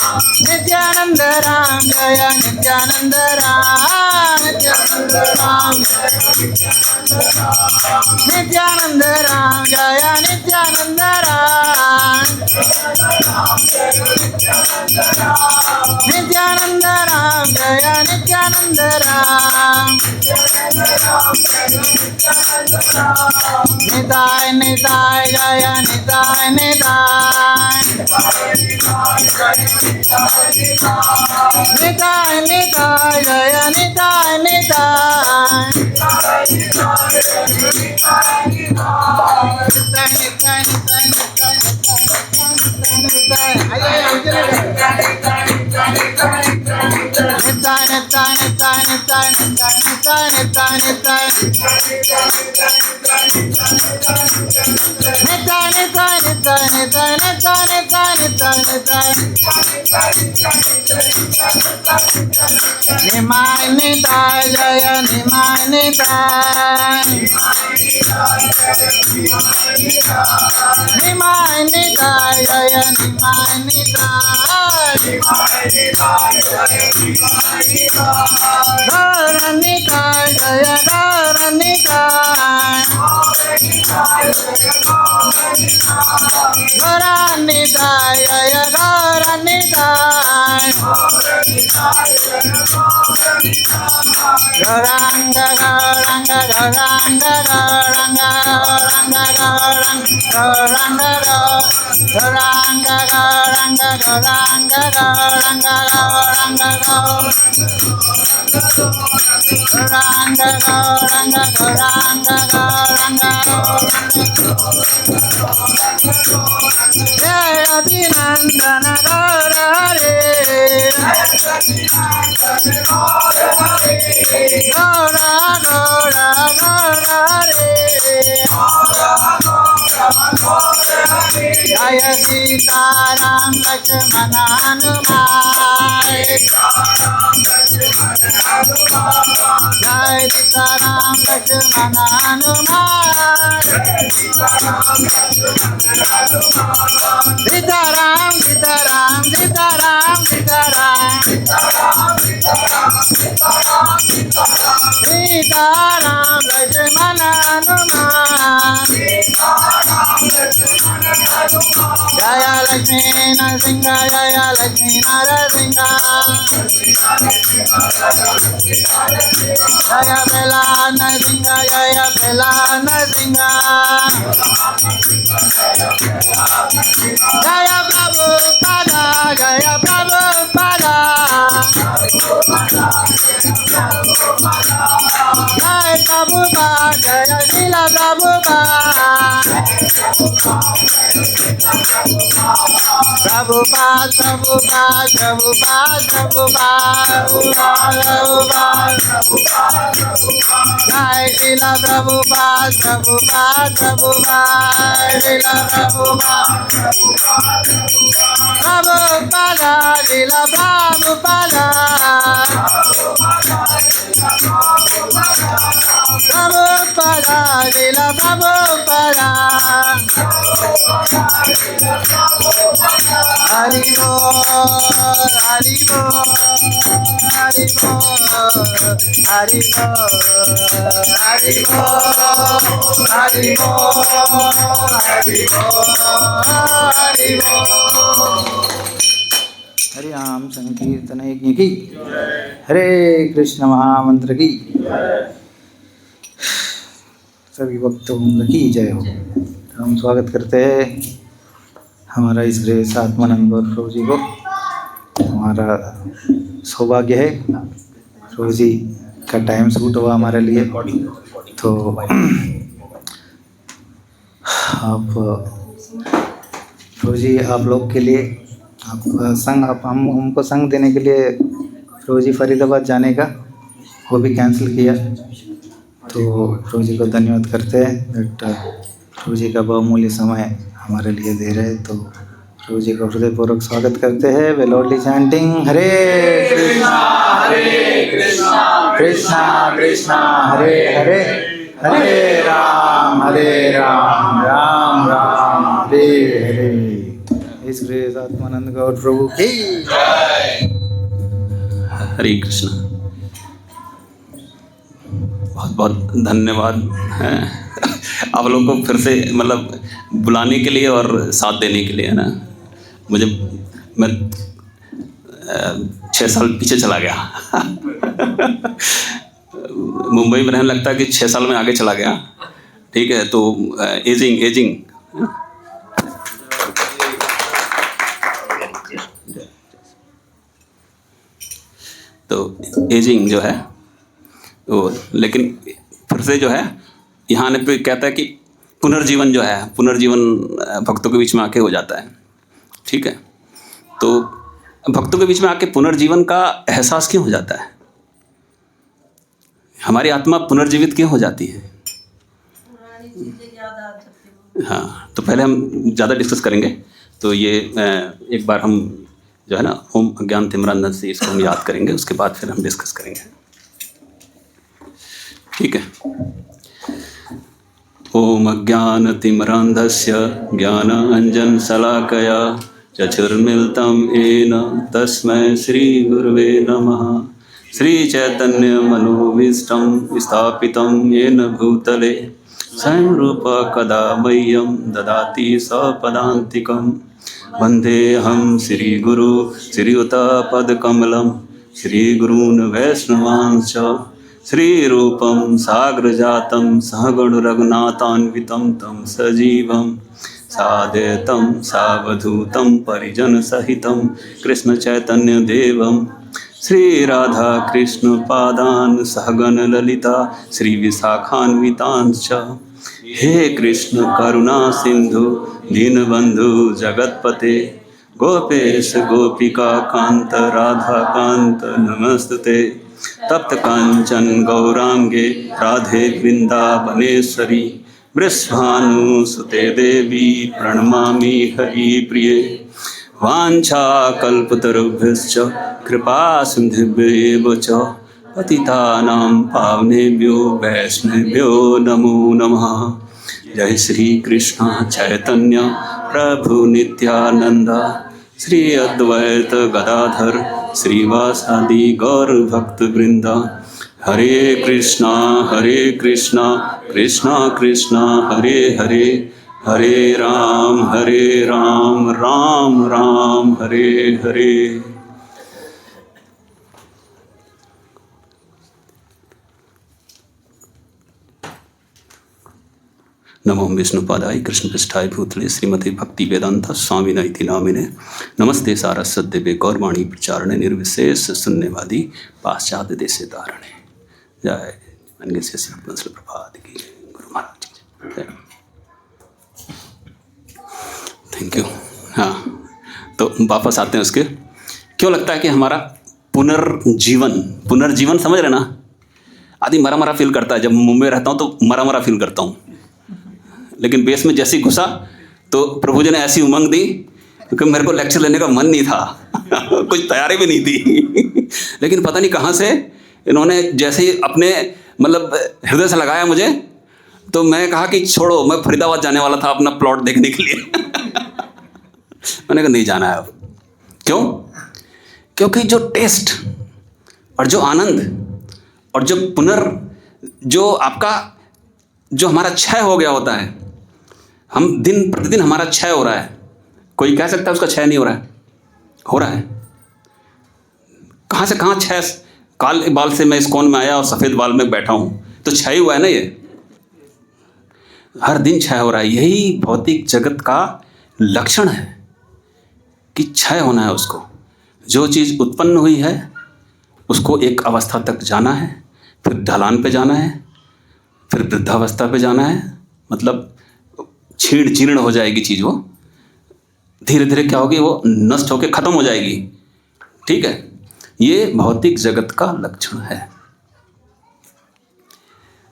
नित्यानंद राम जय नित्यानंद राम नित्यानंद राम नित्यानंद राम जय नित्यानंद राम नित्यानंद राम जय नित्यानंद राम निताय निताय जय निताय निताय निताय निताय जय निताय निताय निमाय निताय जय निमाय निताय निमाय निताय जय निमाय निताय गौर निताय जय गौर निताय गौर निताय जय गौर निताय गौरांग गौरांग गौरांग गौरांग गौरांग गौरांग गौरांग गौरांग गौरांग गौरांग गौरांग गौरांग गौरांग गौरांग गौरांग गौरांग जय अभिनंदन गौर हरे गौरा गौरा गौरा रे जय सीताराम लक्ष्मण हनुमान जय सीताराम लक्ष्मण हनुमान सीताराम सीताराम सीताराम सीताराम सीताराम लक्ष्मण हनुमान जय लक्ष्मी नरसिंह जय लक्ष्मी नरसिंह जय बेला नरसिंह जय बेला नरसिंह जय प्रभुपाद जय प्रभुपाद जय प्रभुपाद जय शील प्रभुपाद प्रभुपाद प्रभुपाद प्रभुपाद प्रभुपाद जय शील प्रभुपाद प्रभुपाद प्रभुपाद शील प्रभुपाद प्रभुपाद शील प्रभुपाद प्रभुपाद शील प्रभुपाद हरि बोल हरि बोल हरि बोल हरि बोल हरि बोल हरि बोल हरि बोल हरि बोल हरि नाम संकीर्तन यज्ञ की हरे कृष्ण महामंत्र की सभी भक्तों की जय हो। हम स्वागत करते हैं हमारा इस श्रेष्ठ आत्मानंद और प्रभु जी को। हमारा सौभाग्य है प्रभु जी का टाइम सूट हुआ हमारे लिए, तो आप प्रभु जी आप लोग के लिए आपका संग आप हमको संग देने के लिए प्रभु जी फरीदाबाद जाने का वो भी कैंसिल किया, तो प्रभु जी को धन्यवाद करते हैं बट प्रभु जी का बहुमूल्य समय हमारे लिए दे रहे, तो प्रभु जी को हृदयपूर्वक स्वागत करते हैं। वे लॉर्डली चैंटिंग हरे कृष्णा कृष्णा कृष्णा हरे हरे हरे राम राम राम हरे हरे। His Grace आत्मानंद गौर प्रभु की हरे कृष्ण। बहुत बहुत धन्यवाद है आप लोग को फिर से मतलब बुलाने के लिए और साथ देने के लिए, है ना। मैं 6 साल पीछे चला गया मुंबई में रहने लगता है कि 6 साल में आगे चला गया। ठीक है, तो एजिंग तो एजिंग जो है वो, लेकिन फिर से जो है यहाँ आने पे कहता है कि पुनर्जीवन जो है, पुनर्जीवन भक्तों के बीच में आके हो जाता है। ठीक है, तो भक्तों के बीच में आके पुनर्जीवन का एहसास क्यों हो जाता है? हमारी आत्मा पुनर्जीवित क्यों हो जाती है? हाँ, तो पहले हम ज़्यादा डिस्कस करेंगे। तो ये एक बार हम जो है ना ओम अज्ञान तिमिरांधस्य से इसको हम याद करेंगे, उसके बाद फिर हम डिस्कस करेंगे। ठीक है। ओम अज्ञान तिमिरांधस्य ज्ञानांजनशलाकया चक्षुर्मिलितं येन तस्मै श्री गुरुवे नमः। श्री चैतन्य मनोभीष्टं स्थापितं येन भूतले स्वयं रूप कदा मह्यं ददाति सपदान्तिकं। वन्देऽहं श्रीगुरु श्रीयुतपदकमलं श्रीगुरून् वैष्णवांश्च श्रीरूपं साग्रजातं सहगण रघुनाथान्वितं तं सजीवं साद्वैतं सावधूतं परिजनसहितं कृष्णचैतन्यदेवं श्रीराधाकृष्णपादान् सहगण ललिता श्रीविशाखान्वितांश्च। हे कृष्ण करुणा सिंधु दीनबंधु जगतपते गोपेश गोपिका कांत राधा कांत नमस्तुते। तप्त कांचन गौरांगे राधे वृंदावनेश्वरी वृषभानुसुते देवी प्रणमामि हरिप्रिये। वाञ्छाकल्पतरुभ्यश्च कृपा सिन्धुभ्येव च पतितानां पावनेभ्यो वैष्णवेभ्यो नमो नमः। जय श्री कृष्ण चैतन्य प्रभु नित्यानंद श्री अद्वैत गदाधर श्रीवासादि गौर भक्त वृंद। हरे कृष्णा कृष्णा कृष्णा हरे हरे, हरे राम राम राम हरे हरे। नमो विष्णुपादाय कृष्णपृष्ठाय भूतले श्रीमते भक्ति वेदांत स्वामिने इति नामिने। नमस्ते सारस्वते देवे गौरवाणी प्रचारणे निर्विशेष शून्यवादी पाश्चात्य देशे धारणे। जय मनगे से श्री प्रभात की गुरु महाराज की जय। Thank you. हाँ, तो वापस आते हैं उसके। क्यों लगता है कि हमारा पुनर्जीवन समझ रहे ना? आदि मरा मरा फील करता है। जब मुंबई रहता हूँ तो मरा मरा फील करता हूँ, लेकिन बेस में जैसे ही घुसा तो प्रभु जी ने ऐसी उमंग दी क्योंकि मेरे को लेक्चर लेने का मन नहीं था कुछ तैयारी भी नहीं थी लेकिन पता नहीं कहाँ से इन्होंने जैसे ही अपने मतलब हृदय से लगाया मुझे, तो मैं कहा कि छोड़ो, मैं फरीदाबाद जाने वाला था अपना प्लॉट देखने के लिए मैंने कहा नहीं जाना है अब। क्यों? क्योंकि जो टेस्ट और जो आनंद और जो आपका जो हमारा क्षय हो गया होता है, हम दिन प्रतिदिन हमारा क्षय हो रहा है। कोई कह सकता है उसका क्षय नहीं हो रहा है? हो रहा है। कहाँ से कहाँ क्षय? काले बाल से मैं इस कोन में आया और सफ़ेद बाल में बैठा हूँ, तो क्षय हुआ है ना। ये हर दिन क्षय हो रहा है। यही भौतिक जगत का लक्षण है कि क्षय होना है उसको। जो चीज़ उत्पन्न हुई है उसको एक अवस्था तक जाना है, फिर ढलान पे जाना है, फिर वृद्धावस्था पे जाना है। मतलब छीण जीर्ण हो जाएगी चीज़, वो धीरे धीरे क्या होगी, वो नष्ट होकर ख़त्म हो जाएगी। ठीक है, ये भौतिक जगत का लक्षण है।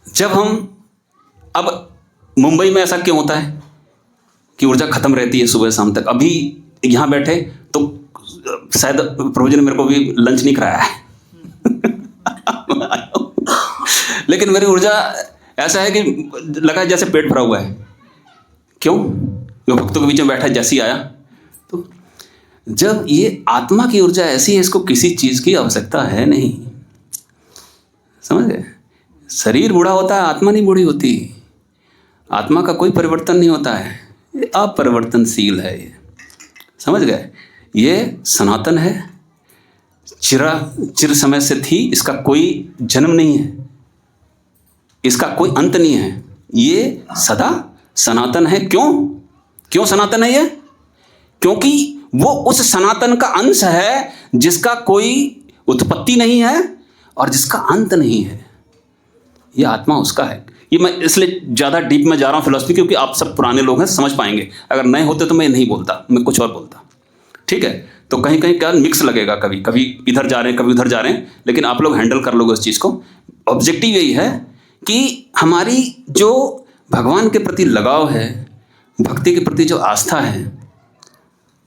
जब हम अब मुंबई में ऐसा क्यों होता है कि ऊर्जा खत्म रहती है सुबह शाम तक? अभी यहाँ बैठे तो शायद प्रभु जी ने मेरे को भी लंच नहीं कराया है लेकिन मेरी ऊर्जा ऐसा है कि लगा जैसे पेट भरा हुआ है। क्यों? वो भक्तों के बीच में बैठा, जैसे ही आया तो जब ये आत्मा की ऊर्जा ऐसी है, इसको किसी चीज़ की आवश्यकता है नहीं। समझ गए? शरीर बूढ़ा होता है, आत्मा नहीं बूढ़ी होती। आत्मा का कोई परिवर्तन नहीं होता है, ये अपरिवर्तनशील है। ये समझ गए? ये सनातन है, चिर समय से थी, इसका कोई जन्म नहीं है, इसका कोई अंत नहीं है, ये सदा सनातन है। क्यों सनातन है ये? क्योंकि वो उस सनातन का अंश है जिसका कोई उत्पत्ति नहीं है और जिसका अंत नहीं है। ये आत्मा उसका है। ये मैं इसलिए ज़्यादा डीप में जा रहा हूँ फिलॉसफी, क्योंकि आप सब पुराने लोग हैं, समझ पाएंगे। अगर नए होते तो मैं नहीं बोलता, मैं कुछ और बोलता। ठीक है? तो कहीं कहीं क्या मिक्स लगेगा, कभी कभी इधर जा रहे हैं, कभी उधर जा रहे हैं, लेकिन आप लोग हैंडल कर लोगे उस चीज़ को। ऑब्जेक्टिव यही है कि हमारी जो भगवान के प्रति लगाव है, भक्ति के प्रति जो आस्था है,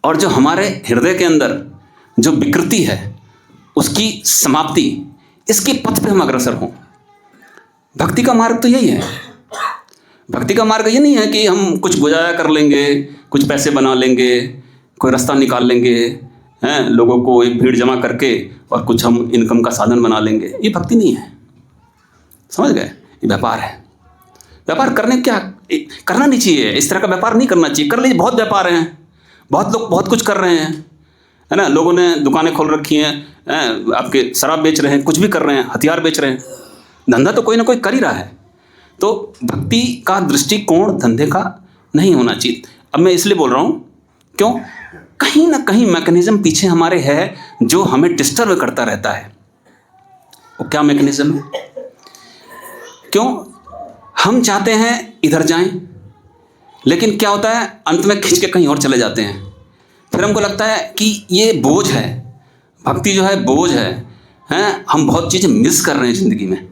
और जो हमारे हृदय के अंदर जो विकृति है उसकी समाप्ति, इसके पथ पे हम अग्रसर हों। भक्ति का मार्ग तो यही है। भक्ति का मार्ग ये नहीं है कि हम कुछ गुजारा कर लेंगे, कुछ पैसे बना लेंगे, कोई रास्ता निकाल लेंगे, हैं लोगों को एक भीड़ जमा करके और कुछ हम इनकम का साधन बना लेंगे। ये भक्ति नहीं है। समझ गए? ये व्यापार है। व्यापार करना नहीं चाहिए, इस तरह का व्यापार नहीं करना चाहिए। कर लीजिए, बहुत व्यापार हैं, बहुत लोग बहुत कुछ कर रहे हैं, है ना। लोगों ने दुकानें खोल रखी हैं, आपके शराब बेच रहे हैं, कुछ भी कर रहे हैं, हथियार बेच रहे हैं, धंधा तो कोई ना कोई कर ही रहा है। तो भक्ति का दृष्टिकोण धंधे का नहीं होना चाहिए। अब मैं इसलिए बोल रहा हूँ, क्यों? कहीं ना कहीं मैकेनिज्म पीछे हमारे है जो हमें डिस्टर्ब करता रहता है। वो क्या मैकेनिज्म है? क्यों हम चाहते हैं इधर जाएं, लेकिन क्या होता है, अंत में खींच के कहीं और चले जाते हैं। फिर हमको लगता है कि ये बोझ है, भक्ति जो है बोझ है, हैं हम बहुत चीज़ें मिस कर रहे हैं ज़िंदगी में।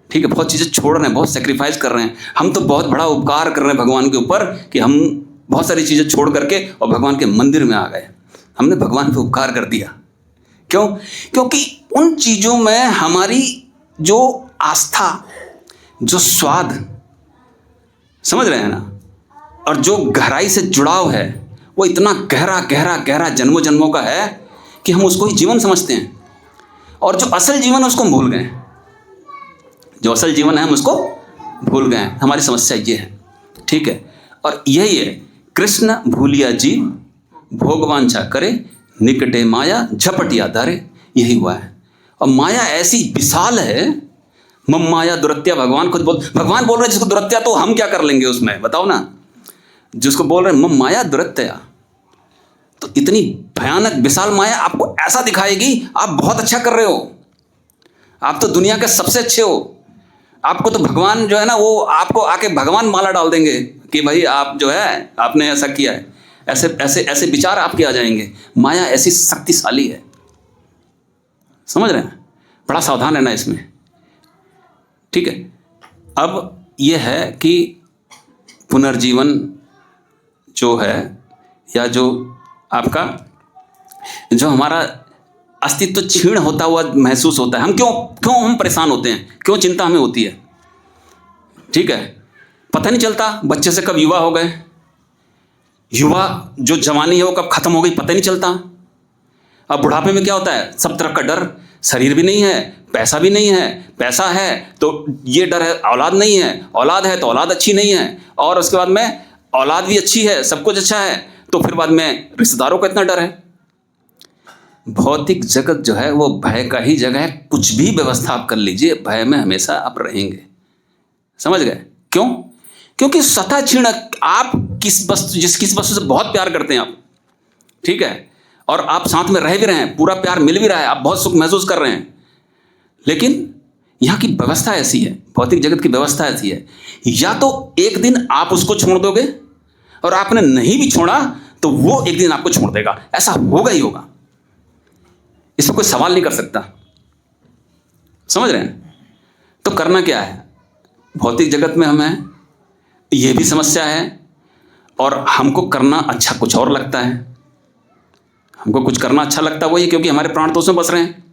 ठीक है, बहुत चीज़ें छोड़ रहे हैं, बहुत सेक्रीफाइस कर रहे हैं। हम तो बहुत बड़ा उपकार कर रहे हैं भगवान के ऊपर कि हम बहुत सारी चीज़ें छोड़ करके और भगवान के मंदिर में आ गए। हमने भगवान पे उपकार कर दिया। क्यों? क्योंकि उन चीज़ों में हमारी जो आस्था, जो स्वाद, समझ रहे हैं ना, और जो गहराई से जुड़ाव है, वो इतना गहरा गहरा गहरा जन्मों जन्मों का है कि हम उसको ही जीवन समझते हैं। और जो असल जीवन है उसको हम भूल गए। जो असल जीवन है हम उसको भूल गए। हमारी समस्या ये है। ठीक है? और यही है, कृष्ण भूलिया जीव भोगवांछा करे, निकटे माया झपटिया धारे। यही हुआ है। और माया ऐसी विशाल है, मम माया दुरत्या। भगवान भगवान बोल रहे हैं जिसको दुरत्या, तो हम क्या कर लेंगे उसमें, बताओ ना। जिसको बोल रहे हैं मम माया दुरत्या, तो इतनी भयानक विशाल माया आपको ऐसा दिखाएगी आप बहुत अच्छा कर रहे हो, आप तो दुनिया के सबसे अच्छे हो। आपको तो भगवान जो है ना, वो आपको आके भगवान माला डाल देंगे कि भाई आप जो है आपने ऐसा किया है। ऐसे ऐसे ऐसे विचार आपके आ जाएंगे। माया ऐसी शक्तिशाली है, समझ रहे हैं? बड़ा सावधान रहना इसमें। ठीक है? अब ये है कि पुनर्जीवन जो है, या जो आपका जो हमारा अस्तित्व क्षीण होता हुआ महसूस होता है, हम क्यों हम परेशान होते हैं, क्यों चिंता हमें होती है? ठीक है, पता नहीं चलता बच्चे से कब युवा हो गए, युवा जो जवानी है वो कब खत्म हो गई, पता नहीं चलता। अब बुढ़ापे में क्या होता है, सब तरफ का डर, शरीर भी नहीं है, पैसा भी नहीं है, पैसा है तो ये डर है औलाद नहीं है, औलाद है तो औलाद अच्छी नहीं है, और उसके बाद में औलाद भी अच्छी है, सब कुछ अच्छा है, तो फिर बाद में रिश्तेदारों का इतना डर है। भौतिक जगत जो है वो भय का ही जगह है। कुछ भी व्यवस्था आप कर लीजिए, भय में हमेशा आप रहेंगे। समझ गए? क्यों? क्योंकि सतह क्षीण, आप किस वस्तु से बहुत प्यार करते हैं आप, ठीक है, और आप साथ में रह भी रहे हैं, पूरा प्यार मिल भी रहा है, आप बहुत सुख महसूस कर रहे हैं, लेकिन यहाँ की व्यवस्था ऐसी है, भौतिक जगत की व्यवस्था ऐसी है, या तो एक दिन आप उसको छोड़ दोगे, और आपने नहीं भी छोड़ा तो वो एक दिन आपको छोड़ देगा। ऐसा होगा ही होगा, इसमें कोई सवाल नहीं कर सकता। समझ रहे हैं? तो करना क्या है? भौतिक जगत में हमें ये भी समस्या है, और हमको करना अच्छा कुछ और लगता है। हमको कुछ करना अच्छा लगता है वही, क्योंकि हमारे प्राण तो उसमें बस रहे हैं।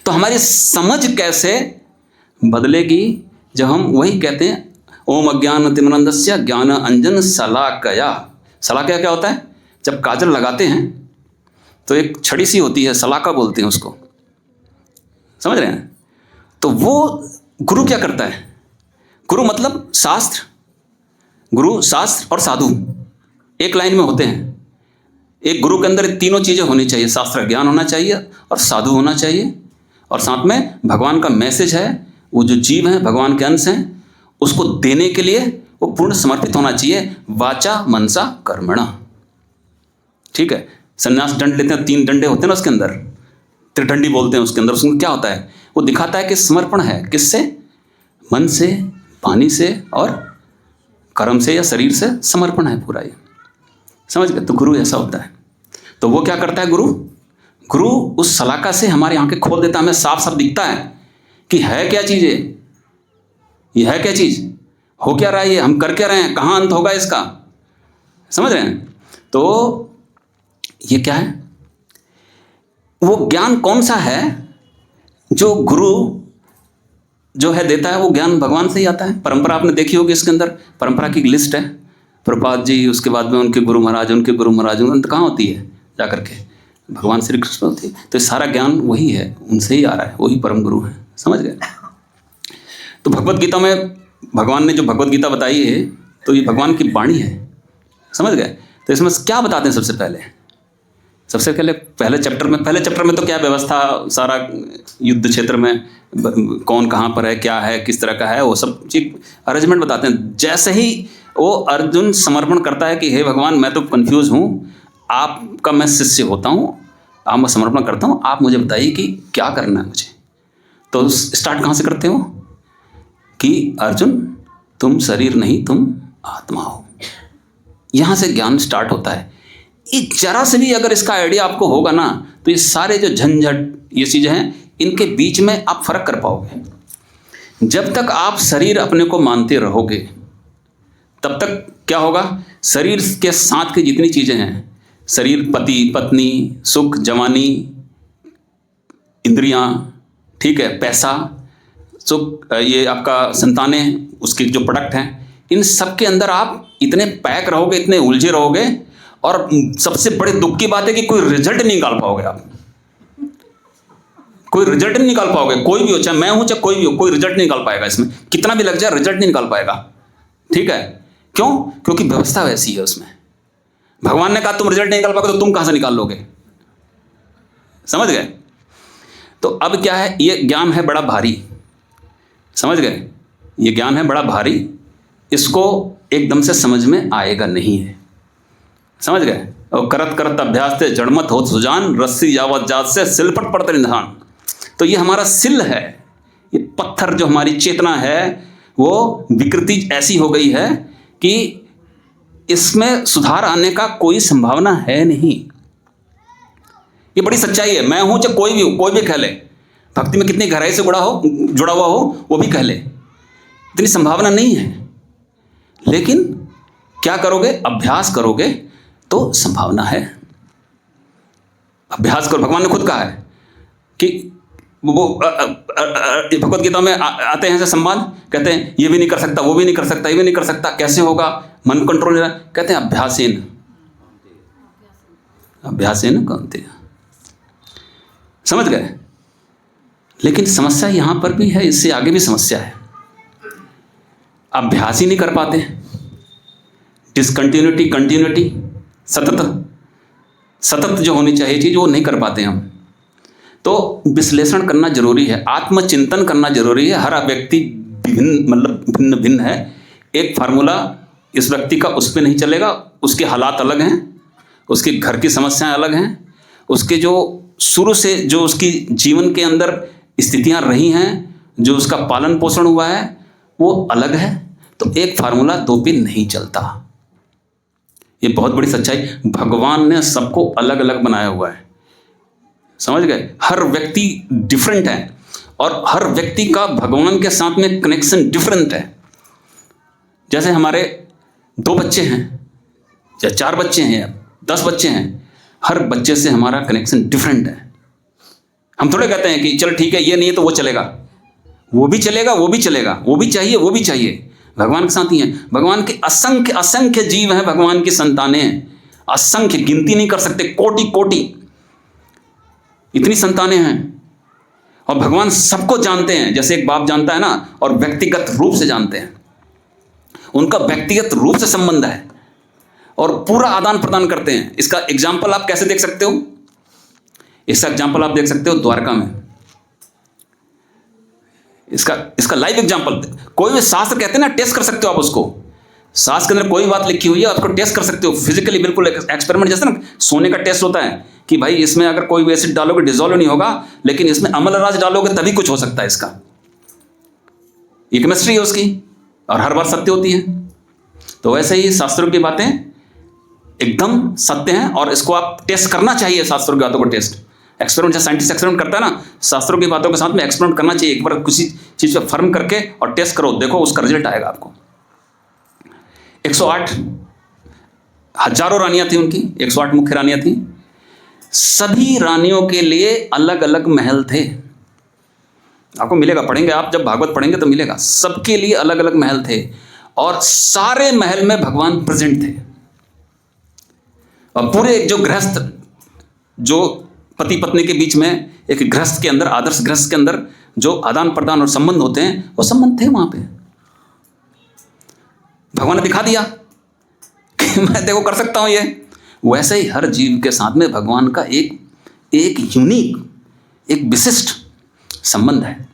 तो हमारी समझ कैसे बदलेगी जब हम वही कहते हैं, ओम अज्ञान तिमिरंधस्य ज्ञान अंजन शलाकया। शलाकया क्या होता है? जब काजल लगाते हैं तो एक छड़ी सी होती है, सलाका बोलते हैं उसको, समझ रहे हैं? तो वो गुरु क्या करता है? गुरु मतलब शास्त्र, गुरु शास्त्र और साधु एक लाइन में होते हैं। एक गुरु के अंदर तीनों चीज़ें होनी चाहिए, शास्त्र ज्ञान होना चाहिए और साधु होना चाहिए, और साथ में भगवान का मैसेज है, वो जो जीव हैं भगवान के अंश हैं, उसको देने के लिए वो पूर्ण समर्पित होना चाहिए, वाचा मनसा कर्मणा। ठीक है, संन्यास दंड लेते हैं, 3 डंडे होते हैं ना उसके अंदर, त्रिदंडी बोलते हैं उसके अंदर। उसमें क्या होता है? वो दिखाता है कि समर्पण है किससे? मन से, पानी से और कर्म से या शरीर से समर्पण है पूरा, ये समझ गए? तो गुरु ऐसा होता है। तो वो क्या करता है गुरु? गुरु उस सलाका से हमारी आंखें खोल देता है, हमें साफ साफ दिखता है कि है क्या चीज़ ये है क्या चीज़, हो क्या रहा है, ये हम कर क्या रहे हैं, कहाँ अंत होगा इसका, समझ रहे हैं? तो ये क्या है? वो ज्ञान कौन सा है जो गुरु जो है देता है? वो ज्ञान भगवान से ही आता है। परंपरा आपने देखी होगी, इसके अंदर परंपरा की लिस्ट है, प्रभुपाद जी, उसके बाद में उनके गुरु महाराज, अंत कहाँ होती है? जाकर के भगवान श्री कृष्ण होती है। तो सारा ज्ञान वही है, उनसे ही आ रहा है, वही परम गुरु है, समझ गए? तो भगवत गीता में भगवान ने जो भगवत गीता बताई है, तो ये भगवान की वाणी है, समझ गए? तो इसमें क्या बताते हैं? सबसे पहले चैप्टर में तो क्या व्यवस्था, सारा युद्ध क्षेत्र में कौन कहाँ पर है, क्या है, किस तरह का है, वो सब चीज अरेंजमेंट बताते हैं। जैसे ही वो अर्जुन समर्पण करता है कि हे भगवान, मैं तो कंफ्यूज हूँ, आपका मैं शिष्य होता हूँ, आप मैं समर्पण करता हूँ, आप मुझे बताइए कि क्या करना है मुझे। तो स्टार्ट कहाँ से करते हो कि अर्जुन तुम शरीर नहीं, तुम आत्मा हो। यहाँ से ज्ञान स्टार्ट होता है। ये जरा से भी अगर इसका आइडिया आपको होगा ना, तो ये सारे जो झंझट ये चीज़ें हैं, इनके बीच में आप फर्क कर पाओगे। जब तक आप शरीर अपने को मानते रहोगे, तब तक क्या होगा? शरीर के साथ की जितनी चीज़ें हैं, शरीर, पति पत्नी, सुख, जवानी, इंद्रियां, ठीक है, पैसा, सुख, ये आपका संतानें, उसके जो प्रोडक्ट हैं, इन सब के अंदर आप इतने पैक रहोगे, इतने उलझे रहोगे, और सबसे बड़े दुख की बात है कि कोई रिजल्ट नहीं निकाल पाओगे आप, कोई रिजल्ट नहीं निकाल पाओगे। कोई भी हो, चाहे मैं हूं चाहे कोई भी हो, कोई रिजल्ट नहीं निकाल पाएगा इसमें, कितना भी लग जाए रिजल्ट नहीं निकाल पाएगा। ठीक है, क्यों? क्योंकि व्यवस्था वैसी है उसमें। भगवान ने कहा तुम रिजल्ट नहीं निकाल पाओगे, तो तुम कहां से निकाल लोगे, समझ गए? तो अब क्या है, ये ज्ञान है बड़ा भारी, समझ गए? ये ज्ञान है बड़ा भारी, इसको एकदम से समझ में आएगा नहीं है, समझ गए? और करत करत अभ्यास से जड़मत हो सुजान, रस्सी यावत जात से सिलपट पड़ते निधान। तो ये हमारा सिल है, ये पत्थर जो हमारी चेतना है, वो विकृति ऐसी हो गई है कि इसमें सुधार आने का कोई संभावना है नहीं। ये बड़ी सच्चाई है। मैं हूं चाहे कोई भी हो, कोई भी कह ले, भक्ति में कितनी गहराई से जुड़ा हुआ हो, वो भी कह ले, इतनी संभावना नहीं है। लेकिन क्या करोगे? अभ्यास करोगे तो संभावना है। अभ्यास करो। भगवान ने खुद कहा है कि वो भगवत गीता में आते हैं ऐसे संवाद, कहते हैं ये भी नहीं कर सकता, वो भी नहीं कर सकता, ये भी नहीं कर सकता, कैसे होगा, मन कंट्रोल नहीं रहा। कहते हैं अभ्यासेन कौन्तेय, समझ गए? लेकिन समस्या यहां पर भी है, इससे आगे भी समस्या है। अभ्यास ही नहीं कर पाते, डिसकंटिन्यूटी, कंटिन्यूटी, सतत जो होनी चाहिए चीज, वो नहीं कर पाते हम। तो विश्लेषण करना जरूरी है, आत्मचिंतन करना जरूरी है। हर व्यक्ति भिन्न भिन्न है। एक फार्मूला इस व्यक्ति का उस पर नहीं चलेगा, उसके हालात अलग हैं, उसके घर की समस्याएं अलग हैं, उसके जो शुरू से जो उसकी जीवन के अंदर स्थितियां रही हैं, जो उसका पालन पोषण हुआ है, वो अलग है। तो एक फार्मूला दो पे नहीं चलता। ये बहुत बड़ी सच्चाई। भगवान ने सबको अलग अलग बनाया हुआ है, समझ गए? हर व्यक्ति डिफरेंट है और हर व्यक्ति का भगवान के साथ में कनेक्शन डिफरेंट है। जैसे हमारे 2 बच्चे हैं या 4 बच्चे हैं या 10 बच्चे हैं, हर बच्चे से हमारा कनेक्शन डिफरेंट है। हम थोड़े कहते हैं कि चल ठीक है, ये नहीं है तो वो चलेगा, वो भी चलेगा, वो भी चलेगा, वो भी चाहिए, वो भी चाहिए। भगवान के साथ ही है। भगवान के असंख्य असंख्य जीव हैं, भगवान की संतानें हैं, असंख्य, गिनती नहीं कर सकते, कोटि कोटि। इतनी संतानें हैं और भगवान सबको जानते हैं, जैसे एक बाप जानता है ना, और व्यक्तिगत रूप से जानते हैं। उनका व्यक्तिगत रूप से संबंध है और पूरा आदान प्रदान करते हैं। इसका एग्जाम्पल आप कैसे देख सकते हो? इसका एग्जाम्पल आप देख सकते हो द्वारका में। इसका लाइव एग्जाम्पल, कोई भी शास्त्र कहते हैं ना, टेस्ट कर सकते हो आप उसको। शास्त्र के अंदर कोई बात लिखी हुई है, आपको टेस्ट कर सकते हो फिजिकली, बिल्कुल एक्सपेरिमेंट जैसे ना सोने का टेस्ट होता है कि भाई इसमें अगर कोई भी एसिड डालोगे डिजोल्व नहीं होगा, लेकिन इसमें अमलराज डालोगे तभी कुछ हो सकता है। इसका ये केमिस्ट्री है उसकी, और हर बार सत्य होती है। तो वैसे ही शास्त्रों की बातें एकदम सत्य हैं और इसको आप टेस्ट करना चाहिए। शास्त्रों की बातों को टेस्ट, एक्सपेरिमेंट, जैसे साइंटिस्ट एक्सपेरिमेंट करता है ना, शास्त्रों की बातों के साथ में एक्सपेरिमेंट करना चाहिए। एक बार किसी चीज़ पर फर्म करके और टेस्ट करो, देखो उसका रिजल्ट आएगा आपको। 108 हजारों रानियां थी उनकी, 108 मुख्य रानियां थी। सभी रानियों के लिए अलग अलग महल थे। आपको मिलेगा, पढ़ेंगे आप, जब भागवत पढ़ेंगे तो मिलेगा। सबके लिए अलग अलग महल थे और सारे महल में भगवान प्रेजेंट थे। और पूरे जो गृहस्थ, जो पति पत्नी के बीच में एक गृहस्थ के अंदर, आदर्श गृहस्थ के अंदर जो आदान प्रदान और संबंध होते हैं, वो संबंध थे वहां पे। भगवान ने दिखा दिया कि मैं देखो कर सकता हूं ये। वैसे ही हर जीव के साथ में भगवान का एक यूनिक, एक विशिष्ट संबंध है।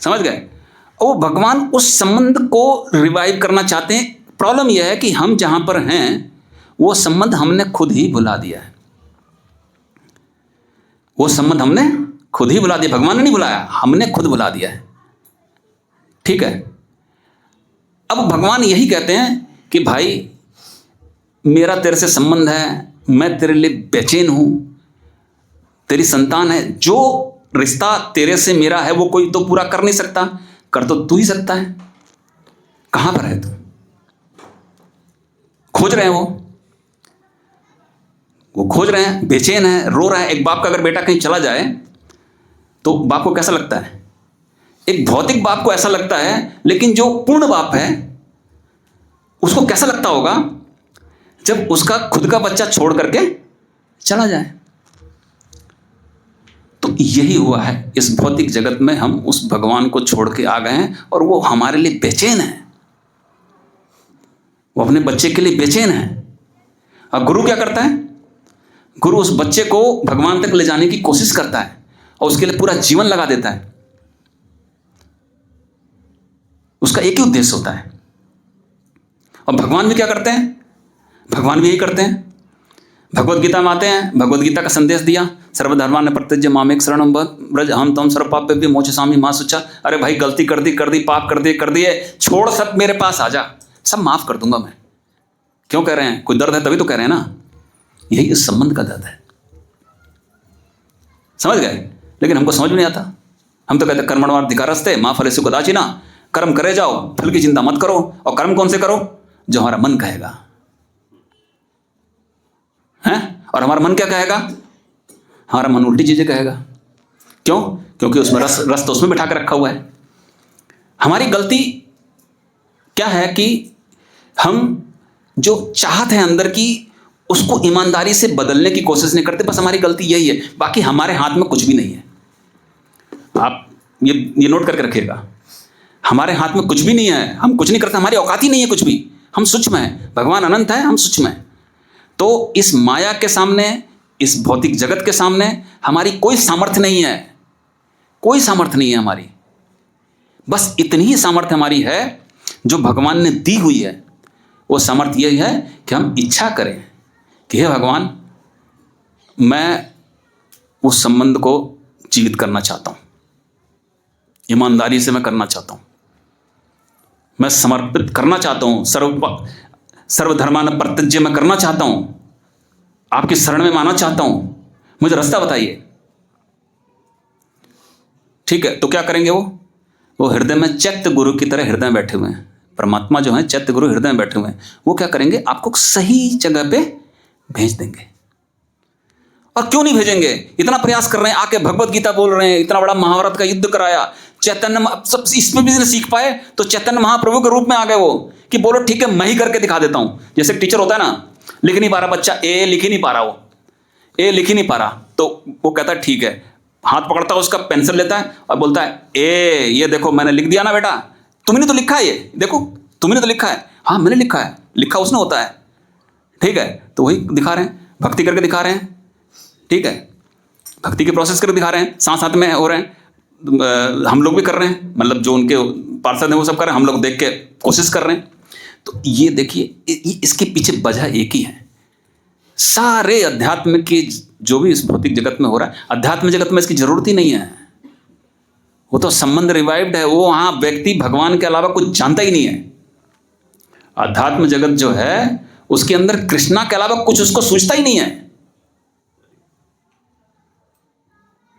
समझ गए? और वो भगवान उस संबंध को रिवाइव करना चाहते हैं। प्रॉब्लम यह है कि हम जहां पर हैं वो संबंध हमने खुद ही भुला दिया है। वो संबंध हमने खुद ही भुला दिया, भगवान ने नहीं बुलाया, हमने खुद भुला दिया है। ठीक है? अब भगवान यही कहते हैं कि भाई मेरा तेरे से संबंध है, मैं तेरे लिए बेचैन हूं, तेरी संतान है। जो रिश्ता तेरे से मेरा है वो कोई तो पूरा कर नहीं सकता, कर तो तू ही सकता है। कहां पर है तू? खोज रहे हैं वो खोज रहे हैं, बेचैन है, रो रहा है। एक बाप का अगर बेटा कहीं चला जाए तो बाप को कैसा लगता है? एक भौतिक बाप को ऐसा लगता है, लेकिन जो पूर्ण बाप है उसको कैसा लगता होगा जब उसका खुद का बच्चा छोड़ करके चला जाए? तो यही हुआ है इस भौतिक जगत में। हम उस भगवान को छोड़ के आ गए हैं और वो हमारे लिए बेचैन है, वो अपने बच्चे के लिए बेचैन है। और गुरु क्या करता है? गुरु उस बच्चे को भगवान तक ले जाने की कोशिश करता है और उसके लिए पूरा जीवन लगा देता है। उसका एक ही उद्देश्य होता है। और भगवान भी क्या करते हैं? भगवान भी यही करते हैं। भगवत गीता में आते हैं, भगवत गीता का संदेश दिया, सर्वधर्मान् परित्यज्य मामेक शरणं व्रज अहं त्वं सर्वपापेभ्यो मोक्षयिष्यामि मा शुचा। अरे भाई गलती कर दी, पाप कर दिए, छोड़, सब मेरे पास आ जा, सब माफ कर दूंगा मैं। क्यों कह रहे हैं? कोई दर्द है तभी तो कह रहे हैं ना। यही इस संबंध का दर्द है। समझ गए? लेकिन हमको समझ में नहीं आता। हम तो कहते हैं कर्मण्येवाधिकारस्ते मा फलेषु कदाचन। कर्म करे जाओ, फल की चिंता मत करो। और कर्म कौन से करो? जो हमारा मन कहेगा है। और हमारा मन क्या कहेगा? हमारा मन उल्टी चीजें कहेगा। क्यों? क्योंकि उसमें रस तो उसमें बिठा कर रखा हुआ है। हमारी गलती क्या है कि हम जो चाहत है अंदर की उसको ईमानदारी से बदलने की कोशिश नहीं करते। बस हमारी गलती यही है, बाकी हमारे हाथ में कुछ भी नहीं है। आप ये नोट करके रखिएगा, हमारे हाथ में कुछ भी नहीं है। हम कुछ नहीं करते, हमारी औकात ही नहीं है कुछ भी। हम सूक्ष्म हैं, भगवान अनंत है, हम सूक्ष्म हैं। तो इस माया के सामने, इस भौतिक जगत के सामने हमारी कोई सामर्थ्य नहीं है, कोई सामर्थ्य नहीं है हमारी। बस इतनी ही सामर्थ्य हमारी है जो भगवान ने दी हुई है। वो सामर्थ्य यही है कि हम इच्छा करें कि हे भगवान, मैं उस संबंध को जीवित करना चाहता हूं, ईमानदारी से मैं करना चाहता हूं, मैं समर्पित करना चाहता हूं, सर्वधर्मान् परित्यज्य मैं करना चाहता हूं, आपकी शरण में मानना चाहता हूं, मुझे रास्ता बताइए। ठीक है, तो क्या करेंगे? वो हृदय में चैत्य गुरु की तरह हृदय में बैठे हुए हैं। परमात्मा जो है चैत्य गुरु हृदय में बैठे हुए हैं। वो क्या करेंगे? आपको सही जगह पे भेज देंगे। और क्यों नहीं भेजेंगे? इतना प्रयास कर रहे हैं, आके भगवत गीता बोल रहे हैं, इतना बड़ा महाभारत का युद्ध कराया, चैतन्य सब इसमें भी सीख पाए तो चैतन्य महाप्रभु के रूप में आ गए वो, कि बोलो ठीक है मैं ही करके दिखा देता हूं। जैसे टीचर होता है ना, लिख नहीं पा रहा बच्चा, ए लिख ही नहीं पा रहा, वो ए लिख ही नहीं पा रहा, तो वो कहता है ठीक है, हाथ पकड़ता है उसका, पेंसिल लेता है और बोलता है ए ये देखो मैंने लिख दिया ना बेटा, तुमने तो लिखा है, ये देखो तुमने तो लिखा है। हाँ मैंने लिखा है, लिखा उसने होता है, ठीक है। तो वही दिखा रहे हैं, भक्ति करके दिखा रहे हैं, ठीक है, भक्ति के प्रोसेस करके दिखा रहे हैं, साथ साथ में हो रहे हैं। हम लोग भी कर रहे हैं, मतलब जो उनके पार्षद हैं वो सब कर रहे हैं, हम लोग देख के कोशिश कर रहे हैं। तो ये देखिए इसके पीछे वजह एक ही है। सारे अध्यात्म की जो भी इस भौतिक जगत में हो रहा है, अध्यात्म जगत में इसकी जरूरत ही नहीं है। वो तो संबंध रिवाइव्ड है, वो वहां व्यक्ति भगवान के अलावा कुछ जानता ही नहीं है। अध्यात्म जगत जो है उसके अंदर कृष्णा के अलावा कुछ उसको सूझता ही नहीं है,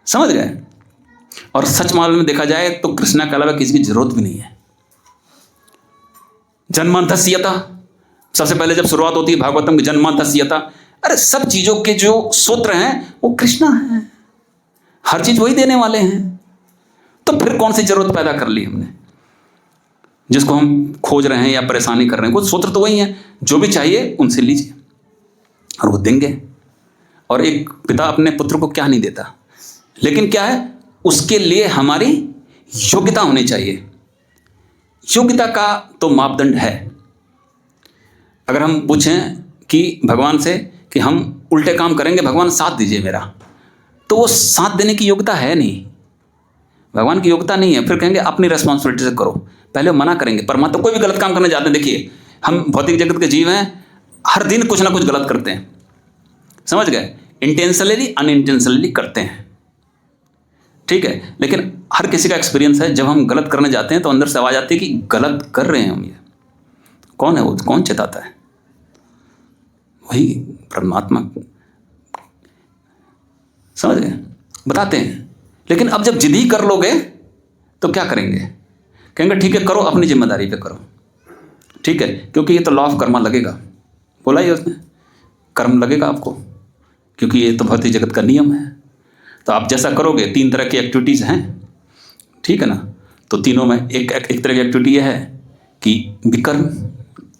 समझ गए। और सच मामले में देखा जाए तो कृष्णा के अलावा किसी की जरूरत भी नहीं है। जन्मांतस्यता, सबसे पहले जब शुरुआत होती है भागवतम की, जन्मांतस्यता, अरे सब चीजों के जो सूत्र हैं वो कृष्णा है, हर चीज वही देने वाले हैं। तो फिर कौन सी जरूरत पैदा कर ली हमने जिसको हम खोज रहे हैं या परेशानी कर रहे हैं? कुछ सूत्र तो वही है, जो भी चाहिए उनसे लीजिए और वो देंगे। और एक पिता अपने पुत्र को क्या नहीं देता, लेकिन क्या है, उसके लिए हमारी योग्यता होनी चाहिए। योग्यता का तो मापदंड है। अगर हम पूछें कि भगवान से कि हम उल्टे काम करेंगे, भगवान साथ दीजिए मेरा, तो वो साथ देने की योग्यता है नहीं, भगवान की योग्यता नहीं है। फिर कहेंगे अपनी रेस्पॉन्सिबिलिटी से करो, पहले मना करेंगे। परमात्मा कोई भी गलत काम करने जाते हैं, देखिए हम भौतिक जगत के जीव हैं, हर दिन कुछ ना कुछ गलत करते हैं, समझ गए, इंटेंशनली अनइंटेंशनली करते हैं, ठीक है। लेकिन हर किसी का एक्सपीरियंस है, जब हम गलत करने जाते हैं तो अंदर से आवाज आती है कि गलत कर रहे हैं हम, ये कौन है, वो कौन चेताता है? वही परमात्मा, समझ गए, बताते हैं। लेकिन अब जब जिद ही कर लोगे तो क्या करेंगे? कहेंगे ठीक है करो, अपनी जिम्मेदारी पे करो, ठीक है, क्योंकि ये तो लॉ ऑफ कर्मा लगेगा, बोला ही उसने, कर्म लगेगा आपको, क्योंकि ये तो भौतिक जगत का नियम है। तो आप जैसा करोगे, 3 तरह की एक्टिविटीज़ हैं, ठीक है ना। तो तीनों में एक तरह की एक्टिविटी ये है कि विकर्म,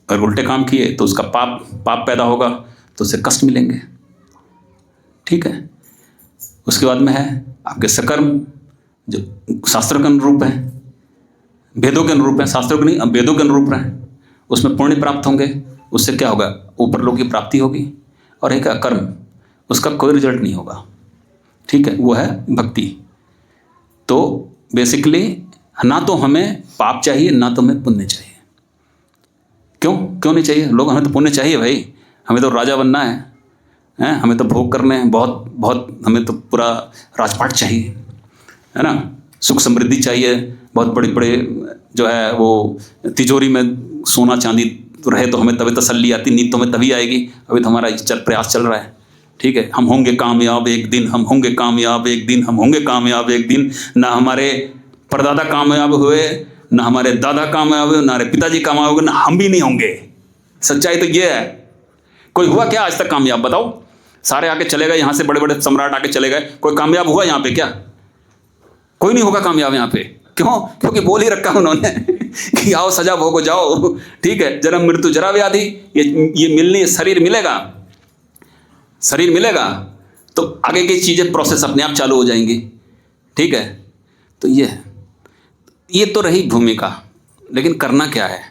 अगर उल्टे काम किए तो उसका पाप पैदा होगा, तो उससे कष्ट मिलेंगे, ठीक है। उसके बाद में है आपके सकर्म, जो शास्त्रों के अनुरूप है, वेदों के अनुरूप है, शास्त्रों के नहीं, अब वेदों के अनुरूप है, उसमें पुण्य प्राप्त होंगे, उससे क्या होगा, ऊपर लोक की प्राप्ति होगी। और एक अकर्म, उसका कोई रिजल्ट नहीं होगा, ठीक है, वो है भक्ति। तो बेसिकली ना तो हमें पाप चाहिए, ना तो हमें पुण्य चाहिए। क्यों नहीं चाहिए? लोग, हमें तो पुण्य चाहिए भाई, हमें तो राजा बनना है, हमें तो भोग करने हैं, बहुत हमें तो पूरा राजपाट चाहिए, है ना, सुख समृद्धि चाहिए, बहुत बड़े जो है वो तिजोरी में सोना चांदी रहे तो हमें तभी तसल्ली आती, नींद तो हमें तभी आएगी। अभी तो हमारा प्रयास चल रहा है, ठीक है, हम होंगे कामयाब एक दिन, हम होंगे कामयाब एक दिन, हम होंगे कामयाब एक दिन। ना हमारे परदादा कामयाब हुए, ना हमारे दादा कामयाब हुए, ना हमारे पिताजी कामयाब हुए, ना हम भी नहीं होंगे। सच्चाई तो ये है। कोई हुआ क्या आज तक कामयाब, बताओ? सारे आके चले गए, यहाँ से बड़े बड़े सम्राट आके चले गए, कोई कामयाब हुआ यहाँ पे क्या? कोई नहीं होगा कामयाब यहाँ पे। क्यों? क्योंकि बोल ही रखा उन्होंने कि आओ सजा भोगो जाओ, ठीक है, जन्म मृत्यु जरा व्याधि, ये मिलनी, शरीर मिलेगा तो आगे की चीज़ें प्रोसेस अपने आप चालू हो जाएंगी, ठीक है। तो ये तो रही भूमिका, लेकिन करना क्या है?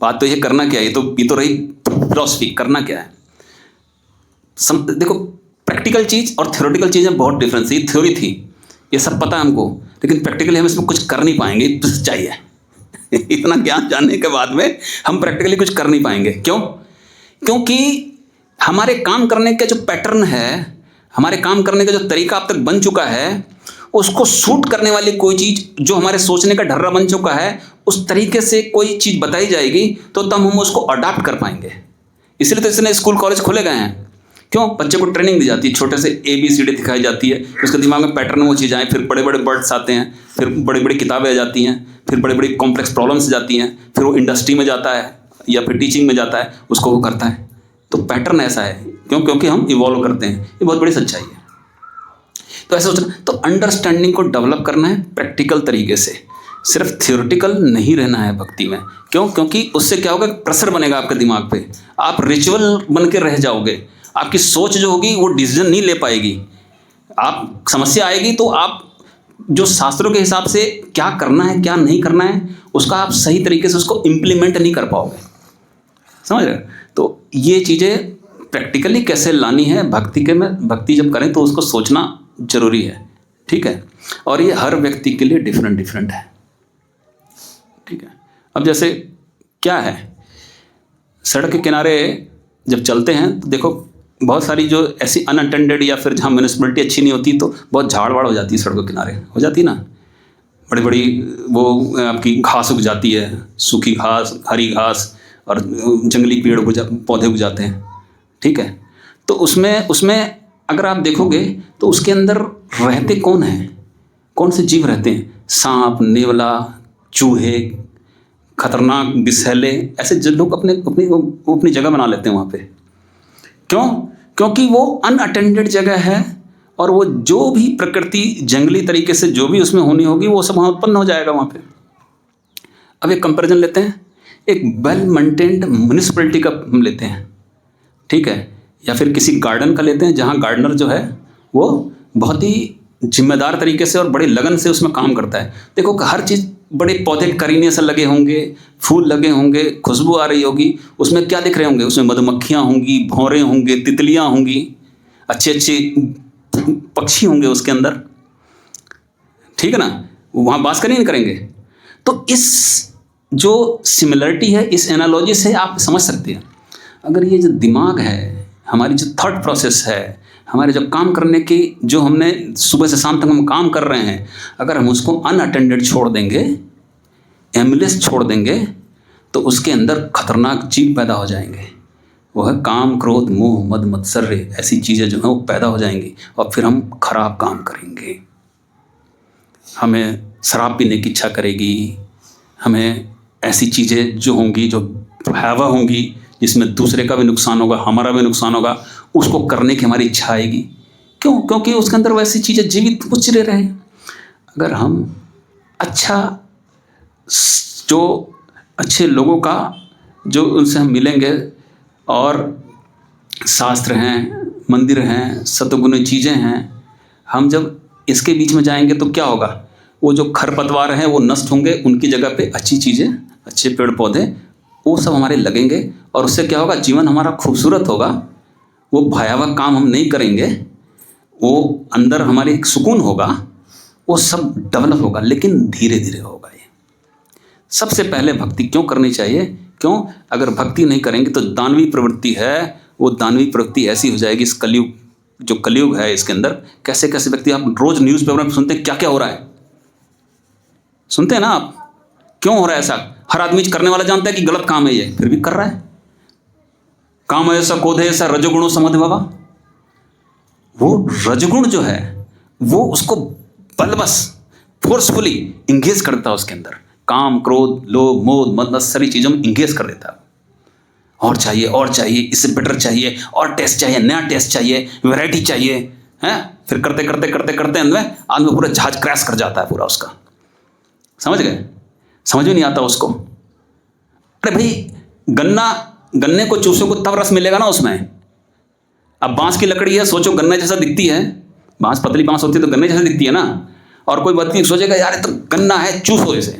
बात तो ये करना क्या है, ये तो रही फिलॉसफी, करना क्या है? देखो, प्रैक्टिकल चीज़ और थ्योरेटिकल चीज़ में बहुत डिफरेंस है। ये थ्योरी थी, ये सब पता है हमको, लेकिन प्रैक्टिकली हम इसमें कुछ कर नहीं पाएंगे, तो चाहिए इतना ज्ञान जानने के बाद में हम प्रैक्टिकली कुछ कर नहीं पाएंगे। क्यों? क्योंकि हमारे काम करने का जो पैटर्न है, हमारे काम करने का जो तरीका अब तक बन चुका है, उसको सूट करने वाली कोई चीज़ जो हमारे सोचने का ढर्रा बन चुका है, उस तरीके से कोई चीज़ बताई जाएगी तो तब हम उसको अडॉप्ट कर पाएंगे। इसलिए तो इसने स्कूल कॉलेज खोले गए हैं। क्यों? बच्चे को ट्रेनिंग दी जाती है, छोटे से ABCD दिखाई जाती है, उसके दिमाग में पैटर्न वो चीज़ आए, फिर बड़े बड़े वर्ड्स आते हैं, फिर बड़ी बड़ी किताबें आ जाती हैं, फिर बड़ी बड़ी कॉम्प्लेक्स प्रॉब्लम्स जाती हैं, फिर वो इंडस्ट्री में जाता है या फिर टीचिंग में जाता है, उसको वो करता है। तो पैटर्न ऐसा है, क्योंकि हम इवॉल्व करते हैं। ये बहुत बड़ी सच्चाई है। तो ऐसा सोचना, तो अंडरस्टैंडिंग को डेवलप करना है प्रैक्टिकल तरीके से, सिर्फ थियोरेटिकल नहीं रहना है भक्ति में। क्यों? क्योंकि उससे क्या होगा, प्रेशर बनेगा आपके दिमाग पे, आप रिचुअल बन के रह जाओगे, आपकी सोच जो होगी वो डिसीजन नहीं ले पाएगी, आप समस्या आएगी तो आप जो शास्त्रों के हिसाब से क्या करना है क्या नहीं करना है उसका आप सही तरीके से उसको इम्प्लीमेंट नहीं कर पाओगे, समझ रहे हो? तो ये चीज़ें प्रैक्टिकली कैसे लानी है भक्ति के में, भक्ति जब करें तो उसको सोचना जरूरी है, ठीक है। और ये हर व्यक्ति के लिए डिफरेंट डिफरेंट है, ठीक है। अब जैसे क्या है, सड़क के किनारे जब चलते हैं तो देखो बहुत सारी जो ऐसी अनअटेंडेड या फिर जहाँ म्यूनिसिपलिटी अच्छी नहीं होती तो बहुत झाड़ वाड़ हो जाती है, सड़कों के किनारे हो जाती है ना, बड़ी बड़ी वो आपकी घास उग जाती है, सूखी घास, हरी घास और जंगली पेड़ पौधे उग जाते हैं, ठीक है। तो उसमें अगर आप देखोगे तो उसके अंदर रहते कौन हैं, कौन से जीव रहते हैं? सांप, नेवला, चूहे, खतरनाक बिसैले, ऐसे जो लोग अपनी जगह बना लेते हैं वहाँ पे। क्यों? क्योंकि वो अनअटेंडेड जगह है और वो जो भी प्रकृति जंगली तरीके से जो भी उसमें होनी होगी वो सब वहाँ उत्पन्न हो जाएगा वहाँ पे। अब एक कंपैरिजन लेते हैं, एक वेल मेंटेन्ड म्यूनिसिपैलिटी का हम लेते हैं, ठीक है, या फिर किसी गार्डन का लेते हैं जहाँ गार्डनर जो है वो बहुत ही जिम्मेदार तरीके से और बड़े लगन से उसमें काम करता है। देखो हर चीज़, बड़े पौधे करीने से लगे होंगे, फूल लगे होंगे, खुशबू आ रही होगी, उसमें क्या दिख रहे होंगे? उसमें मधुमक्खियाँ होंगी, भौरे होंगे, तितलियाँ होंगी, अच्छे अच्छे पक्षी होंगे उसके अंदर, ठीक है ना, वहाँ बास नहीं करेंगे। तो इस जो सिमिलरिटी है, इस एनालॉजी से आप समझ सकते हैं, अगर ये जो दिमाग है, हमारी जो थॉट प्रोसेस है, हमारे जो काम करने की, जो हमने सुबह से शाम तक हम काम कर रहे हैं, अगर हम उसको अनअटेंडेड छोड़ देंगे, एमलेस छोड़ देंगे, तो उसके अंदर खतरनाक जीव पैदा हो जाएंगे। वो है काम, क्रोध, मोह, मद, मत्सर्य, ऐसी चीज़ें जो हैं वो पैदा हो जाएंगी और फिर हम खराब काम करेंगे। हमें शराब पीने की इच्छा करेगी, हमें ऐसी चीज़ें जो होंगी, जो भयावह होंगी, जिसमें दूसरे का भी नुकसान होगा, हमारा भी नुकसान होगा, उसको करने की हमारी इच्छा आएगी। क्यों? क्योंकि उसके अंदर वैसी चीज़ें जीवित उचरे रहे। अगर हम जो अच्छे लोगों का, जो उनसे हम मिलेंगे और शास्त्र हैं, मंदिर हैं, सतगुणी चीज़ें हैं, हम जब इसके बीच में जाएंगे तो क्या होगा? वो जो खरपतवार हैं वो नष्ट होंगे, उनकी जगह पे अच्छी चीज़ें, अच्छे पेड़ पौधे, वो सब हमारे लगेंगे और उससे क्या होगा? जीवन हमारा खूबसूरत होगा, वो भयावह काम हम नहीं करेंगे, वो अंदर हमारे एक सुकून होगा, वो सब डेवलप होगा, लेकिन धीरे धीरे होगा। ये सबसे पहले भक्ति क्यों करनी चाहिए? क्यों? अगर भक्ति नहीं करेंगे तो दानवी प्रवृत्ति है, वो दानवी प्रवृत्ति ऐसी हो जाएगी। इस कलयुग, जो कलयुग है, इसके अंदर कैसे कैसे व्यक्ति, आप रोज न्यूज़पेपर में सुनते हैं क्या क्या हो रहा है, सुनते हैं ना आप? क्यों हो रहा है ऐसा? हर आदमी करने वाला जानता है कि गलत काम है ये, फिर भी कर रहा है। काम ऐसा, क्रोध ऐसा, रजोगुणों समद्भवा। वो रजगुण जो है वो उसको बलबस फोर्सफुली इंगेज कर देता है उसके अंदर। काम, क्रोध, लोभ, मोह, मद, सारी चीज़ों में इंगेज कर देता है। और चाहिए, और चाहिए, इससे बेटर चाहिए, और टेस्ट चाहिए, नया टेस्ट चाहिए, वैरायटी चाहिए, हैं? फिर करते करते करते करते अंत में आदमी पूरा जहाज क्रैश कर जाता है पूरा उसका। समझ गए? समझ में नहीं आता उसको। अरे भाई, गन्ने को चूसो को तब रस मिलेगा ना उसमें। अब बांस की लकड़ी है, सोचो गन्ने जैसा दिखती है, बांस, पतली बांस होती है तो गन्ने जैसा दिखती है ना, और कोई व्यक्ति सोचेगा यार ये तो गन्ना है, चूसो इसे।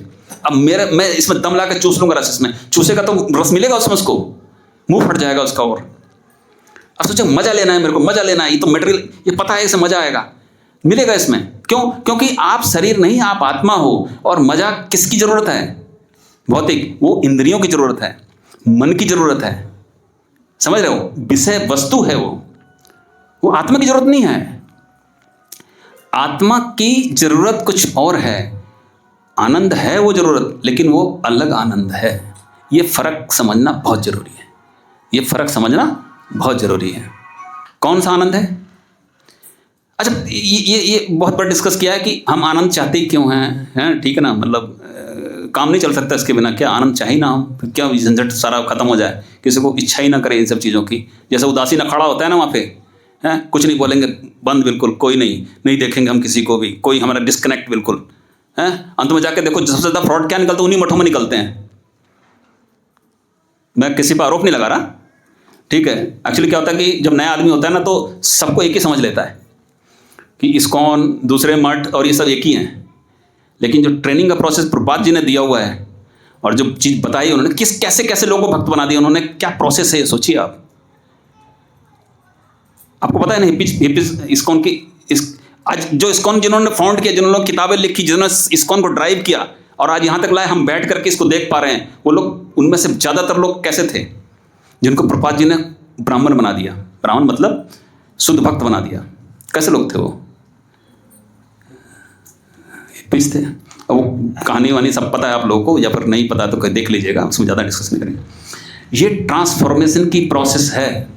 अब मैं इसमें दम ला के चूस लूंगा रस, इसमें चूसेगा तो रस मिलेगा उसमें, उसको मुंह फट जाएगा उसका। और अब सोचो मजा लेना है, मेरे को मजा लेना है, ये तो मटेरियल, ये पता है इसे मजा आएगा, मिलेगा इसमें। क्यों? क्योंकि आप शरीर नहीं, आप आत्मा हो। और मजा किसकी जरूरत है? भौतिक, वो इंद्रियों की जरूरत है, मन की जरूरत है। समझ रहे हो? विषय वस्तु है वो आत्मा की जरूरत नहीं है। आत्मा की जरूरत कुछ और है, आनंद है वो जरूरत, लेकिन वो अलग आनंद है। ये फर्क समझना बहुत जरूरी है, ये फर्क समझना बहुत जरूरी है। कौन सा आनंद है? अच्छा, ये बहुत बार डिस्कस किया है कि हम आनंद चाहते ही क्यों हैं, ठीक है ना, मतलब काम नहीं चल सकता इसके बिना, क्या आनंद चाहिए ना, हम फिर क्या झंझट सारा खत्म हो जाए, किसी को इच्छा ही ना करे इन सब चीज़ों की। जैसे उदासी ना खड़ा होता है ना वहाँ पे, हैं, कुछ नहीं बोलेंगे, बंद, बिल्कुल कोई नहीं देखेंगे हम किसी को भी, कोई हमारा डिस्कनेक्ट बिल्कुल, हैं। अंत में जाके देखो सबसे ज़्यादा फ्रॉड क्या निकलते हैं, उन्हीं मठों में निकलते हैं। मैं किसी पर आरोप नहीं लगा रहा, ठीक है। एक्चुअली क्या होता है कि जब नया आदमी होता है ना तो सबको एक ही समझ लेता है, कि इस्कॉन, दूसरे मठ और ये सब एक ही हैं, लेकिन जो ट्रेनिंग का प्रोसेस प्रभुपाद जी ने दिया हुआ है और जो चीज़ बताई उन्होंने, कैसे कैसे लोगों को भक्त बना दिया उन्होंने, क्या प्रोसेस है ये सोचिए आप। आपको पता है ना हिप्पीज इस्कॉन की, आज जो इस्कॉन जिन्होंने फाउंड किया, जिन्होंने किताबें लिखी, जिन्होंने इस्कॉन को ड्राइव किया और आज यहाँ तक लाए, हम बैठ करके इसको देख पा रहे हैं, वो लोग, उनमें से ज़्यादातर लोग कैसे थे जिनको प्रभुपाद जी ने ब्राह्मण बना दिया। ब्राह्मण मतलब शुद्ध भक्त बना दिया। कैसे लोग थे वो? हिप्पीज थे। अब वो कहानी वानी सब पता है आप लोगों को, या फिर नहीं पता तो देख लीजिएगा, उसमें ज़्यादा डिस्कस नहीं करेंगे। ये ट्रांसफॉर्मेशन की प्रोसेस है,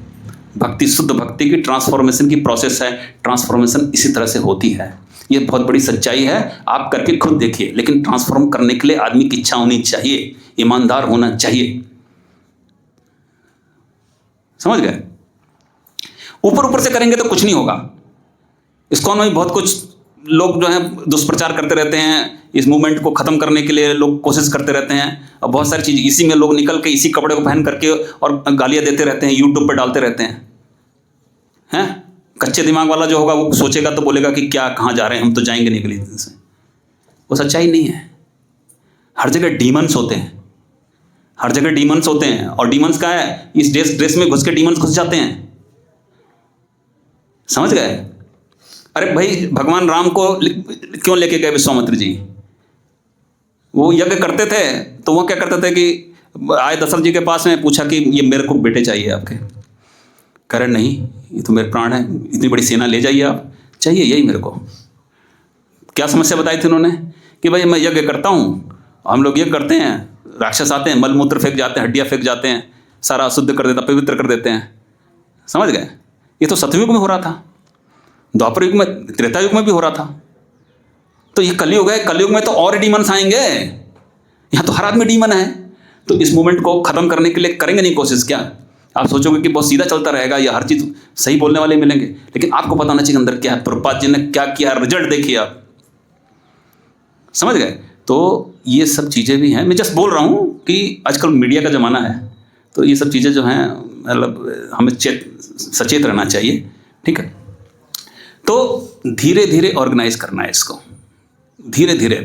भक्ति, शुद्ध भक्ति की ट्रांसफॉर्मेशन की प्रोसेस है। ट्रांसफॉर्मेशन इसी तरह से होती है, ये बहुत बड़ी सच्चाई है, आप करके खुद देखिए। लेकिन ट्रांसफॉर्म करने के लिए आदमी की इच्छा होनी चाहिए, ईमानदार होना चाहिए, समझ गए? ऊपर ऊपर से करेंगे तो कुछ नहीं होगा। इस्कॉन में बहुत कुछ लोग जो हैं दुष्प्रचार करते रहते हैं, इस मूवमेंट को ख़त्म करने के लिए लोग कोशिश करते रहते हैं, और बहुत सारी चीज़ इसी में लोग निकल के इसी कपड़े को पहन करके और गालियाँ देते रहते हैं, यूट्यूब पे डालते रहते हैं। कच्चे दिमाग वाला जो होगा वो सोचेगा तो बोलेगा कि क्या, कहाँ जा रहे हैं हम, तो जाएंगे नहीं गली से। वो सच्चाई नहीं है। हर जगह डीमंस होते हैं, हर जगह डीमंस होते हैं, और डीमंस का है, इस ड्रेस में घुस के डीमंस घुस जाते हैं, समझ गए? अरे भाई, भगवान राम को क्यों लेके गए विश्वामित्र जी? वो यज्ञ करते थे तो वो क्या करते थे कि आए दशरथ जी के पास में, पूछा कि ये मेरे को बेटे चाहिए आपके। कह रहे नहीं, ये तो मेरे प्राण है, इतनी बड़ी सेना ले जाइए आप, चाहिए यही मेरे को। क्या समस्या बताई थी उन्होंने कि भाई मैं यज्ञ करता हूँ, हम लोग यज्ञ करते हैं, राक्षस आते हैं, मलमूत्र फेंक जाते हैं, हड्डियाँ फेंक जाते हैं, सारा अशुद्ध कर देता, पवित्र कर देते हैं, समझ गए? ये तो सतयुग में हो रहा था, द्वापर युग में, त्रेता युग में भी हो रहा था। तो ये कलयुग है, कलयुग में तो और डीमंस आएंगे, यहाँ तो हर आदमी डीमन है। तो इस मूवमेंट को ख़त्म करने के लिए करेंगे नहीं कोशिश क्या? आप सोचोगे कि बहुत सीधा चलता रहेगा या हर चीज़ सही बोलने वाले मिलेंगे, लेकिन आपको पता होना चाहिए अंदर क्या है। प्रभुपाद जी ने क्या किया, रिजल्ट देखिए आप, समझ गए? तो ये सब चीज़ें भी हैं। मैं जस्ट बोल रहा हूँ कि आजकल मीडिया का ज़माना है, तो ये सब चीज़ें जो हैं, मतलब हमें सचेत रहना चाहिए, ठीक है? तो धीरे धीरे ऑर्गेनाइज करना है इसको, धीरे धीरे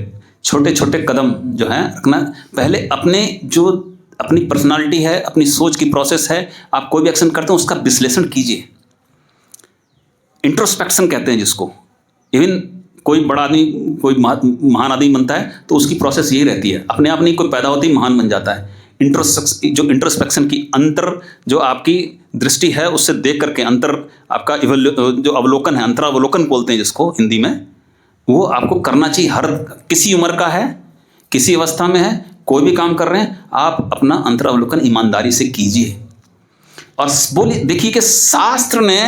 छोटे छोटे कदम जो हैं रखना। पहले अपनी पर्सनालिटी है, अपनी सोच की प्रोसेस है, आप कोई भी एक्शन करते हैं उसका विश्लेषण कीजिए, इंट्रोस्पेक्शन कहते हैं जिसको। इवन कोई बड़ा आदमी, कोई महान आदमी बनता है तो उसकी प्रोसेस यही रहती है, अपने आप नहीं कोई पैदा होती महान बन जाता है। इंट्रोस्पेक्शन की अंतर जो आपकी दृष्टि है उससे देख करके, अंतर आपका जो अवलोकन है, अंतरावलोकन बोलते हैं जिसको हिंदी में, वो आपको करना चाहिए। हर किसी उम्र का है, किसी अवस्था में है, कोई भी काम कर रहे हैं, आप अपना अंतरावलोकन ईमानदारी से कीजिए और बोलिए, देखिए कि शास्त्र ने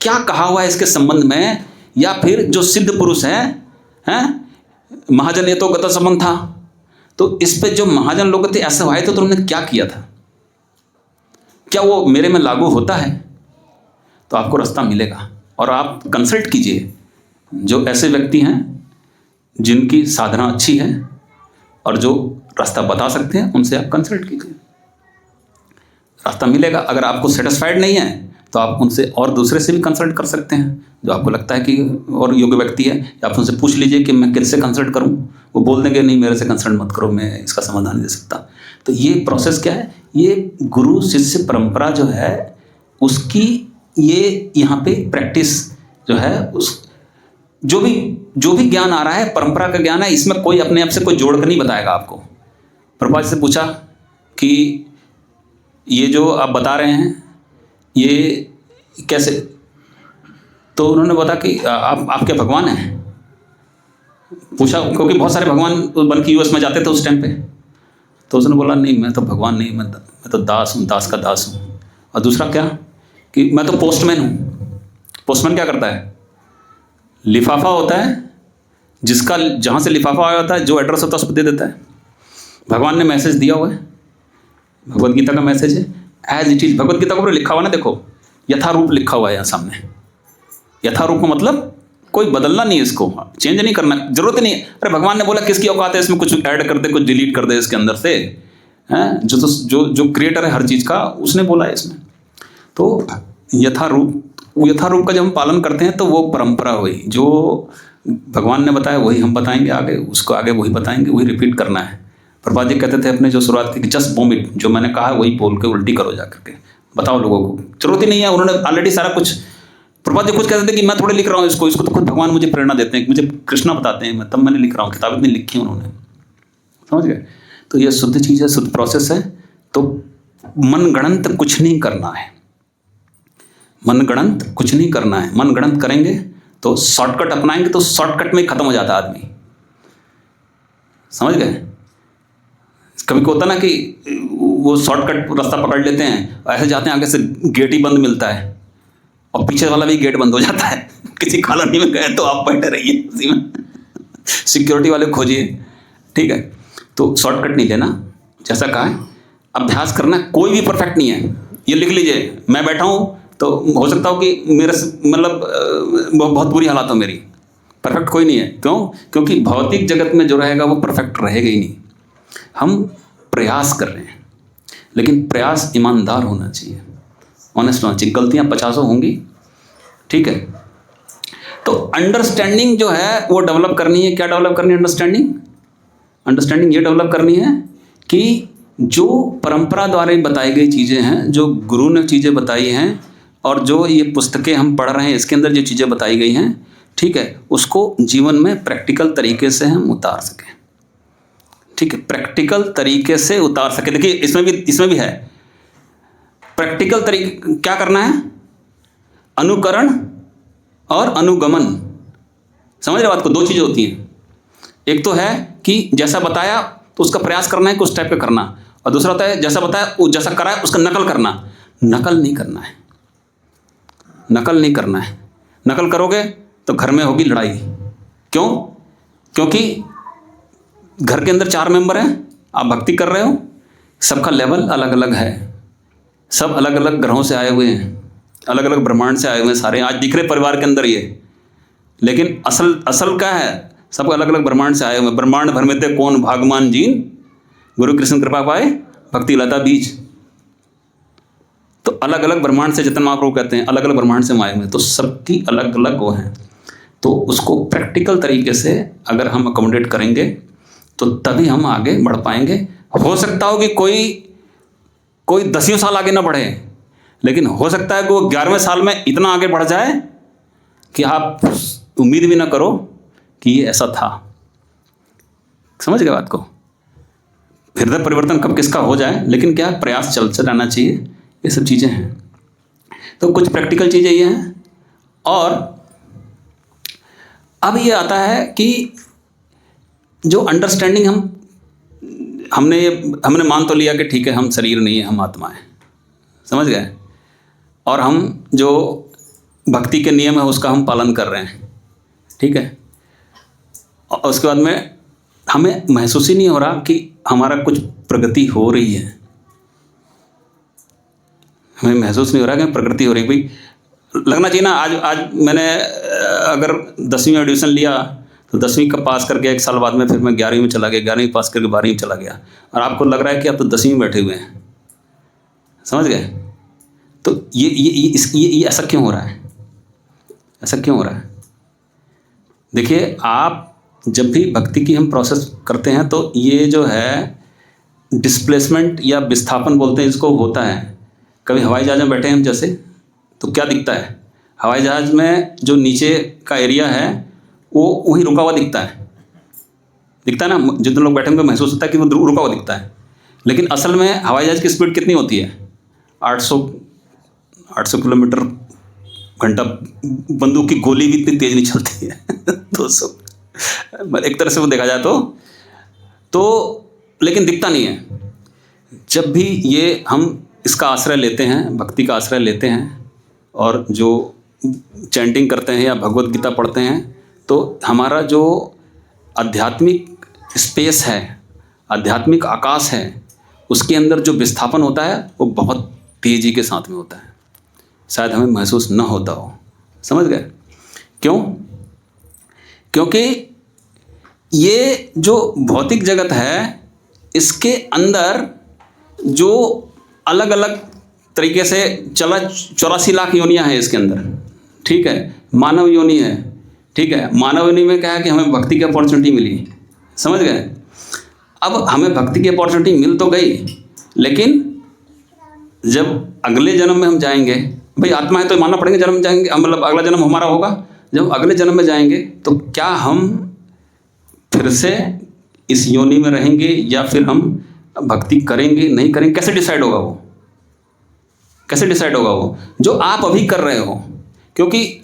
क्या कहा हुआ है इसके संबंध में, या फिर जो सिद्ध पुरुष हैं महाजन ये तो गत संबंध था, तो इस पे जो महाजन लोग थे ऐसे आए थे तो उन्होंने क्या किया था, क्या वो मेरे में लागू होता है? तो आपको रास्ता मिलेगा। और आप कंसल्ट कीजिए जो ऐसे व्यक्ति हैं जिनकी साधना अच्छी है और जो रास्ता बता सकते हैं, उनसे आप कंसल्ट कीजिए, रास्ता मिलेगा। अगर आपको सेटिस्फाइड नहीं है तो आप उनसे और दूसरे से भी कंसल्ट कर सकते हैं जो आपको लगता है कि और योग्य व्यक्ति है, या आप उनसे पूछ लीजिए कि मैं किससे कंसल्ट करूं। वो बोल देंगे नहीं मेरे से कंसल्ट मत करो, मैं इसका समाधान नहीं दे सकता। तो ये प्रोसेस क्या है, ये गुरु शिष्य परंपरा जो है उसकी ये यहाँ पे प्रैक्टिस जो है, उस जो भी ज्ञान आ रहा है परंपरा का ज्ञान है, इसमें कोई अपने आप से कोई जोड़ कर नहीं बताएगा आपको। प्रभुपाद से पूछा कि ये जो आप बता रहे हैं ये कैसे, तो उन्होंने बताया कि आप क्या भगवान हैं? पूछा, क्योंकि बहुत सारे भगवान बन के यूएस में जाते थे उस टाइम पे, तो उसने बोला नहीं मैं तो भगवान नहीं, मैं तो दास हूँ, दास का दास हूँ। और दूसरा क्या कि मैं तो पोस्टमैन हूँ। पोस्टमैन क्या करता है? लिफाफा होता है, जिसका जहाँ से लिफाफा आया होता है, जो एड्रेस होता है उस पर दे देता है। भगवान ने मैसेज दिया हुआ है, भगवद गीता का मैसेज है, as it is. Bhagavad Gita को लिखा हुआ ना, देखो यथारूप लिखा हुआ है यहाँ सामने। यथारूप का मतलब कोई बदलना नहीं है, इसको चेंज नहीं करना, जरूरत नहीं है। अरे भगवान ने बोला किसकी औकात है इसमें कुछ ऐड कर दे, कुछ डिलीट कर दे इसके अंदर से, हैं? जो क्रिएटर है हर चीज़ का, उसने बोला है इसमें। तो यथारूप यथारूप का जब हम पालन करते हैं तो वो परंपरा हुई, जो भगवान ने बताया वही हम बताएंगे आगे, उसको आगे वही बताएंगे, वही रिपीट करना है। प्रभुपाद जी कहते थे अपने जो शुरुआत की, जस्ट वोमिट, जो मैंने कहा वही बोल के उल्टी करो जा करके, बताओ लोगों को, जरूरत ही नहीं है, उन्होंने ऑलरेडी सारा कुछ। प्रभुपाद जी खुद कहते थे कि मैं थोड़े लिख रहा हूँ इसको तो खुद भगवान मुझे प्रेरणा देते हैं, मुझे कृष्णा बताते हैं, मैं तब मैंने लिख रहा हूँ, किताब इतनी लिखी उन्होंने, समझ गए। तो ये शुद्ध चीज़ है, शुद्ध प्रोसेस है। तो मनगढ़ंत कुछ नहीं करना है, मनगढ़ंत कुछ नहीं करना है। मनगढ़ंत करेंगे तो शॉर्टकट अपनाएंगे तो शॉर्टकट में खत्म हो जाता है आदमी, समझ गए। कभी को होता ना कि वो शॉर्टकट रास्ता पकड़ लेते हैं, ऐसे जाते हैं, आगे से गेट ही बंद मिलता है और पीछे वाला भी गेट बंद हो जाता है। किसी कॉलोनी में गए तो आप बैठे रहिए उसी में, सिक्योरिटी वाले खोजिए, ठीक है। तो शॉर्टकट नहीं लेना, जैसा कहा है अभ्यास करना। कोई भी परफेक्ट नहीं है, ये लिख लीजिए। मैं बैठा हूँ तो हो सकता हो कि मेरे मतलब बहुत बुरी हालत हो मेरी, परफेक्ट कोई नहीं है। क्यों? क्योंकि भौतिक जगत में जो रहेगा वो परफेक्ट रहेगा ही नहीं। हम प्रयास कर रहे हैं, लेकिन प्रयास ईमानदार होना चाहिए, ऑनेस्ट होना चाहिए। गलतियाँ 50 होंगी, ठीक है। तो अंडरस्टैंडिंग जो है वो डेवलप करनी है। क्या डेवलप करनी है? अंडरस्टैंडिंग। अंडरस्टैंडिंग ये डेवलप करनी है कि जो परंपरा द्वारा बताई गई चीज़ें हैं, जो गुरु ने चीज़ें बताई हैं, और जो ये पुस्तकें हम पढ़ रहे हैं इसके अंदर जो चीज़ें बताई गई हैं, ठीक है, उसको जीवन में प्रैक्टिकल तरीके से हम उतार सकें, ठीक है, प्रैक्टिकल तरीके से उतार सकें। देखिए इसमें भी है प्रैक्टिकल तरीके। क्या करना है? अनुकरण और अनुगमन। समझ रहे बात को? 2 चीज़ें होती हैं। एक तो है कि जैसा बताया तो उसका प्रयास करना है कि उस टाइप का करना, और दूसरा होता है जैसा बताया वो जैसा करा है उसका नकल करना। नकल नहीं करना है, नकल नहीं करना है। नकल करोगे तो घर में होगी लड़ाई। क्यों? क्योंकि घर के अंदर 4 मेंबर हैं, आप भक्ति कर रहे हो, सबका लेवल अलग अलग है, सब अलग अलग ग्रहों से आए हुए हैं, अलग अलग ब्रह्मांड से आए हुए हैं सारे, आज दिख रहे परिवार के अंदर ये, लेकिन असल क्या है? सब अलग अलग ब्रह्मांड से आए हुए हैं। ब्रह्मांड भर में थे कौन भागमान जीन, गुरु कृष्ण कृपा पाए भक्ति लता बीज। तो अलग अलग ब्रह्मांड से, चेतन महाप्रभु कहते हैं अलग अलग ब्रह्मांड से हम आए हुए हैं, तो सबकी अलग अलग वो हैं। तो उसको प्रैक्टिकल तरीके से अगर हम अकोमोडेट करेंगे तो तभी हम आगे बढ़ पाएंगे। हो सकता हो कि कोई 10 साल आगे ना बढ़े, लेकिन हो सकता है कि वो 11वें साल में इतना आगे बढ़ जाए कि आप उम्मीद भी ना करो कि ये ऐसा था। समझ गए बात को? हृदय परिवर्तन कब किसका हो जाए, लेकिन क्या प्रयास चलते रहना चाहिए, ये सब चीज़ें हैं। तो कुछ प्रैक्टिकल चीज़ें ये हैं। और अब ये आता है कि जो अंडरस्टैंडिंग हमने मान तो लिया कि ठीक है हम शरीर नहीं है, हम आत्मा है, समझ गए, और हम जो भक्ति के नियम है उसका हम पालन कर रहे हैं, ठीक है। और उसके बाद में हमें महसूस ही नहीं हो रहा कि हमारा कुछ प्रगति हो रही है, हमें महसूस नहीं हो रहा कि प्रगति हो रही। भाई लगना चाहिए ना। आज मैंने अगर 10वीं में एडमिशन लिया तो 10वीं का पास करके 1 साल बाद में फिर मैं 11वीं में चला गया, 11वीं पास करके 12वीं में चला गया, और आपको लग रहा है कि आप तो 10वीं में बैठे हुए हैं, समझ गए। तो ये ऐसा क्यों हो रहा है? ऐसा क्यों हो रहा है? देखिए, आप जब भी भक्ति की हम प्रोसेस करते हैं तो ये जो है डिस्प्लेसमेंट या विस्थापन बोलते हैं इसको, होता है। कभी हवाई जहाज में बैठे हैं हम जैसे, तो क्या दिखता है? हवाई जहाज में जो नीचे का एरिया है वो वहीं रुका हुआ दिखता है ना। जितने लोग बैठे होंगे महसूस होता है कि वो रुका हुआ दिखता है, लेकिन असल में हवाई जहाज की स्पीड कितनी होती है? 800 किलोमीटर घंटा। बंदूक की गोली भी इतनी तेज नहीं चलती है 200 एक तरह से वो देखा जाए तो लेकिन दिखता नहीं है। जब भी ये हम इसका आश्रय लेते हैं, भक्ति का आश्रय लेते हैं, और जो चैंटिंग करते हैं या भगवत गीता पढ़ते हैं, तो हमारा जो आध्यात्मिक स्पेस है, आध्यात्मिक आकाश है, उसके अंदर जो विस्थापन होता है वो बहुत तेज़ी के साथ में होता है। शायद हमें महसूस न होता हो, समझ गए? क्यों? क्योंकि ये जो भौतिक जगत है इसके अंदर जो अलग अलग तरीके से 84 लाख योनियाँ हैं इसके अंदर, ठीक है, मानव योनि है, ठीक है। मानव योनि में क्या है कि हमें भक्ति की अपॉर्चुनिटी मिली, समझ गए। अब हमें भक्ति की अपॉर्चुनिटी मिल तो गई, लेकिन जब अगले जन्म में हम जाएंगे, भाई आत्मा है तो मानना पड़ेगा, जन्म जाएंगे, मतलब अगला जन्म हमारा होगा। जब अगले जन्म में जाएंगे तो क्या हम फिर से इस योनि में रहेंगे या फिर हम भक्ति करेंगे नहीं करेंगे, कैसे डिसाइड होगा वो? कैसे डिसाइड होगा वो? जो आप अभी कर रहे हो, क्योंकि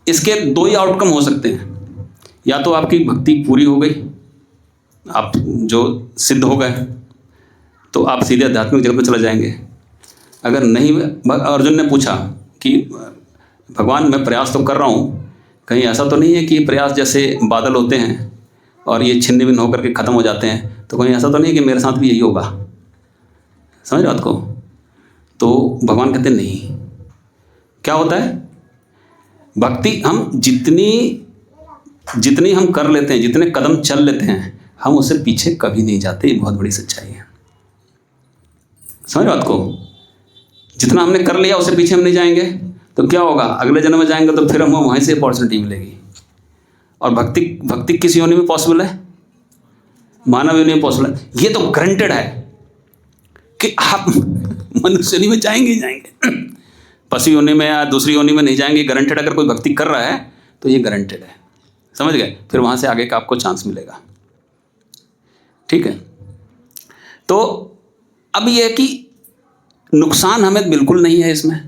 इसके दो ही आउटकम हो सकते हैं। या तो आपकी भक्ति पूरी हो गई, आप जो सिद्ध हो गए, तो आप सीधे आध्यात्मिक जगत में चले जाएंगे। अगर नहीं, अर्जुन ने पूछा कि भगवान मैं प्रयास तो कर रहा हूँ, कहीं ऐसा तो नहीं है कि प्रयास जैसे बादल होते हैं और ये छिन्न भिन्न होकर के ख़त्म हो जाते हैं, तो कहीं ऐसा तो नहीं है कि मेरे साथ भी यही होगा? समझ बात को? तो भगवान कहते नहीं। क्या होता है? भक्ति हम जितनी हम कर लेते हैं, जितने कदम चल लेते हैं, हम उससे पीछे कभी नहीं जाते। ये बहुत बड़ी सच्चाई है, समझ बात को? जितना हमने कर लिया उससे पीछे हम नहीं जाएंगे, तो क्या होगा? अगले जन्म में जाएंगे तो फिर हमें वहीं से अपॉर्चुनिटी मिलेगी। और भक्ति किस योनि में पॉसिबल है? मानव योनि में पॉसिबल है। ये तो ग्रांटेड है कि आप मनुष्य योनि में जाएंगे ही जाएंगे, पशु योनि में या दूसरी योनि में नहीं जाएंगे। गारंटेड, अगर कोई भक्ति कर रहा है तो ये गारंटेड है, समझ गए? फिर वहाँ से आगे का आपको चांस मिलेगा, ठीक है। तो अब ये है कि नुकसान हमें बिल्कुल नहीं है इसमें।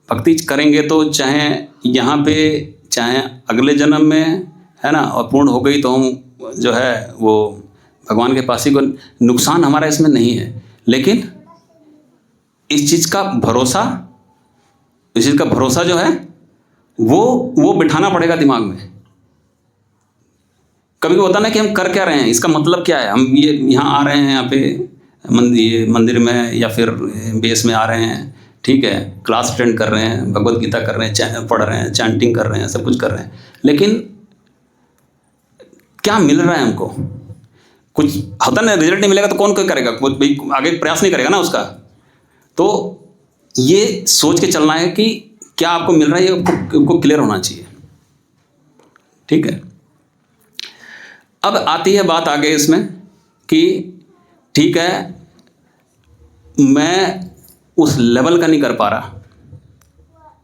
भक्ति करेंगे तो चाहे यहाँ पे चाहे अगले जन्म में, है ना, और पूर्ण हो गई तो हम जो है वो भगवान के पास ही को, नुकसान हमारा इसमें नहीं है। लेकिन इस चीज़ का भरोसा जो है वो बिठाना पड़ेगा दिमाग में। कभी होता ना कि हम कर क्या रहे हैं, इसका मतलब क्या है। हम ये यहाँ आ रहे हैं, यहाँ पे मंदिर में या फिर बेस में आ रहे हैं, ठीक है, क्लास अटेंड कर रहे हैं, भगवत गीता कर रहे हैं, पढ़ रहे हैं, चैंटिंग कर रहे हैं, सब कुछ कर रहे हैं, लेकिन क्या मिल रहा है हमको? कुछ होता ना, रिजल्ट नहीं मिलेगा तो कौन करेगा? भाई आगे प्रयास नहीं करेगा ना उसका। तो ये सोच के चलना है कि क्या आपको मिल रहा है, ये आपको क्लियर होना चाहिए, ठीक है। अब आती है बात आगे इसमें कि ठीक है, मैं उस लेवल का नहीं कर पा रहा,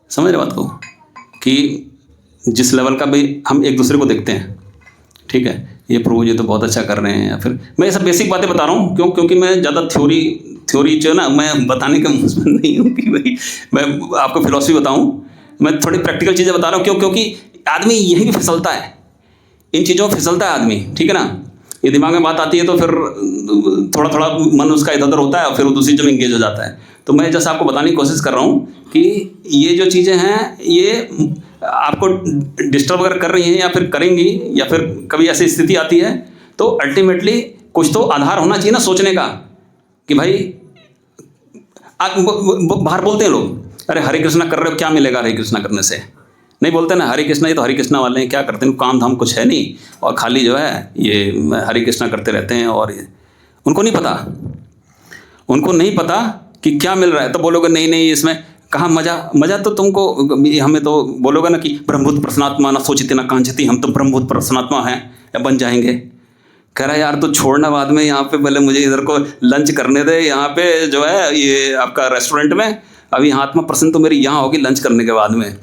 समझ रहे बात को, कि जिस लेवल का भी हम एक दूसरे को देखते हैं, ठीक है, ये प्रभु जी तो बहुत अच्छा कर रहे हैं, या फिर मैं ये सब बेसिक बातें बता रहा हूँ। क्योंकि मैं ज़्यादा थ्योरी जो है ना, मैं बताने का उसमें नहीं हूँ कि भाई मैं आपको फिलॉसफी बताऊँ। मैं थोड़ी प्रैक्टिकल चीज़ें बता रहा हूँ, क्योंकि आदमी यही फिसलता है, इन चीज़ों में फिसलता है आदमी, ठीक है ना। ये दिमाग में बात आती है तो फिर थोड़ा थोड़ा मन उसका इधर उधर होता है और फिर वो दूसरी जगह इंगेज हो जाता है। तो मैं जैसा आपको बताने की कोशिश कर रहा हूँ कि ये जो चीज़ें हैं ये आपको डिस्टर्ब अगर कर रही हैं या फिर करेंगी, या फिर कभी ऐसी स्थिति आती है, तो अल्टीमेटली कुछ तो आधार होना चाहिए ना सोचने का कि भाई बाहर बोलते हैं लोग, अरे हरे कृष्णा कर रहे हो, क्या मिलेगा हरे कृष्णा करने से? नहीं बोलते ना, हरे कृष्णा, ये तो हरे कृष्णा वाले हैं, क्या करते हैं, काम धाम कुछ है नहीं और खाली जो है ये हरे कृष्णा करते रहते हैं। और उनको नहीं पता कि क्या मिल रहा है। तो बोलोगे नहीं इसमें कहाँ मजा तो तुमको, हमें तो बोलोगे ना कि ब्रह्मभूत प्रसन्नात्मा न सोचिते न कांचती, हम तो ब्रह्मभूत प्रसन्नात्मा हैं या बन जाएंगे। कह रहा यार तो छोड़ना बाद में, यहाँ पे पहले मुझे इधर को लंच करने दे, यहाँ पे जो है ये आपका रेस्टोरेंट में, अभी आत्मा प्रसन्न तो मेरी यहाँ होगी लंच करने के बाद में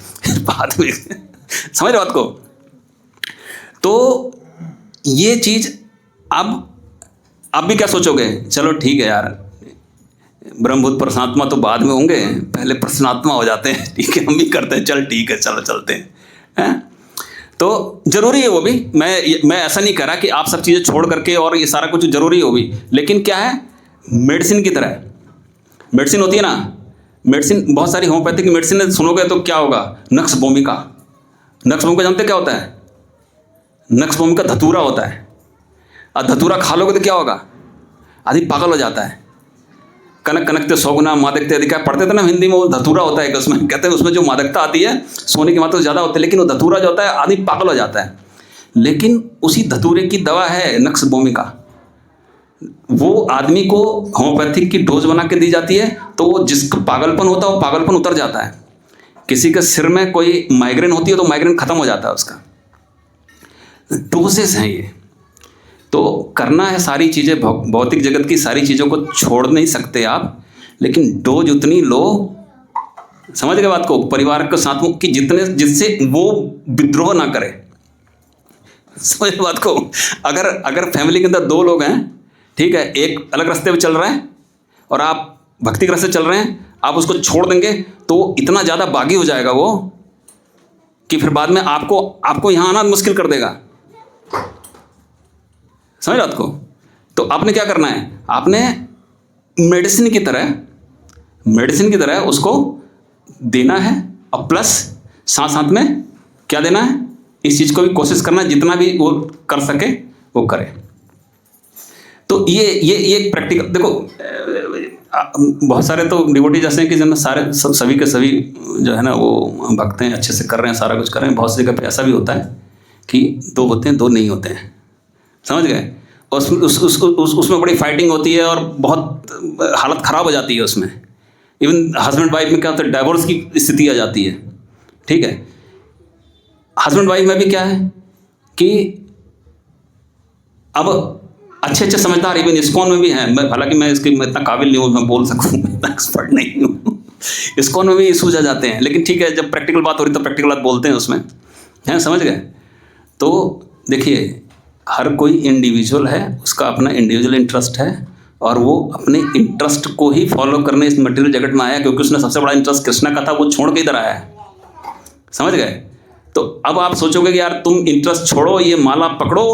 समझ बात को। तो ये चीज़ अब भी क्या सोचोगे, चलो ठीक है यार, ब्रह्मभूत प्रसन्नात्मा तो बाद में होंगे, पहले प्रसन्नात्मा हो जाते हैं, ठीक है, हम भी करते हैं, चल ठीक है, चलो चलते हैं। तो जरूरी है वो भी, मैं ऐसा नहीं कह रहा कि आप सब चीज़ें छोड़ करके और ये सारा कुछ जरूरी हो भी, लेकिन क्या है, मेडिसिन की तरह मेडिसिन होती है ना, मेडिसिन बहुत सारी होम्योपैथिक मेडिसिन सुनोगे तो क्या होगा, नक्स भूमिका जानते क्या होता है? नक्स भूमिका धतूरा होता है, और धतूरा खा लोगे तो क्या होगा, आदमी पागल हो जाता है। कनक कनकते सौगुना मादकते आदि क्या पढ़ते थे ना हिंदी में, वो धतूरा होता है कि उसमें कहते हैं उसमें जो मादकता आती है सोने की मात्रा ज़्यादा होती है, लेकिन वो धतूरा जो होता है आदमी पागल हो जाता है। लेकिन उसी धतूरे की दवा है नक्स भूमिका, वो आदमी को होम्योपैथिक की डोज बना के दी जाती है, तो वो जिसका पागलपन होता है वो पागलपन उतर जाता है। किसी के सिर में कोई माइग्रेन होती है तो माइग्रेन खत्म हो जाता है उसका। डोजेस हैं ये। तो करना है सारी चीज़ें, भौतिक जगत की सारी चीज़ों को छोड़ नहीं सकते आप, लेकिन डोज उतनी लो, समझ गए बात को, परिवार के साथ में कि जिससे वो विद्रोह ना करे। समझ बात को। अगर फैमिली के अंदर 2 लोग हैं, ठीक है, एक अलग रास्ते पे चल रहा है और आप भक्ति के रास्ते चल रहे हैं, आप उसको छोड़ देंगे तो इतना ज़्यादा बागी हो जाएगा वो कि फिर बाद में आपको यहाँ आना मुश्किल कर देगा। समझ बात को। तो आपने क्या करना है, आपने मेडिसिन की तरह उसको देना है, और प्लस साथ साथ में क्या देना है, इस चीज़ को भी कोशिश करना है जितना भी वो कर सके वो करे। तो ये प्रैक्टिकल देखो, बहुत सारे तो डिवोटी जैसे हैं कि जिनमें सभी के सभी जो है ना वो भक्त हैं, अच्छे से कर रहे हैं, सारा कुछ कर रहे हैं। बहुत सी जगह पे ऐसा भी होता है कि 2 होते हैं, 2 नहीं होते हैं, समझ गए। और उसमें बड़ी फाइटिंग होती है और बहुत हालत ख़राब हो जाती है उसमें। इवन हस्बैंड वाइफ में क्या होता है, डाइवोर्स की स्थिति आ जाती है, ठीक है। हस्बैंड वाइफ में भी क्या है कि अब अच्छे समझदार इवन इस्कॉन में भी हैं, हालांकि मैं इतना काबिल नहीं हूँ मैं बोल सकूँ, इतना एक्सपर्ट नहीं हूँ। इस्कॉन में भी इशूज आ जाते हैं, लेकिन ठीक है, जब प्रैक्टिकल बात हो रही तो प्रैक्टिकल बात बोलते हैं उसमें, हैं, समझ गए। तो देखिए, हर कोई इंडिविजुअल है, उसका अपना इंडिविजुअल इंटरेस्ट है, और वो अपने इंटरेस्ट को ही फॉलो करने इस मटेरियल जगत में आया, क्योंकि उसने सबसे बड़ा इंटरेस्ट कृष्णा का था, वो छोड़ के इधर आया है, समझ गए। तो अब आप सोचोगे कि यार तुम इंटरेस्ट छोड़ो, ये माला पकड़ो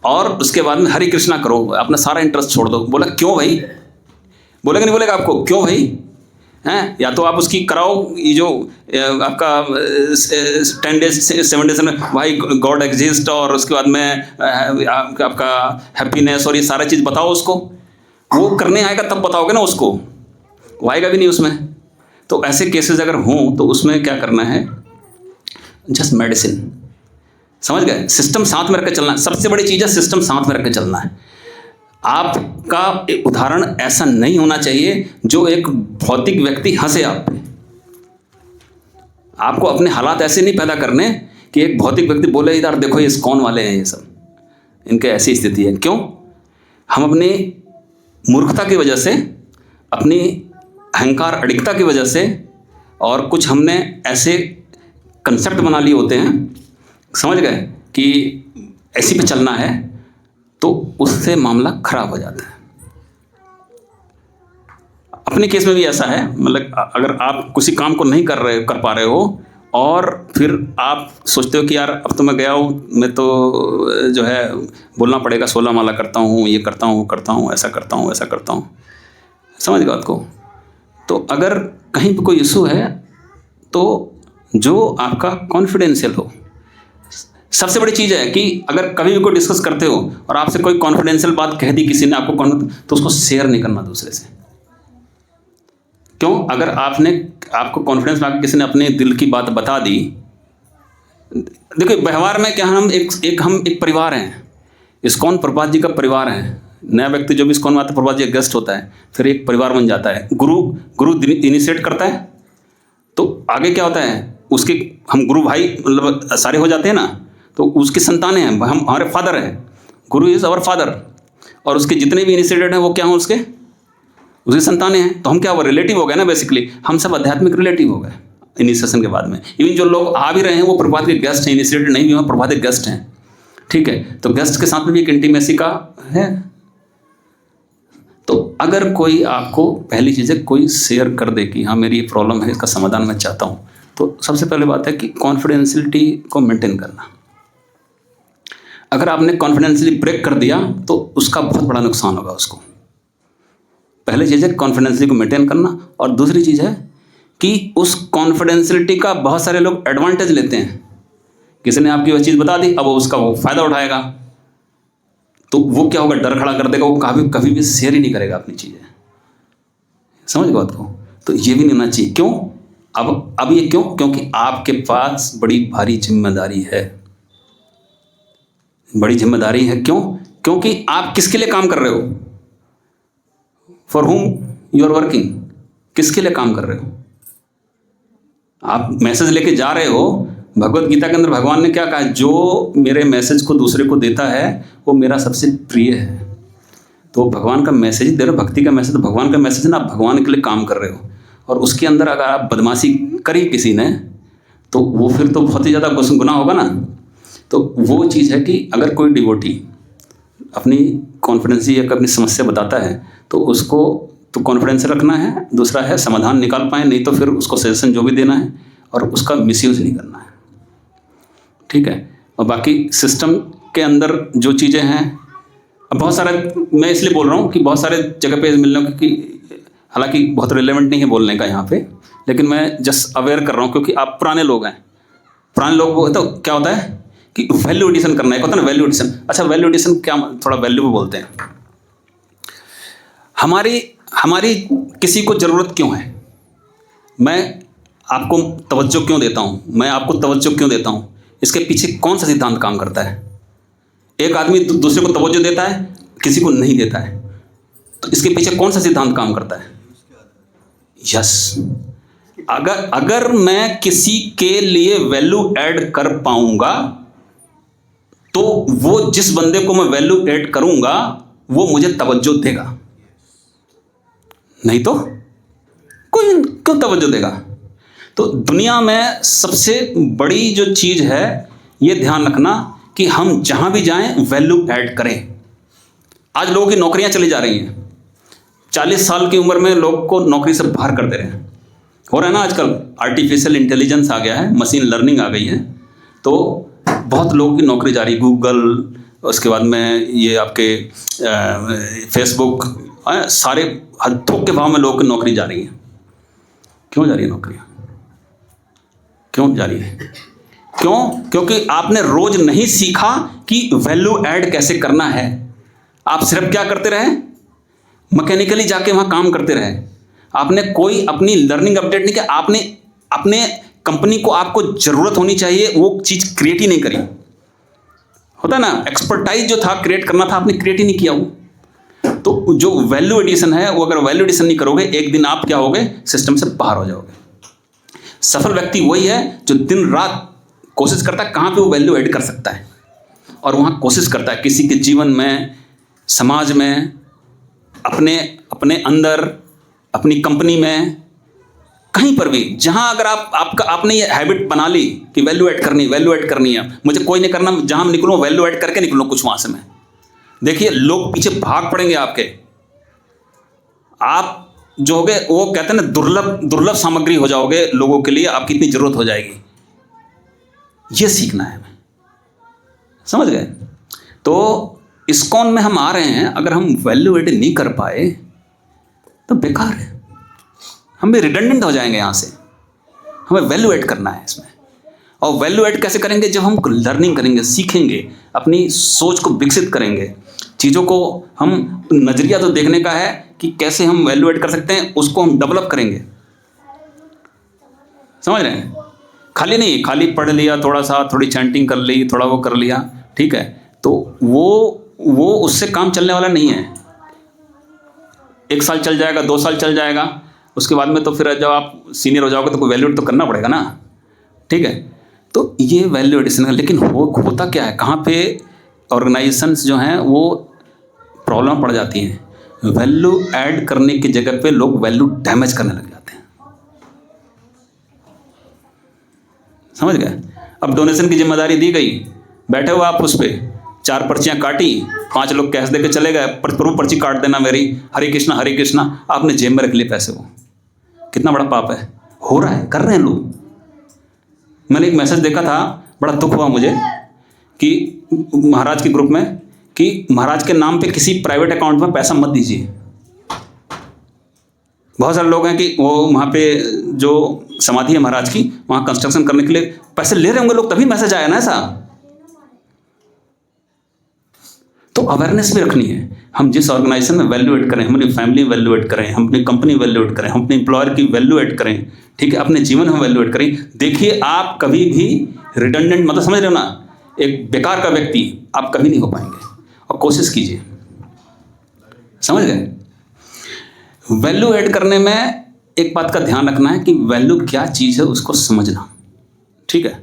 और उसके बाद में हरे कृष्णा करो, अपना सारा इंटरेस्ट छोड़ दो। बोला क्यों भाई, बोलेगा नहीं बोलेगा आपको, क्यों भाई हैं, या तो आप उसकी कराओ ये जो आपका 10 डेज 7 डेज में भाई गॉड एग्जिस्ट, और उसके बाद में आपका हैप्पीनेस और ये सारा चीज़ बताओ उसको। वो करने आएगा तब बताओगे ना उसको, वो आएगा भी नहीं उसमें। तो ऐसे केसेस अगर हों तो उसमें क्या करना है, जस्ट मेडिसिन, समझ गए। सिस्टम साथ में रख के चलना है, सबसे बड़ी चीज़ है सिस्टम साथ में रख के चलना है। आपका उदाहरण ऐसा नहीं होना चाहिए जो एक भौतिक व्यक्ति हंसे आप पे। आपको अपने हालात ऐसे नहीं पैदा करने कि एक भौतिक व्यक्ति बोले इधर देखो ये इस्कॉन वाले हैं, ये सब इनके ऐसी स्थिति है। क्यों? हम अपनी मूर्खता की वजह से, अपनी अहंकार अडिगता की वजह से, और कुछ हमने ऐसे कंसेप्ट बना लिए होते हैं, समझ गए, कि ऐसी पे चलना है, तो उससे मामला खराब हो जाता है। अपने केस में भी ऐसा है, मतलब अगर आप किसी काम को नहीं कर पा रहे हो और फिर आप सोचते हो कि यार अब तो मैं गया हूँ, मैं तो जो है बोलना पड़ेगा, 16 माला करता हूँ, ये करता हूँ, ऐसा करता हूँ, समझ गए बात को। तो अगर कहीं पे कोई इशू है तो जो आपका कॉन्फिडेंशियल हो, सबसे बड़ी चीज़ है कि अगर कभी भी कोई डिस्कस करते हो और आपसे कोई कॉन्फिडेंशियल बात कह दी किसी ने आपको, तो उसको शेयर नहीं करना दूसरे से। क्यों? अगर आपको कॉन्फिडेंस में किसी ने अपने दिल की बात बता दी, देखिए व्यवहार में क्या, हम एक परिवार हैं, इस्कॉन प्रभुपाद जी का परिवार है। नया व्यक्ति जो भी इस्कॉन में आता है, प्रभुपाद जी का गेस्ट होता है, फिर एक परिवार बन जाता है। गुरु इनिशिएट करता है, तो आगे क्या होता है, उसके हम गुरु भाई मतलब सारे हो जाते हैं ना, तो उसकी संतानें हैं, हम हमारे फादर हैं, गुरु इज़ आवर फादर, और उसके जितने भी इनिशिएटेड हैं वो क्या हों, उसकी संतानें हैं। तो हम क्या, वो रिलेटिव हो गए ना, बेसिकली हम सब आध्यात्मिक रिलेटिव हो गए इनिशिएशन के बाद में। इवन जो लोग आ भी रहे हैं वो प्रभुपाद के गेस्ट हैं, इनिशिएटेड नहीं हुए, प्रभुपाद के गेस्ट हैं, ठीक है। तो गेस्ट के साथ में भी एक इंटीमेसी का है। तो अगर कोई आपको पहली चीज़ है कोई शेयर कर दे कि हाँ मेरी ये प्रॉब्लम है, इसका समाधान मैं चाहता हूँ, तो सबसे पहले बात है कि कॉन्फिडेंशियलिटी को मेंटेन करना। अगर आपने कॉन्फिडेंशियली ब्रेक कर दिया तो उसका बहुत बड़ा नुकसान होगा उसको। पहली चीज़ है कॉन्फिडेंशियलिटी को मेंटेन करना, और दूसरी चीज़ है कि उस कॉन्फिडेंशियलिटी का बहुत सारे लोग एडवांटेज लेते हैं। किसी ने आपकी वह चीज़ बता दी, अब उसका वो फ़ायदा उठाएगा, तो वो क्या होगा, डर खड़ा कर देगा, वो कभी भी शेयर ही नहीं करेगा अपनी चीज़ें, समझ गए बात को। तो ये भी नहीं होना चाहिए। क्यों? अब ये क्यों? क्योंकि आपके पास बड़ी भारी जिम्मेदारी है, बड़ी जिम्मेदारी है। क्यों? क्योंकि आप किसके लिए काम कर रहे हो, for whom you are working, किसके लिए काम कर रहे हो, आप मैसेज लेके जा रहे हो, भगवत गीता के अंदर भगवान ने क्या कहा, जो मेरे मैसेज को दूसरे को देता है वो मेरा सबसे प्रिय है। तो भगवान का मैसेज दे रहे हो, भक्ति का मैसेज, तो भगवान का मैसेज है ना, आप भगवान के लिए काम कर रहे हो। और उसके अंदर अगर आप बदमाशी करी किसी ने, तो वो फिर तो बहुत ही ज़्यादा गुनाह होगा ना। तो वो चीज़ है कि अगर कोई डिवोटी अपनी कॉन्फिडेंस या अपनी समस्या बताता है तो उसको तो कॉन्फिडेंस रखना है, दूसरा है समाधान निकाल पाए, नहीं तो फिर उसको सजेशन जो भी देना है और उसका मिसयूज़ नहीं करना है, ठीक है। और बाकी सिस्टम के अंदर जो चीज़ें हैं, अब बहुत सारे, मैं इसलिए बोल रहा हूँ कि बहुत सारे जगह पे मिल रहा हूँ, क्योंकि हालांकि बहुत रिलेवेंट नहीं है बोलने का यहाँ पे, लेकिन मैं जस्ट अवेयर कर रहा हूँ क्योंकि आप पुराने लोग हैं। पुराने लोग तो क्या होता है कि वैल्यू एडिशन करना है, होता है ना वैल्यू एडिशन। अच्छा, वैल्यू एडिशन क्या, थोड़ा वैल्यू में बोलते हैं। हमारी किसी को ज़रूरत क्यों है, मैं आपको तवज्जो क्यों देता हूँ, मैं आपको तवज्जो क्यों देता हूँ, इसके पीछे कौन सा सिद्धांत काम करता है। एक आदमी दूसरे को तवज्जो देता है, किसी को नहीं देता है, तो इसके पीछे कौन सा सिद्धांत काम करता है। यस, अगर मैं किसी के लिए वैल्यू ऐड कर पाऊंगा तो वो जिस बंदे को मैं वैल्यू ऐड करूंगा वो मुझे तवज्जो देगा, नहीं तो कोई क्यों तवज्जो देगा। तो दुनिया में सबसे बड़ी जो चीज़ है, ये ध्यान रखना कि हम जहां भी जाएं वैल्यू ऐड करें। आज लोगों की नौकरियां चली जा रही हैं, 40 साल की उम्र में लोग को नौकरी से बाहर कर दे रहे हैं। हो रहा है ना, आजकल आर्टिफिशियल इंटेलिजेंस आ गया है, मशीन लर्निंग आ गई है, तो बहुत लोगों की नौकरी जा रही है। गूगल, उसके बाद में ये आपके फेसबुक, सारे थोक के भाव में लोगों की नौकरी जा रही है। क्यों जा रही है नौकरियाँ, क्यों जा रही है? क्यों? क्योंकि आपने रोज नहीं सीखा कि वैल्यू ऐड कैसे करना है। आप सिर्फ क्या करते रहे, मैकेनिकली जाके वहाँ काम करते रहे। आपने कोई अपनी लर्निंग अपडेट नहीं किया, आपने अपने कंपनी को आपको ज़रूरत होनी चाहिए वो चीज़ क्रिएट ही नहीं करी। होता है ना, एक्सपर्टाइज जो था क्रिएट करना था, आपने क्रिएट ही नहीं किया वो। तो जो वैल्यू एडिशन है, वो अगर वैल्यू एडिशन नहीं करोगे, एक दिन आप क्या होगे, सिस्टम से बाहर हो जाओगे। सफल व्यक्ति वही है जो दिन रात कोशिश करता है कहाँ पे वो वैल्यू ऐड कर सकता है, और वहाँ कोशिश करता है किसी के जीवन में, समाज में, अपने अंदर, अपनी कंपनी में, कहीं पर भी जहां अगर आपने ये हैबिट बना ली कि वैल्यू ऐड करनी है, मुझे कोई नहीं करना, जहां मैं निकलूँ वैल्यू ऐड करके निकलूँ कुछ वहां से मैं, देखिए लोग पीछे भाग पड़ेंगे आपके। आप जो होगे वो कहते हैं ना, दुर्लभ सामग्री हो जाओगे लोगों के लिए, आपकी इतनी जरूरत हो जाएगी। ये सीखना है, समझ गए। तो इस्कॉन में हम आ रहे हैं, अगर हम वैल्यू ऐड नहीं कर पाए तो बेकार है, हम भी रिडंडेंट हो जाएंगे यहाँ से। हमें वैल्यू ऐड करना है इसमें। और वैल्यू ऐड कैसे करेंगे, जब हम लर्निंग करेंगे, सीखेंगे, अपनी सोच को विकसित करेंगे, चीज़ों को हम, नज़रिया तो देखने का है कि कैसे हम वैल्यू ऐड कर सकते हैं, उसको हम डेवलप करेंगे। समझ रहे हैं, खाली नहीं, खाली पढ़ लिया थोड़ा सा, थोड़ी चैंटिंग कर ली, थोड़ा वो कर लिया, ठीक है, तो वो उससे काम चलने वाला नहीं है। 1 साल चल जाएगा, 2 साल चल जाएगा, उसके बाद में तो फिर जब आप सीनियर हो जाओगे तो कोई वैल्यू तो करना पड़ेगा ना, ठीक है। तो ये वैल्यू एडिशन है, लेकिन होता क्या है, कहाँ पे ऑर्गेनाइजेशंस जो हैं वो प्रॉब्लम पड़ जाती हैं। वैल्यू ऐड करने की जगह पे लोग वैल्यू डैमेज करने लग जाते हैं, समझ गए। अब डोनेशन की जिम्मेदारी दी गई, बैठे हो आप उस पर, 4 पर्चियाँ काटी, 5 लोग कैश दे के चले गए, प्रभु पर्ची काट देना मेरी, हरे कृष्णा, आपने जेब में रख लिए पैसे। वो कितना बड़ा पाप है, हो रहा है, कर रहे हैं लोग। मैंने एक मैसेज देखा था, बड़ा दुख हुआ मुझे कि महाराज के ग्रुप में, कि महाराज के नाम पे किसी प्राइवेट अकाउंट में पैसा मत दीजिए। बहुत सारे लोग हैं कि वो वहाँ पे जो समाधि है महाराज की, वहाँ कंस्ट्रक्शन करने के लिए पैसे ले रहे होंगे लोग, तभी मैसेज आया ना ऐसा। तो अवेयरनेस भी रखनी है। हम जिस ऑर्गेनाइजेशन में वैल्यू ऐड करें, हम अपनी फैमिली में वैल्यू ऐड करें, हम अपनी कंपनी वैल्यू ऐड करें, हम अपने एम्प्लॉयर की वैल्यू ऐड करें, ठीक है, अपने जीवन में वैल्यू ऐड करें। देखिए आप कभी भी रिडंडेंट, मतलब समझ रहे हो ना, एक बेकार का व्यक्ति आप कभी नहीं हो पाएंगे। और कोशिश कीजिए, समझ गए। वैल्यू ऐड करने में एक बात का ध्यान रखना है कि वैल्यू क्या चीज़ है उसको समझना, ठीक है।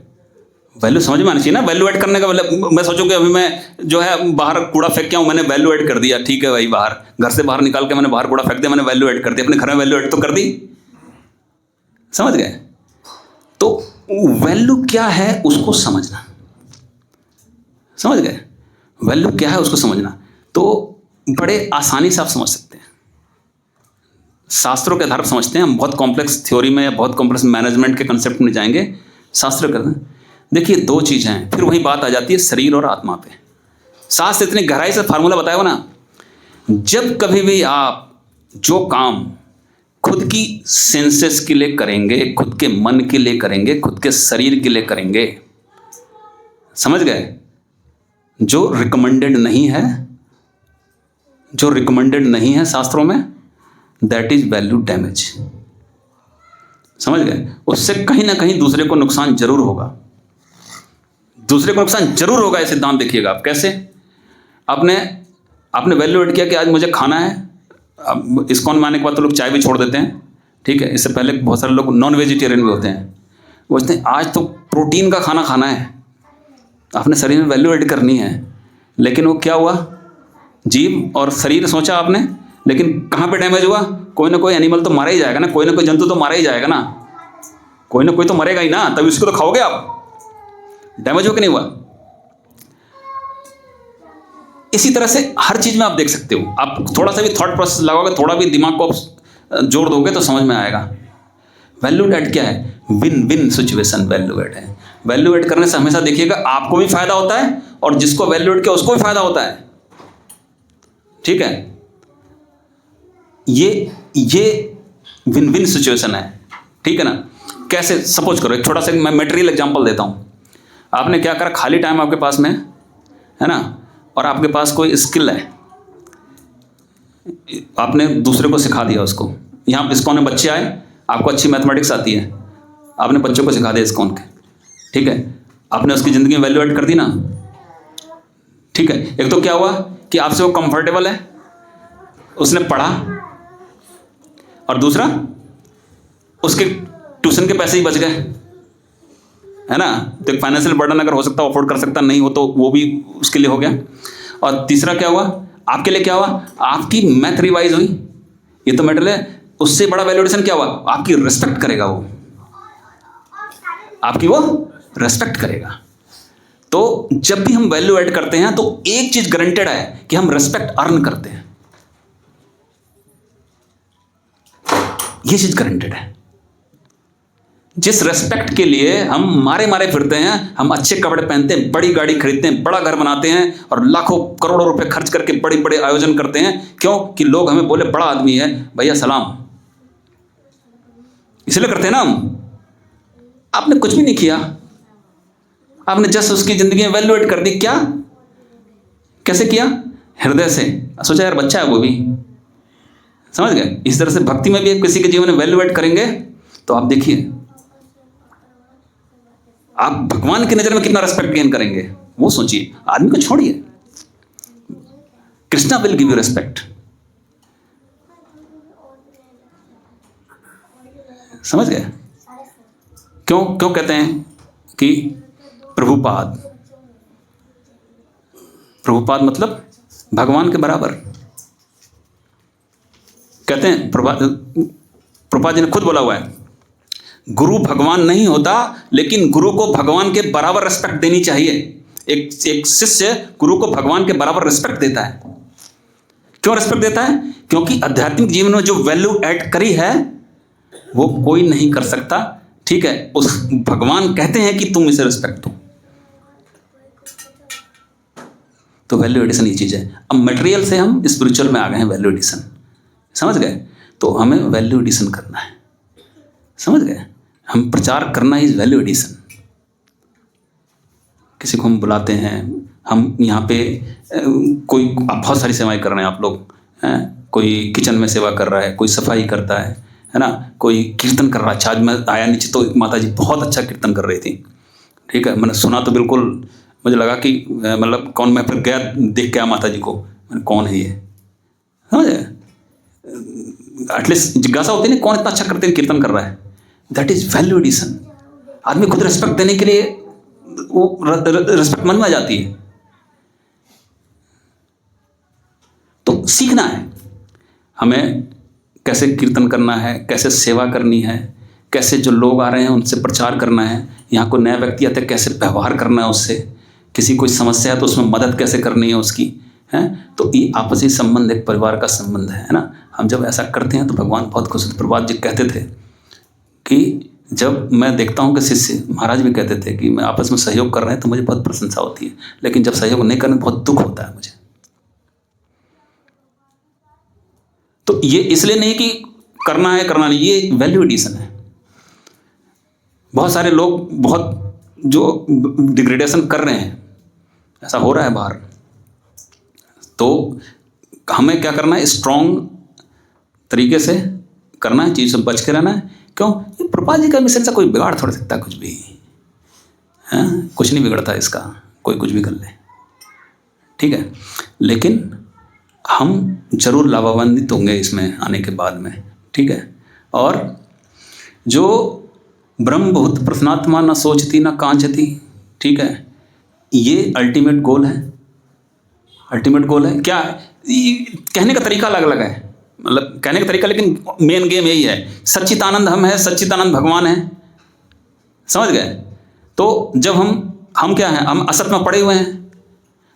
वैल्यू समझ में आनी चाहिए ना। वैल्यू ऐड करने का मतलब मैं सोचूं कि अभी मैं जो है बाहर कूड़ा फेंक के आऊँ, मैंने वैल्यू ऐड कर दिया, ठीक है भाई, बाहर घर से बाहर निकाल के मैंने बाहर कूड़ा फेंक दिया, मैंने वैल्यू ऐड कर दी, अपने घर में वैल्यू ऐड तो कर दी, समझ गए। तो वैल्यू क्या है उसको समझना, समझ गए, वैल्यू क्या है उसको समझना, तो बड़े आसानी से आप समझ सकते हैं। शास्त्रों के आधार पर समझते हैं हम, बहुत कॉम्प्लेक्स थ्योरी में या बहुत कॉम्प्लेक्स मैनेजमेंट के कंसेप्ट में जाएंगे, शास्त्र करते हैं। देखिए दो चीज़ें हैं, फिर वही बात आ जाती है शरीर और आत्मा पे। शास्त्र इतनी गहराई से फार्मूला बताया हो ना, जब कभी भी आप जो काम खुद की सेंसेस के लिए करेंगे, खुद के मन के लिए करेंगे, खुद के शरीर के लिए करेंगे, समझ गए, जो रिकमेंडेड नहीं है, जो रिकमेंडेड नहीं है शास्त्रों में, दैट इज वैल्यू डैमेज, समझ गए। उससे कहीं ना कहीं दूसरे को नुकसान जरूर होगा, दूसरे को नुकसान जरूर होगा। ये सिद्धांत देखिएगा आप कैसे। आपने वैल्यू ऐड किया कि आज मुझे खाना है। अब इस्कॉन में आने के बाद तो लोग चाय भी छोड़ देते हैं, ठीक है। इससे पहले बहुत सारे लोग नॉन वेजिटेरियन भी होते हैं, वो बोलते हैं आज तो प्रोटीन का खाना खाना है, आपने शरीर में वैल्यू ऐड करनी है। लेकिन वो क्या हुआ, जीव और शरीर सोचा आपने, लेकिन कहाँ पे डैमेज हुआ, कोई ना कोई एनिमल तो मारा ही जाएगा ना, कोई ना कोई जंतु तो मारा ही जाएगा ना, कोई ना कोई तो मरेगा ही ना, तभी उसको तो खाओगे आप। डैमेज हो कि नहीं हुआ। इसी तरह से हर चीज में आप देख सकते हो, आप थोड़ा सा भी थॉट प्रोसेस लगाओगे, थोड़ा भी दिमाग को आप जोड़ दोगे तो समझ में आएगा। वैल्यू ऐड क्या है, win win situation value add है। वैल्यू ऐड करने से हमेशा देखिएगा आपको भी फायदा होता है और जिसको वैल्यू ऐड किया उसको भी फायदा होता है, ठीक है। ये विन विन सिचुएशन है, ठीक है ना। कैसे, सपोज करो एक छोटा सा मैं मटेरियल एग्जांपल देता हूं। आपने क्या करा, खाली टाइम आपके पास में है ना, और आपके पास कोई स्किल है, आपने दूसरे को सिखा दिया उसको। यहाँ इस्कॉन में बच्चे आए, आपको अच्छी मैथमेटिक्स आती है, आपने बच्चों को सिखा दिया इस्कॉन के, ठीक है। आपने उसकी ज़िंदगी में वैल्यू ऐड कर दी ना, ठीक है। एक तो क्या हुआ कि आपसे वो कंफर्टेबल है, उसने पढ़ा, और दूसरा उसके ट्यूशन के पैसे ही बच गए, है ना। तो एक फाइनेंशियल बर्डन अगर हो सकता है अफोर्ड कर सकता, नहीं हो तो वो भी उसके लिए हो गया। और तीसरा क्या हुआ, आपके लिए क्या हुआ, आपकी मैथ रिवाइज हुई। ये तो मैटर है, उससे बड़ा वैल्यूएशन क्या हुआ, आपकी रिस्पेक्ट करेगा वो, आपकी वो रिस्पेक्ट करेगा। तो जब भी हम वैल्यू ऐड करते हैं तो एक चीज गारंटेड है कि हम रिस्पेक्ट अर्न करते हैं, ये चीज गारंटेड है। जिस रेस्पेक्ट के लिए हम मारे मारे फिरते हैं, हम अच्छे कपड़े पहनते हैं, बड़ी गाड़ी खरीदते हैं, बड़ा घर बनाते हैं और लाखों करोड़ों रुपए खर्च करके बड़े बड़े आयोजन करते हैं, क्यों कि लोग हमें बोले बड़ा आदमी है, भैया सलाम, इसलिए करते हैं ना हम। आपने कुछ भी नहीं किया, आपने जस्ट उसकी जिंदगी में वैल्यू ऐड कर दी। क्या, कैसे किया, हृदय से सोचा यार बच्चा है वो भी, समझ गए। इस तरह से भक्ति में भी किसी के जीवन में वैल्यू ऐड करेंगे तो आप देखिए आप भगवान की नजर में कितना रेस्पेक्ट गेन करेंगे, वो सोचिए। आदमी को छोड़िए, Krishna will give you respect, समझ गए। क्यों क्यों कहते हैं कि प्रभुपाद, प्रभुपाद मतलब भगवान के बराबर। कहते हैं प्रभुपाद जी ने खुद बोला हुआ है, गुरु भगवान नहीं होता, लेकिन गुरु को भगवान के बराबर रिस्पेक्ट देनी चाहिए। एक शिष्य गुरु को भगवान के बराबर रिस्पेक्ट देता है। क्यों रिस्पेक्ट देता है, क्योंकि आध्यात्मिक जीवन में जो वैल्यू ऐड करी है वो कोई नहीं कर सकता, ठीक है। उस भगवान कहते हैं कि तुम इसे रिस्पेक्ट दो। तो वैल्यू एडिशन ये चीज है। अब मटेरियल से हम स्पिरिचुअल में आ गए हैं, वैल्यू एडिशन, समझ गए। तो हमें वैल्यू एडिशन करना है, समझ गए। हम प्रचार करना इज वैल्यू एडिशन। किसी को हम बुलाते हैं, हम यहाँ पे कोई बहुत सारी सेवाएं कर रहे हैं आप लोग, कोई किचन में सेवा कर रहा है, कोई सफाई करता है ना, कोई कीर्तन कर रहा है। आज मैं आया नीचे तो माता जी बहुत अच्छा कीर्तन कर रही थी, ठीक है। मैंने सुना तो बिल्कुल मुझे लगा कि मतलब कौन, मैं फिर गया देख के आया माता जी को, मैंने कौन है ये, समझे। एटलीस्ट जिज्ञासा होती है ना, कौन इतना अच्छा करते हैं कीर्तन कर रहा है, दैट इज वैल्यू एडिशन। आदमी खुद रिस्पेक्ट देने के लिए वो रिस्पेक्ट मन में आ जाती है। तो सीखना है हमें कैसे कीर्तन करना है, कैसे सेवा करनी है, कैसे जो लोग आ रहे हैं उनसे प्रचार करना है, यहाँ कोई नया व्यक्ति आता है कैसे व्यवहार करना है उससे, किसी कोई समस्या है तो उसमें मदद कैसे करनी है उसकी, है। तो ये आपसी संबंध एक परिवार का संबंध है ना। हम जब ऐसा करते हैं तो भगवान बहुत खुश होते। प्रभुपाद जी कहते थे कि जब मैं देखता हूँ कि शिष्य, महाराज भी कहते थे कि मैं आपस में सहयोग कर रहे हैं तो मुझे बहुत प्रशंसा होती है, लेकिन जब सहयोग नहीं करने बहुत दुख होता है मुझे। तो ये इसलिए नहीं कि करना है करना नहीं, ये वैल्यू एडिशन है। बहुत सारे लोग बहुत जो डिग्रेडेशन कर रहे हैं, ऐसा हो रहा है बाहर। तो हमें क्या करना है, स्ट्रॉन्ग तरीके से करना है, चीज़ से बच के रहना है। क्यों? ये प्रभुपाद जी का मिशन से कोई बिगाड़ थोड़ा सकता कुछ भी, है, कुछ नहीं बिगड़ता इसका, कोई कुछ भी कर ले, ठीक है। लेकिन हम जरूर लाभान्वित होंगे इसमें आने के बाद में, ठीक है। और जो ब्रह्म बहुत प्रसन्नात्मा न सोचती न कांचती, ठीक है, ये अल्टीमेट गोल है। अल्टीमेट गोल है क्या? कहने का तरीका अलग अलग है, मतलब कहने का तरीका, लेकिन मेन गेम यही है। सच्चिदानंद हम है, सच्चिदानंद भगवान है, समझ गए। तो जब हम क्या हैं, हम असत में पड़े हुए हैं,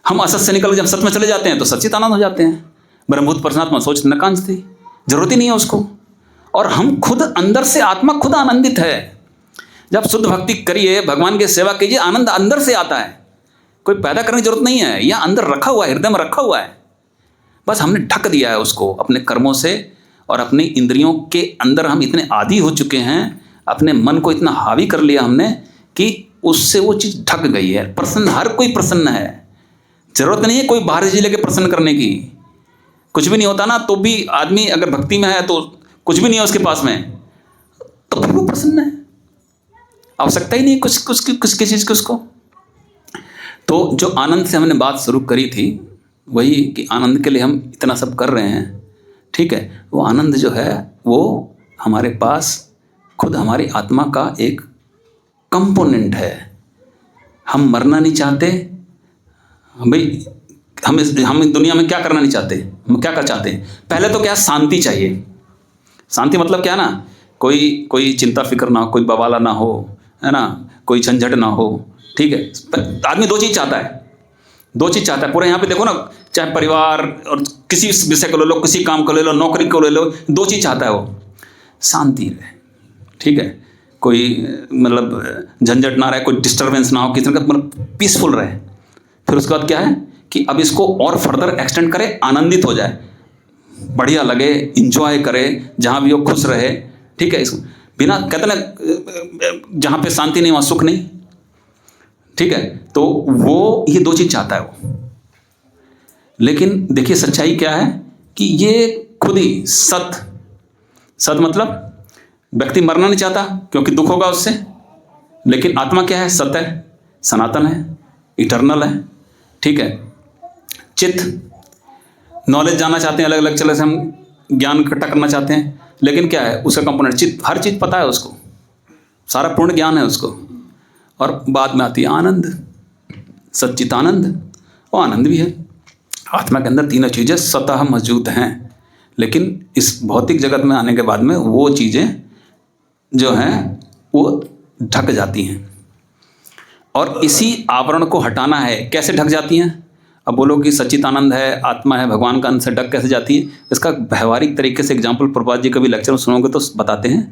हम असत से निकल जब सत में चले जाते हैं तो सच्चिदानंद हो जाते हैं। ब्रह्मभूत प्रसन्नात्मा सोच न कांचती, जरूरत ही नहीं है उसको। और हम खुद अंदर से, आत्मा खुद आनंदित है। जब शुद्ध भक्ति करिए, भगवान की सेवा कीजिए, आनंद अंदर से आता है, कोई पैदा करने की जरूरत नहीं है, यह अंदर रखा हुआ है, हृदय में रखा हुआ है। बस हमने ढक दिया है उसको अपने कर्मों से, और अपनी इंद्रियों के अंदर हम इतने आदी हो चुके हैं, अपने मन को इतना हावी कर लिया हमने कि उससे वो चीज़ ढक गई है। प्रसन्न, हर कोई प्रसन्न है, जरूरत नहीं है कोई बाहर से लेके प्रसन्न करने की। कुछ भी नहीं होता ना तो भी आदमी अगर भक्ति में है तो कुछ भी नहीं है उसके पास में, तो फिर वो प्रसन्न है, आवश्यकता ही नहीं कुछ चीज़ की उसको। तो जो आनंद से हमने बात शुरू करी थी, वही कि आनंद के लिए हम इतना सब कर रहे हैं, ठीक है। वो आनंद जो है वो हमारे पास खुद हमारी आत्मा का एक कंपोनेंट है। हम मरना नहीं चाहते भाई, हम इस दुनिया में क्या करना नहीं चाहते, हम क्या चाहते हैं? पहले तो क्या, शांति चाहिए। शांति मतलब क्या ना, कोई चिंता फिक्र ना हो, कोई बवाला ना हो, है ना, कोई झंझट ना हो, ठीक है। आदमी दो चीज़ चाहता है, दो चीज़ चाहता है। पूरे यहाँ पे देखो ना, चाहे परिवार और किसी विषय को ले लो, किसी काम को ले लो, नौकरी को ले लो, दो चीज़ चाहता है वो, शांति रहे, ठीक है, कोई मतलब झंझट ना रहे, कोई डिस्टर्बेंस ना हो, किसी का मतलब पीसफुल रहे। फिर उसके बाद क्या है कि अब इसको और फर्दर एक्सटेंड करे, आनंदित हो जाए, बढ़िया लगे, इंजॉय करे, जहाँ भी वो खुश रहे, ठीक है। इसको बिना, कहते ना जहाँ पे शांति नहीं वहाँ सुख नहीं, ठीक है। तो वो ये दो चीज़ चाहता है वो। लेकिन देखिए सच्चाई क्या है कि ये खुद ही सत मतलब व्यक्ति मरना नहीं चाहता क्योंकि दुख होगा उससे, लेकिन आत्मा क्या है, सत है, सनातन है, इटर्नल है, ठीक है। चित्त, नॉलेज जानना चाहते हैं, अलग अलग चले से हम ज्ञान इकट्ठा करना चाहते हैं, लेकिन क्या है उसका कंपोनेंट चित्त, हर चीज़ पता है उसको, सारा पूर्ण ज्ञान है उसको। और बाद में आती है आनंद, सच्चिदानंद, वो आनंद भी है। आत्मा के अंदर तीनों चीज़ें स्वतः मौजूद हैं, लेकिन इस भौतिक जगत में आने के बाद में वो चीज़ें जो हैं वो ढक जाती हैं। और इसी आवरण को हटाना है। कैसे ढक जाती हैं? अब बोलो कि सच्चिदानंद है, आत्मा है, भगवान का अंश से ढक कैसे जाती है? इसका व्यवहारिक तरीके से एग्जाम्पल प्रभुपाद जी का भी लेक्चर में सुनोगे तो बताते हैं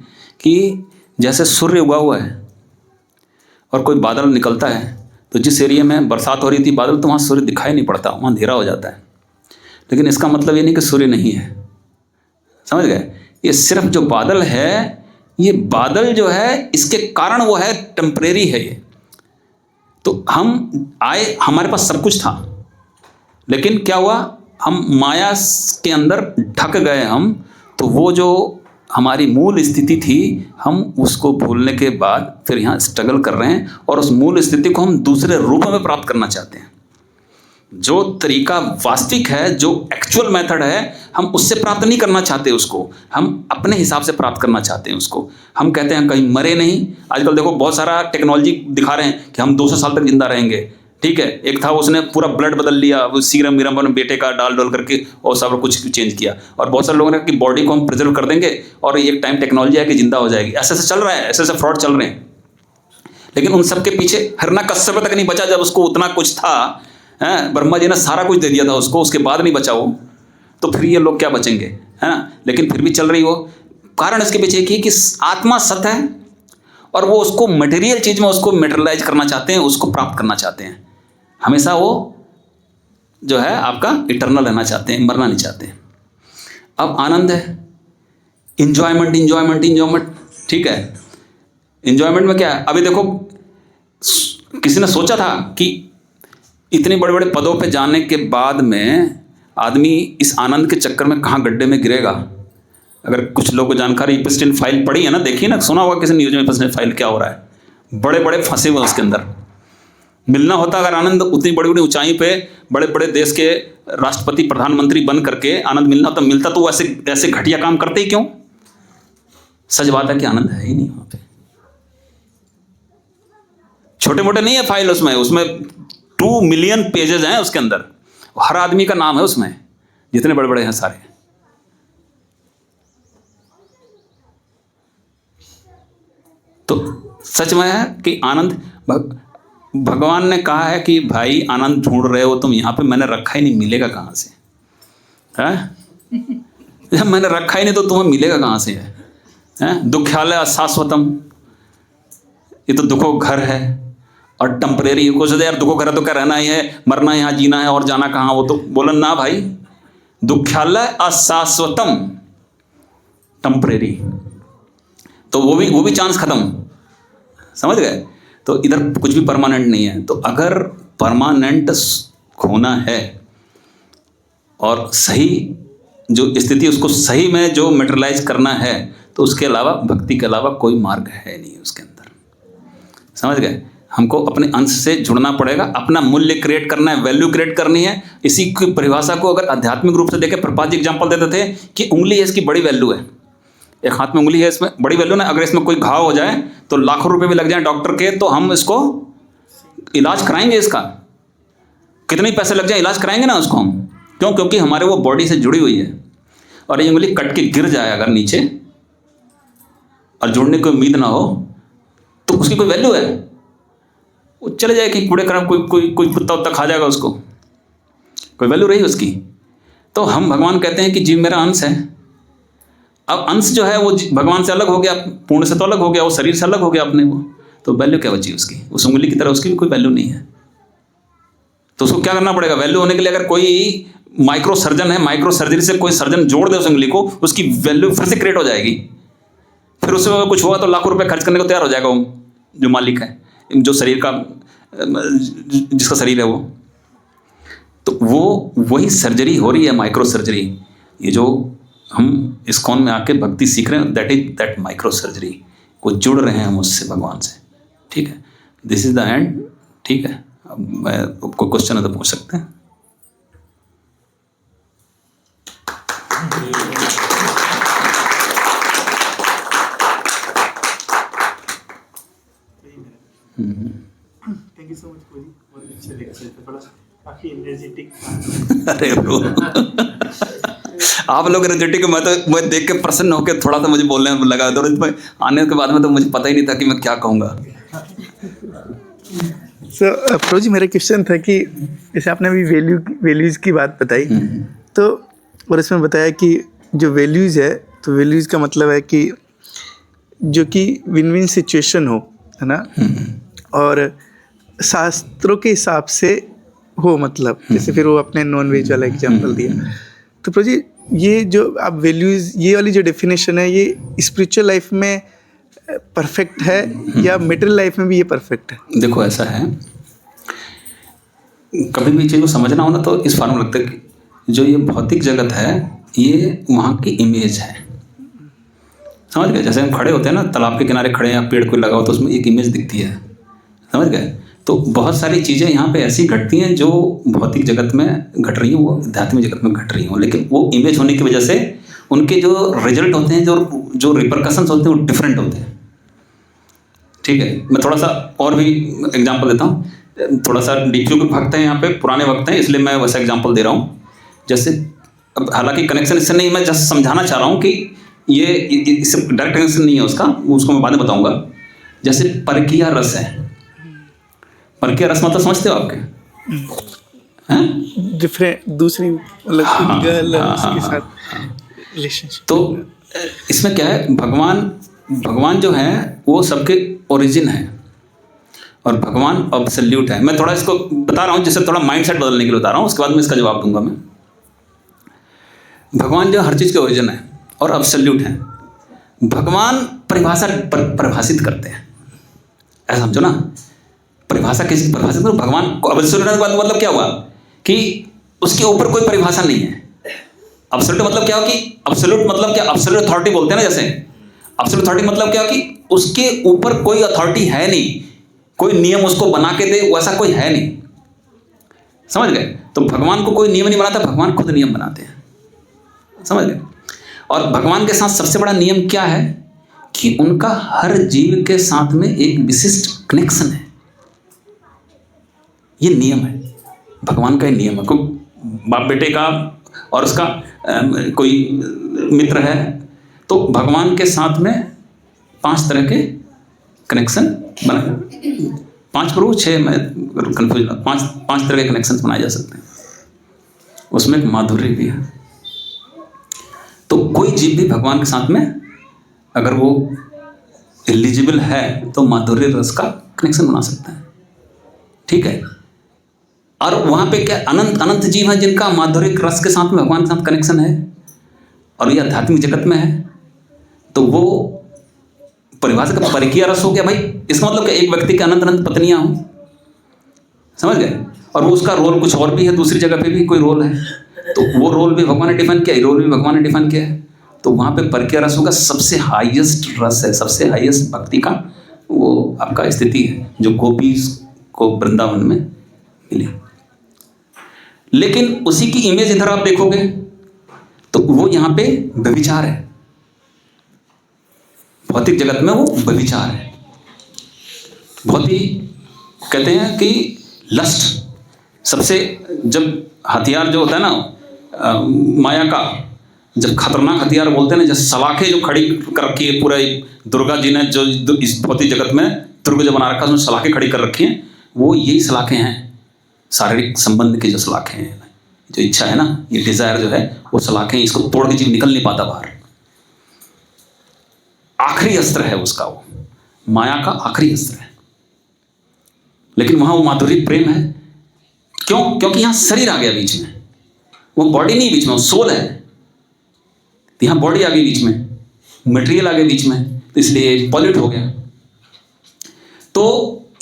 कि जैसे सूर्य उगा हुआ है और कोई बादल निकलता है, तो जिस एरिया में बरसात हो रही थी बादल, तो वहाँ सूर्य दिखाई नहीं पड़ता, वहाँ अंधेरा हो जाता है। लेकिन इसका मतलब ये नहीं कि सूर्य नहीं है, समझ गए? ये सिर्फ जो बादल है, ये बादल जो है इसके कारण वो है, टेम्परेरी है ये। तो हम आए, हमारे पास सब कुछ था, लेकिन क्या हुआ, हम माया के अंदर ढक गए हम। तो वो जो हमारी मूल स्थिति थी, हम उसको भूलने के बाद फिर यहाँ स्ट्रगल कर रहे हैं, और उस मूल स्थिति को हम दूसरे रूप में प्राप्त करना चाहते हैं। जो तरीका वास्तविक है, जो एक्चुअल मेथड है, हम उससे प्राप्त नहीं करना चाहते उसको, हम अपने हिसाब से प्राप्त करना चाहते हैं उसको। हम कहते हैं कहीं मरे नहीं। आजकल देखो बहुत सारा टेक्नोलॉजी दिखा रहे हैं कि हम 200 साल तक जिंदा रहेंगे, ठीक है। एक था उसने पूरा ब्लड बदल लिया, वो सीरम वीरम अपने बेटे का डाल करके और सब कुछ चेंज किया। और बहुत सारे लोगों ने कहा कि बॉडी को हम प्रिजर्व कर देंगे और एक टाइम टेक्नोलॉजी है कि जिंदा हो जाएगी। ऐसे ऐसे चल रहा है, ऐसे ऐसे फ्रॉड चल रहे हैं। लेकिन उन सब के पीछे हिरण्यकश्यप तक नहीं बचा, जब उसको उतना कुछ था, हैं, ब्रह्मा जी ने सारा कुछ दे दिया था उसको, उसके बाद नहीं बचा वो, तो फिर ये लोग क्या बचेंगे, है ना। लेकिन फिर भी चल रही वो। कारण इसके पीछे एक ही कि आत्मा सत्य है और वो उसको मटेरियल चीज में उसको मेटेरियलाइज करना चाहते हैं, उसको प्राप्त करना चाहते हैं। हमेशा वो जो है आपका इटर्नल रहना चाहते हैं, मरना नहीं चाहते हैं। अब आनंद है, इंजॉयमेंट इंजॉयमेंट इंजॉयमेंट, ठीक है। इंजॉयमेंट में क्या है, अभी देखो किसी ने सोचा था कि इतने बड़े बड़े पदों पे जाने के बाद में आदमी इस आनंद के चक्कर में कहाँ गड्ढे में गिरेगा। अगर कुछ लोगों को जानकारी इपस्टीन फाइल पढ़ी है ना, देखिए ना, सुना होगा किसी न्यूज में इपस्टीन फाइल क्या हो रहा है, बड़े बड़े फंसे हुए उसके अंदर। मिलना होता अगर आनंद उतनी बड़ी बड़ी ऊंचाई पे बड़े बड़े देश के राष्ट्रपति प्रधानमंत्री बन करके आनंद मिलना तो मिलता, तो ऐसे ऐसे घटिया काम करते ही क्यों। सच बात है कि आनंद है ही नहीं वहां पे। छोटे मोटे नहीं है फाइल उसमें 2 मिलियन पेजेस हैं उसके अंदर, हर आदमी का नाम है उसमें, जितने बड़े बड़े हैं सारे। तो सच में है कि आनंद भगवान ने कहा है कि भाई आनंद ढूंढ रहे हो तुम यहाँ पे, मैंने रखा ही नहीं, मिलेगा कहाँ से है? जब मैंने रखा ही नहीं तो तुम्हें मिलेगा कहाँ से है? दुख्यालय अशाश्वतम, ये तो दुखों घर है और टेम्परेरी। कुछ यार दुखों घर है तो क्या रहना ही है, मरना यहाँ, जीना है और जाना कहाँ, वो तो बोलन ना भाई। दुख्यालय अशाश्वतम, टेम्परेरी, तो वो भी चांस खत्म, समझ गए। तो इधर कुछ भी परमानेंट नहीं है। तो अगर परमानेंट होना है और सही जो स्थिति उसको सही में जो मेटेरियलाइज करना है, तो उसके अलावा भक्ति के अलावा कोई मार्ग है नहीं उसके अंदर, समझ गए। हमको अपने अंश से जुड़ना पड़ेगा, अपना मूल्य क्रिएट करना है, वैल्यू क्रिएट करनी है। इसी की परिभाषा को अगर आध्यात्मिक रूप से देखें, प्रभुपाद जी एग्जाम्पल देते थे कि उंगली है, इसकी बड़ी वैल्यू है। एक हाथ में उंगली है, इसमें बड़ी वैल्यू ना। अगर इसमें कोई घाव हो जाए तो लाखों रुपए भी लग जाए डॉक्टर के, तो हम इसको इलाज कराएंगे, इसका कितने पैसे लग जाए इलाज कराएंगे ना उसको हम। क्यों? क्योंकि हमारे वो बॉडी से जुड़ी हुई है। और ये उंगली कट के गिर जाए अगर नीचे और जोड़ने की उम्मीद ना हो, तो उसकी कोई वैल्यू है? वो चले जाए कि कूड़े करम, कोई कुत्ता उत्ता खा जाएगा उसको, कोई वैल्यू रही उसकी। तो हम भगवान कहते हैं कि जीव मेरा अंश है। अब अंश जो है वो भगवान से अलग हो गया, पूर्ण से तो अलग हो गया, वो शरीर से अलग हो गया अपने वो, तो वैल्यू क्या बची उसकी? उस उंगली की तरह उसकी भी कोई वैल्यू नहीं है। तो उसको क्या करना पड़ेगा वैल्यू होने के लिए? अगर कोई माइक्रो सर्जन है, माइक्रो सर्जरी से कोई सर्जन जोड़ दे उस उंगली को, उसकी वैल्यू फिर से क्रिएट हो जाएगी। फिर उसमें कुछ हुआ तो लाखों रुपए खर्च करने को तैयार हो जाएगा वो जो मालिक है, जो शरीर का, जिसका शरीर है वो। तो वो वही सर्जरी हो रही है, माइक्रो सर्जरी। ये जो हम इस्कॉन में आके भक्ति सीख रहे हैं, दैट माइक्रो सर्जरी को जुड़ रहे हैं हम उससे, भगवान से, ठीक है। दिस इज द एंड, ठीक है। अब मैं कोई क्वेश्चन है तो पूछ सकते हैं। थैंक यू सो मच कोजी, बहुत अच्छा लेक्चर था, थोड़ा काफी एनर्जेटिक। अरे ब्रो आप लोग एनर्जेटिक, मैं देख के प्रसन्न होकर थोड़ा सा मुझे बोलने में लगा। तो आने के बाद में तो मुझे पता ही नहीं था कि मैं क्या कहूँगा। प्रभु जी, मेरा क्वेश्चन था कि जैसे आपने अभी वैल्यूज़ की बात बताई, तो और इसमें बताया कि जो वैल्यूज़ है, तो वैल्यूज़ का मतलब है कि जो कि विन विन सिचुएशन हो, है ना, और शास्त्रों के हिसाब से हो, मतलब जैसे फिर वो अपने नॉन वेज वाला एग्जाम्पल दिया। तो प्रभु जी, ये जो आप वैल्यूज़, ये वाली जो डेफिनेशन है, ये स्पिरिचुअल लाइफ में परफेक्ट है या मेटेरियल लाइफ में भी ये परफेक्ट है? देखो ऐसा है, कभी भी चीज़ को समझना हो ना तो इस फॉर्म लगता है कि जो ये भौतिक जगत है ये वहाँ की इमेज है, समझ गए। जैसे हम खड़े होते हैं ना, तालाब के किनारे खड़े हैं, पेड़ कोई लगा हो तो उसमें एक इमेज दिखती है, समझ गए। तो बहुत सारी चीज़ें यहाँ पे ऐसी घटती हैं जो भौतिक जगत में घट रही हैं, वो आध्यात्मिक जगत में घट रही हैं, लेकिन वो इमेज होने की वजह से उनके जो रिजल्ट होते हैं, जो रिपरकशंस होते हैं, वो डिफरेंट होते हैं। ठीक है, मैं थोड़ा सा और भी एग्जांपल देता हूँ। थोड़ा सा डीपीयू के भक्त हैं यहाँ पे, पुराने वक्त हैं, इसलिए मैं वैसा एग्जांपल दे रहा हूँ। जैसे अब हालांकि कनेक्शन इससे नहीं, मैं जस्ट समझाना चाह रहा हूँ कि ये इससे डायरेक्ट कनेक्शन नहीं है उसका, उसको मैं बाद में बताऊँगा। जैसे परकीय रस है, परकीय रस मतलब समझते हो आपके? हैं? डिफरेंट, दूसरी मतलब गर्ल उसके साथ रिलेशनशिप। तो इसमें क्या है, भगवान जो है वो सबके ओरिजिन है और भगवान अब्सोल्यूट है। मैं थोड़ा इसको बता रहा हूँ जिससे थोड़ा माइंडसेट बदलने के लिए बता रहा हूँ, उसके बाद में इसका जवाब दूंगा मैं। भगवान जो हर चीज़ के ओरिजिन है और अब्सोल्यूट है। भगवान परिभाषित करते हैं, ऐसा समझो ना। परिभाषा किसी परिभाषित करो, भगवान को अब्सोल्यूट मतलब क्या हुआ कि उसके ऊपर कोई परिभाषा नहीं है। अब्सोल्यूट मतलब क्या हो कि अब्सोल्यूट मतलब क्या, अब्सोल्यूट अथॉरिटी बोलते हैं ना, जैसे अब्सोल्यूट अथॉरिटी मतलब क्या कि उसके ऊपर कोई अथॉरिटी है नहीं, कोई नियम उसको बना के दे वैसा कोई है नहीं। समझ गए? तो भगवान को कोई नियम नहीं बनाता, भगवान खुद नियम बनाते हैं। समझ गए? और भगवान के साथ सबसे बड़ा नियम क्या है कि उनका हर जीव के साथ में एक विशिष्ट कनेक्शन है। ये नियम है, भगवान का ही नियम है। कोई बाप बेटे का और उसका कोई मित्र है, तो भगवान के साथ में 5 तरह के कनेक्शन बना, 5 प्रभु 6, मैं कन्फ्यूज, 5 तरह के कनेक्शन बनाए जा सकते हैं। उसमें एक माधुर्य भी है। तो कोई जीव भी भगवान के साथ में अगर वो एलिजिबल है तो माधुर्य रस का कनेक्शन बना सकता है। ठीक है? और वहाँ पे क्या अनंत जीव हैं जिनका माधुर्य रस के साथ में भगवान के साथ कनेक्शन है और ये आध्यात्मिक जगत में है। तो वो परिभाषा का परकीय रस हो गया भाई। इसका मतलब कि एक व्यक्ति के अनंत पत्नियां हों, समझ गए? और वो उसका रोल कुछ और भी है, दूसरी जगह पे भी कोई रोल है, तो वो रोल भी भगवान ने डिफाइन किया, रोल भी भगवान ने डिफाइन किया है। तो वहाँ पे परकीय रस होगा, सबसे हाईएस्ट रस है, सबसे हाईएस्ट भक्ति का वो आपका स्थिति है जो गोपीज को वृंदावन में मिली। लेकिन उसी की इमेज इधर आप देखोगे तो वो यहाँ पे व्यभिचार है। भौतिक जगत में वो व्यभिचार है। बहुत ही कहते हैं कि लस्ट सबसे, जब हथियार जो होता है ना माया का, जब खतरनाक हथियार बोलते हैं ना, जैसे सलाखें जो खड़ी कर रखी है पूरे दुर्गा जी ने, जो इस भौतिक जगत में दुर्ग जो बना रखा है उसमें सलाखें खड़ी कर रखी हैं, वो यही सलाखें हैं, शारीरिक संबंध की जो सलाखें हैं, जो इच्छा है ना, ये डिजायर जो है वो सलाखें, इसको तोड़ के जीव निकल नहीं पाता बाहर। आखिरी अस्त्र है उसका, वो माया का आखिरी अस्त्र है। लेकिन वहां वो माधुरी प्रेम है। क्यों? क्योंकि यहां शरीर आ गया बीच में, वो बॉडी नहीं बीच में, वो सोल है। यहां बॉडी आ गई बीच में, मटेरियल आ गया बीच में, तो इसलिए पॉल्यूट हो गया। तो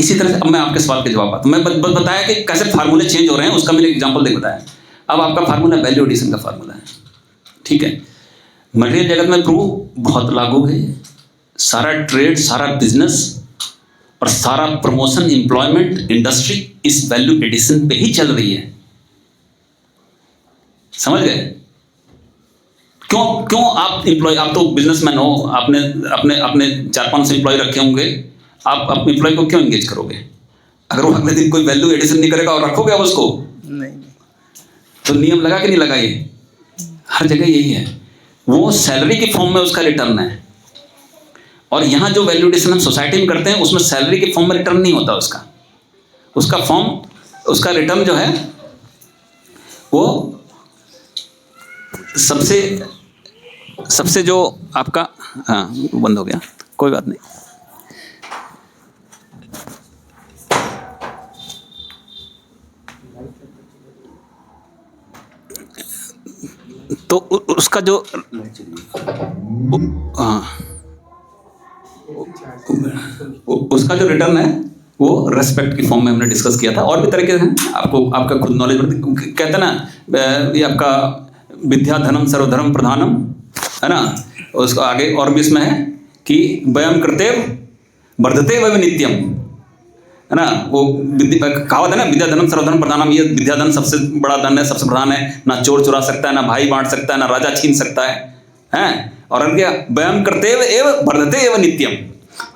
इसी तरह से अब मैं आपके सवाल के जवाब आता हूं। मैं बताया कि कैसे फार्मूले चेंज हो रहे हैं, उसका मैंने एग्जांपल देकर बताया। अब आपका फार्मूला वैल्यू एडिशन का फार्मूला है। ठीक है? मटेरियल जगत में प्रभु बहुत लागू है। सारा ट्रेड, सारा बिजनेस और सारा प्रमोशन, एम्प्लॉयमेंट, इंडस्ट्री इस वैल्यू एडिशन पे ही चल रही है। समझ गए? क्यों आप एम्प्लॉय, आप तो बिजनेसमैन हो, आपने अपने 4-5 एम्प्लॉय रखे होंगे, आप अपने एम्प्लॉय को क्यों एंगेज करोगे? अगर वो अगले दिन कोई वैल्यू एडिशन नहीं करेगा और रखोगे आप उसको? नहीं। तो नियम लगा कि नहीं लगा? ये हर जगह यही है। वो सैलरी के फॉर्म में उसका रिटर्न है। और यहाँ जो वैल्यू एडिशन हम सोसाइटी में करते हैं उसमें सैलरी के फॉर्म में रिटर्न नहीं होता उसका फॉर्म, उसका रिटर्न जो है वो सबसे जो आपका, हाँ बंद हो गया, कोई बात नहीं। तो उसका जो, हाँ, उसका जो रिटर्न है वो रेस्पेक्ट की फॉर्म में हमने डिस्कस किया था। और भी तरीके हैं, आपका खुद नॉलेज कहते हैं ना, ये आपका विद्या धनम सर्वधर्म प्रधानम है ना। उसको आगे और भी इसमें है कि वयम कृतेव वर्धते वय नित्यम, है ना, वो कहावत है ना, विद्या धनम सर्वधन प्रधानम, ये विद्या धन सबसे बड़ा धन है, सबसे प्रधान है, ना चोर चुरा सकता है, ना भाई बांट सकता है, ना राजा छीन सकता है। और क्या, व्ययम करते एव वर्धते एव नित्यम,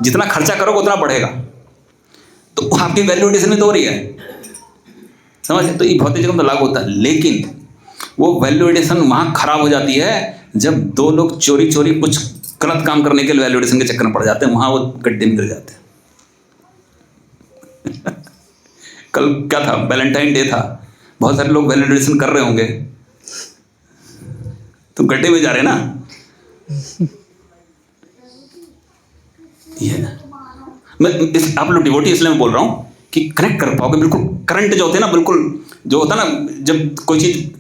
जितना खर्चा करोगे उतना बढ़ेगा। तो आपकी वैल्यू एडिशन में तो हो रही है, समझ। तो ये भौतिक जगत में लागू होता है, लेकिन वो वैल्यू एडिशन वहाँ खराब हो जाती है जब दो लोग चोरी चोरी कुछ गलत काम करने के लिए वैल्यू एडिशन के चक्कर में पड़ जाते हैं, वहाँ वो गड्ढे में गिर जाते हैं। कल क्या था, वैलेंटाइन डे था, बहुत सारे लोग वैल्यू एडिशन कर रहे होंगे, तुम गड्ढे में जा रहे ना। ये मैं आप लोग डिवोटी इसलिए मैं बोल रहा हूँ कि कनेक्ट कर पाओगे बिल्कुल। करंट जो होते हैं ना, बिल्कुल जो होता है ना, जब कोई चीज़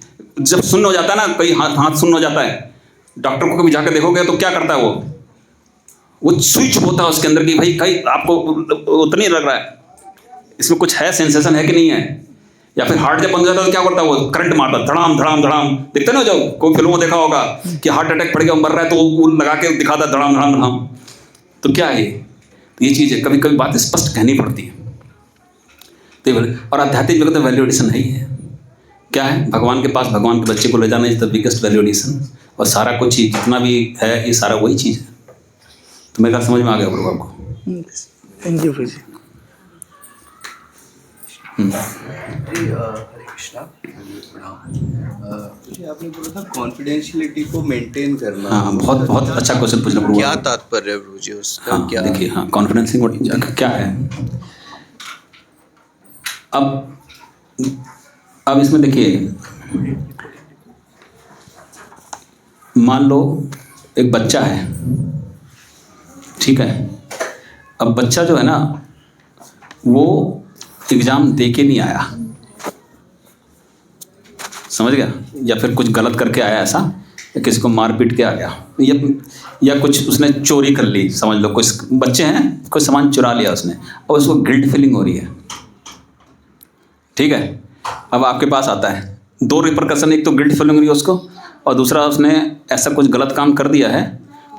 जब सुन्न हो जाता है ना, कहीं हाथ सुन्न हो जाता है, डॉक्टर को कभी जाकर देखोगे तो क्या करता है वो स्विच होता है उसके अंदर की भाई कहीं आपको उतना नहीं लग रहा है, इसमें कुछ है, सेंसेशन है कि नहीं है। या फिर हार्ट जब बंद हो जाता है तो क्या करता है, वो करंट मारता है, धड़ाम धड़ाम धड़ाम। देखते ना, जब कोई फिल्मों में देखा होगा कि हार्ट अटैक पड़ गया मर रहा है, तो वो लगा के दिखाता है धड़ाम धड़ाम धड़ाम। तो क्या है ये चीज़ है, कभी कभी बात स्पष्ट कहनी पड़ती है। तो और आध्यात्मिक जगत में वैल्यू एडिशन है ही है। क्या है, भगवान के पास भगवान के बच्चे को ले जाना is the biggest value addition. और सारा कुछ ही जितना भी है ये सारा वही चीज़ है। तो मेरे समझ में आ गया प्रभु आपको। थैंक यू जी। हरे कृष्णा। मुझे आपने बोला था कॉन्फिडेंशियलिटी को मेंटेन करना। हाँ, बहुत बहुत अच्छा क्वेश्चन पूछना प्रभु। क्या तात्पर्य है प्रभु जी उसका? हाँ, क्या देखिए, हाँ, कॉन्फिडेंसिंग क्या है। अब इसमें देखिए, मान लो एक बच्चा है, ठीक है। अब बच्चा जो है ना, वो एग्ज़ाम दे के नहीं आया, समझ गया, या फिर कुछ गलत करके आया ऐसा, या किसी को मार पीट के आ गया, या कुछ उसने चोरी कर ली, समझ लो कुछ बच्चे हैं, कुछ सामान चुरा लिया उसने, और उसको गिल्ट फीलिंग हो रही है, ठीक है। अब आपके पास आता है, दो रिपरकशन, एक तो गिल्ट फीलिंग हो रही है उसको, और दूसरा उसने ऐसा कुछ गलत काम कर दिया है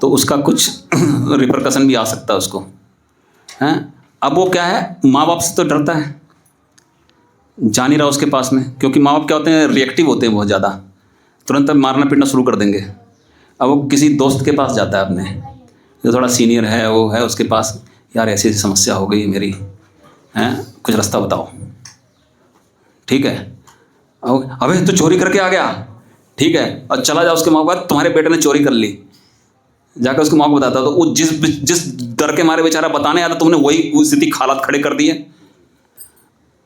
तो उसका कुछ रिपरकशन भी आ सकता है उसको, हैं। अब वो क्या है, माँ बाप से तो डरता है, जा नहीं रहा उसके पास में, क्योंकि माँ बाप क्या होते हैं, रिएक्टिव होते हैं बहुत ज़्यादा, तुरंत मारना पीटना शुरू कर देंगे। अब वो किसी दोस्त के पास जाता है अपने, जो थोड़ा सीनियर है, वो है उसके पास, यार ऐसी ऐसी समस्या हो गई मेरी, हैं, कुछ रास्ता बताओ, ठीक है। अबे तो चोरी करके आ गया, ठीक है, और चला जाओ उसके माँ बाप, तुम्हारे बेटे ने चोरी कर ली, जाकर उसके माँ को बताता, तो वो जिस डर के मारे बेचारा बताने आया था, तुमने वही स्थिति हालात खड़े कर दिए।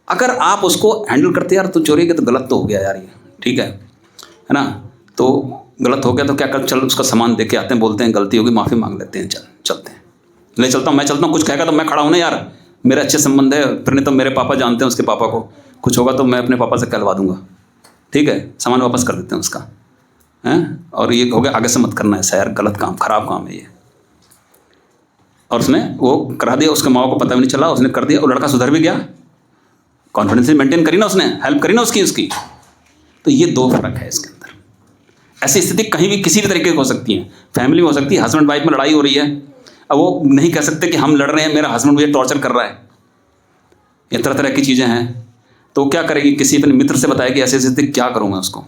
अगर आप उसको हैंडल करते, यार तू चोरी के तो गलत तो हो गया यार ये, ठीक है ना, तो गलत हो गया तो क्या कर, चल उसका सामान दे के आते हैं, बोलते हैं गलती होगी, माफ़ी मांग लेते हैं, चलते हैं, ले चलता हूँ, मैं चलता हूँ, कुछ कहेगा तो मैं खड़ा हूँ ना यार, मेरे अच्छे संबंध है, फिर नहीं तो मेरे पापा जानते हैं उसके पापा को, कुछ होगा तो मैं अपने पापा से कहलवा दूंगा, ठीक है, सामान वापस कर देते हैं उसका, हैं। और ये हो गया, आगे से मत करना ऐसा यार, गलत काम, खराब काम है ये। और उसने वो करा दिया, उसके माँ को पता भी नहीं चला, उसने कर दिया, और लड़का सुधर भी गया, कॉन्फिडेंस मेंटेन करी ना उसने, हेल्प करी ना उसकी। तो ये दो फर्क है इसके अंदर। ऐसी स्थिति कहीं भी किसी भी तरीके की हो सकती है, फैमिली में हो सकती है, हस्बैंड वाइफ में लड़ाई हो रही है, अब वो नहीं कह सकते कि हम लड़ रहे हैं, मेरा हस्बैंड मुझे टॉर्चर कर रहा है, ये तरह तरह की चीज़ें हैं। तो क्या करेगी, किसी अपने मित्र से बताएगी ऐसे ऐसे स्थिति, क्या करूँ मैं उसको।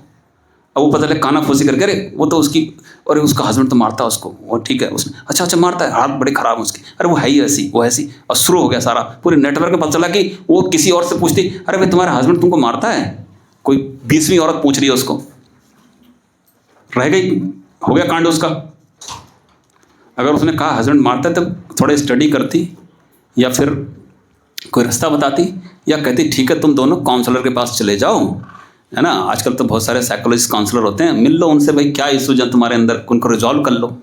अब वो पता लगे काना फूसी करके, अरे वो तो उसकी, और उसका हस्बैंड तो मारता है उसको, और ठीक है उसने, अच्छा मारता है, हाथ बड़े खराब है उसके, अरे वो है ही ऐसी, वो ऐसी, और शुरू हो गया सारा, पूरे नेटवर्क में पता चला कि वो किसी और से पूछती, अरे भाई तुम्हारा हस्बैंड तुमको मारता है, कोई 20वीं औरत पूछ रही है उसको, रह गई, हो गया कांड उसका। अगर उसने कहा हस्बैंड मारता है तो थोड़ा स्टडी करती, या फिर कोई रास्ता बताती, या कहती ठीक है तुम दोनों काउंसलर के पास चले जाओ, है ना, आजकल तो बहुत सारे साइकोलॉजिस्ट काउंसलर होते हैं, मिल लो उनसे, भाई क्या इशू है तुम्हारे अंदर, उनको रिजॉल्व कर लो,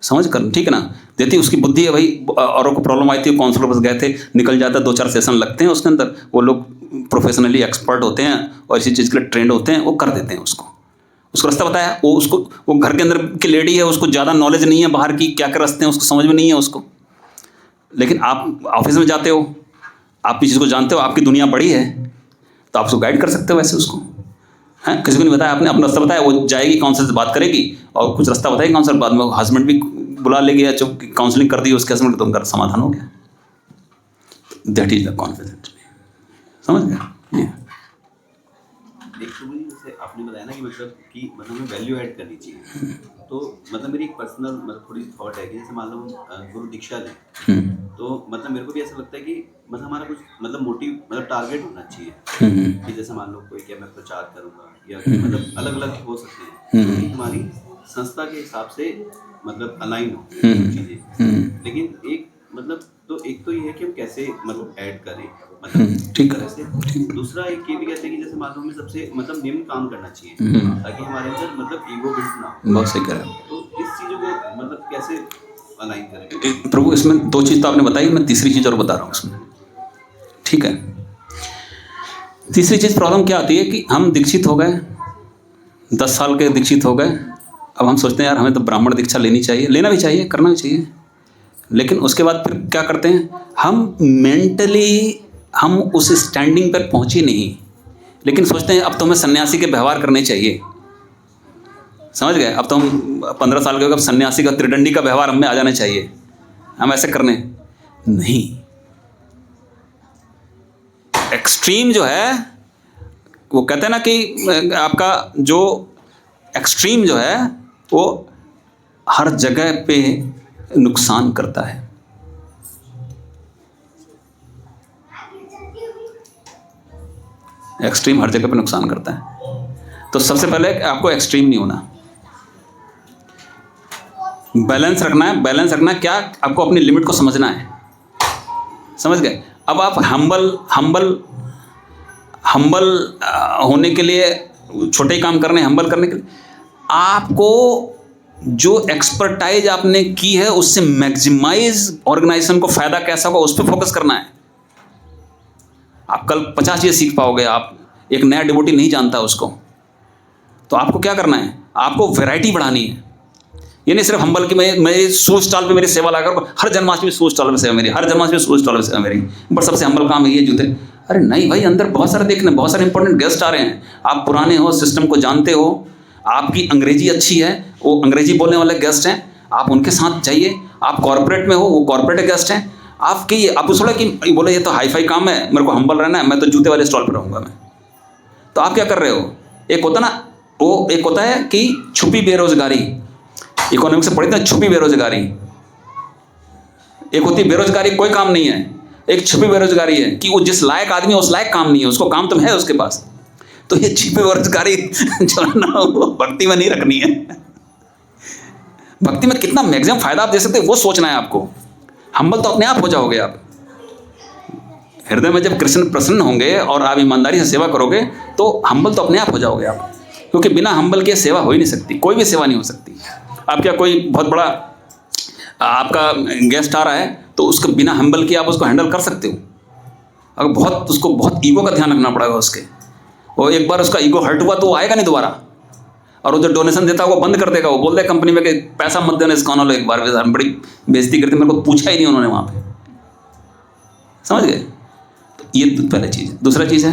समझ कर, ठीक है ना। देती उसकी बुद्धि है भाई, औरों को प्रॉब्लम आई थी, काउंसलर के पास गए थे, निकल जाता, 2-4 सेशन लगते हैं उसके अंदर, वो लोग प्रोफेशनली एक्सपर्ट होते हैं और इसी चीज़ के लिए ट्रेंड होते हैं, वो कर देते हैं उसको रास्ता बताया। वो घर के अंदर की लेडी है, उसको ज़्यादा नॉलेज नहीं है बाहर की, क्या क्या रास्ते हैं उसको समझ में नहीं है उसको। लेकिन आप ऑफिस में जाते हो, आप किसी चीज़ को जानते हो, आपकी दुनिया बड़ी है, तो आप उसको गाइड कर सकते हो वैसे उसको, हैं। किसी को नहीं बताया, आपने अपना रास्ता बताया, वो जाएगी काउंसलर से बात करेगी और कुछ रास्ता बताएगी काउंसलर, बाद में हस्बैंड भी बुला लेगी, या जो काउंसलिंग कर दी उसके हस्बैंड, तो उनका समाधान हो गया। That is the confidence. समझ गए? जी। एक तो मुझे जैसे आपने बताया ना कि मतलब हमें वैल्यू ऐड करनी चाहिए, तो मतलब मेरी एक पर्सनल मतलब थोड़ी थॉट है कि जैसे मान लो हम गुरु दीक्षा लें, तो मतलब मेरे को भी ऐसा लगता है कि मतलब हमारा कुछ मतलब मोटिव मतलब टारगेट होना चाहिए कि जैसे मान लो कोई क्या मैं प्रचार करूँगा या मतलब अलग अलग हो सकते हैं कि हमारी संस्था के हिसाब से मतलब अलाइन हो चीज़ें। लेकिन एक मतलब तो एक तो ये है कि हम कैसे मतलब ऐड करें मतलब ठीक है। तरह से। दूसरा एक ये भी कहते हैं कि जैसे मान लो हमें सबसे मतलब निम्न काम करना चाहिए ताकि हमारे अंदर मतलब ईगो बिल्ड ना हो। बहुत सही कह रहे हैं। तो इस चीज़ों को मतलब कैसे अलाइन करें? प्रभु इसमें 2 चीज़ तो आपने बताई, मैं तीसरी चीज़ और बता रहा हूँ इसमें। ठीक है, तीसरी चीज़ प्रॉब्लम क्या आती है कि हम दीक्षित हो गए, 10 साल के दीक्षित हो गए, अब हम सोचते हैं यार हमें तो ब्राह्मण दीक्षा लेनी चाहिए, लेना भी चाहिए, करना भी चाहिए। लेकिन उसके बाद फिर क्या करते हैं हम, मेंटली हम उस स्टैंडिंग पर पहुँचे नहीं, लेकिन सोचते हैं अब तो हमें सन्यासी के व्यवहार करने चाहिए। समझ गए? अब तो हम 15 साल के हो गए, अब सन्यासी का त्रिदंडी का व्यवहार हमें आ जाना चाहिए, हम ऐसे करने नहीं। एक्सट्रीम जो है वो कहते हैं ना कि आपका जो एक्सट्रीम जो है वो हर जगह पे नुकसान करता है। एक्सट्रीम हर जगह पे नुकसान करता है। तो सबसे पहले आपको एक्सट्रीम नहीं होना, बैलेंस रखना है। बैलेंस रखना क्या, आपको अपनी लिमिट को समझना है। समझ गए? अब आप हम्बल होने के लिए, छोटे काम करने, हम्बल करने के लिए आपको जो एक्सपर्टाइज आपने की है उससे मैक्सिमाइज ऑर्गेनाइजेशन को फायदा कैसा होगा उस पर फोकस करना है। आप कल 50 चीज़ें सीख पाओगे, आप एक नया डिवोटी नहीं जानता उसको, तो आपको क्या करना है, आपको वैरायटी बढ़ानी है। ये नहीं सिर्फ हम्बल कि मैं शूज स्टॉल पे मेरी सेवा लाकर हर जन्माष्टमी शूज स्टॉल पे सेवा मेरी, हर जन्माष्टमी शूज स्टॉल पे सेवा मेरी, बट सबसे हम्बल काम है ये जूते। अरे नहीं भाई, अंदर बहुत सारे देखने, बहुत सारे इंपॉर्टेंट गेस्ट आ रहे हैं। आप पुराने हो, सिस्टम को जानते हो, आपकी अंग्रेजी अच्छी है, वो अंग्रेजी बोलने वाले गेस्ट हैं, आप उनके साथ जाइए। आप कॉर्पोरेट में हो, वो कॉर्पोरेट गेस्ट हैं। आपकी आप थोड़ा कि बोले ये तो हाई फाई काम है, मेरे को हम्बल रहना है, मैं तो जूते वाले स्टॉल पर रहूँगा मैं। तो आप क्या कर रहे हो, एक होता ना, वो एक होता है कि छुपी बेरोजगारी, इकोनॉमिक्स से पढ़ी थी, छुपी बेरोजगारी। एक होती बेरोजगारी कोई काम नहीं है, एक छुपी बेरोजगारी है कि वो जिस लायक आदमी है उस लायक काम नहीं है, उसको काम तो है उसके पास। तो ये छुपी बेरोजगारी जो है ना वो भक्ति में नहीं रखनी है। भक्ति में कितना मैक्सिमम फायदा आप दे सकते हैं वो सोचना है आपको। हम्बल तो अपने आप हो जाओगे आप। हृदय में जब कृष्ण प्रसन्न होंगे और आप ईमानदारी से सेवा करोगे तो हम्बल तो अपने आप हो जाओगे आप, क्योंकि बिना हम्बल के सेवा हो ही नहीं सकती, कोई भी सेवा नहीं हो सकती। आप क्या कोई बहुत बड़ा आपका गेस्ट आ रहा है तो उसको बिना हम्बल के आप उसको हैंडल कर सकते हो? अगर बहुत उसको बहुत ईगो का ध्यान रखना पड़ेगा उसके, वो एक बार उसका ईगो हर्ट हुआ तो वो आएगा नहीं दोबारा। और वो जो डोनेशन देता है वो बंद कर देगा, वो बोल दे कंपनी में कि पैसा मत देना इस कानों, एक बार बड़ी बेइज्जती करती, मेरे को पूछा ही नहीं उन्होंने वहाँ पे। समझ गए? तो ये पहला चीज़ है। दूसरा चीज़ है,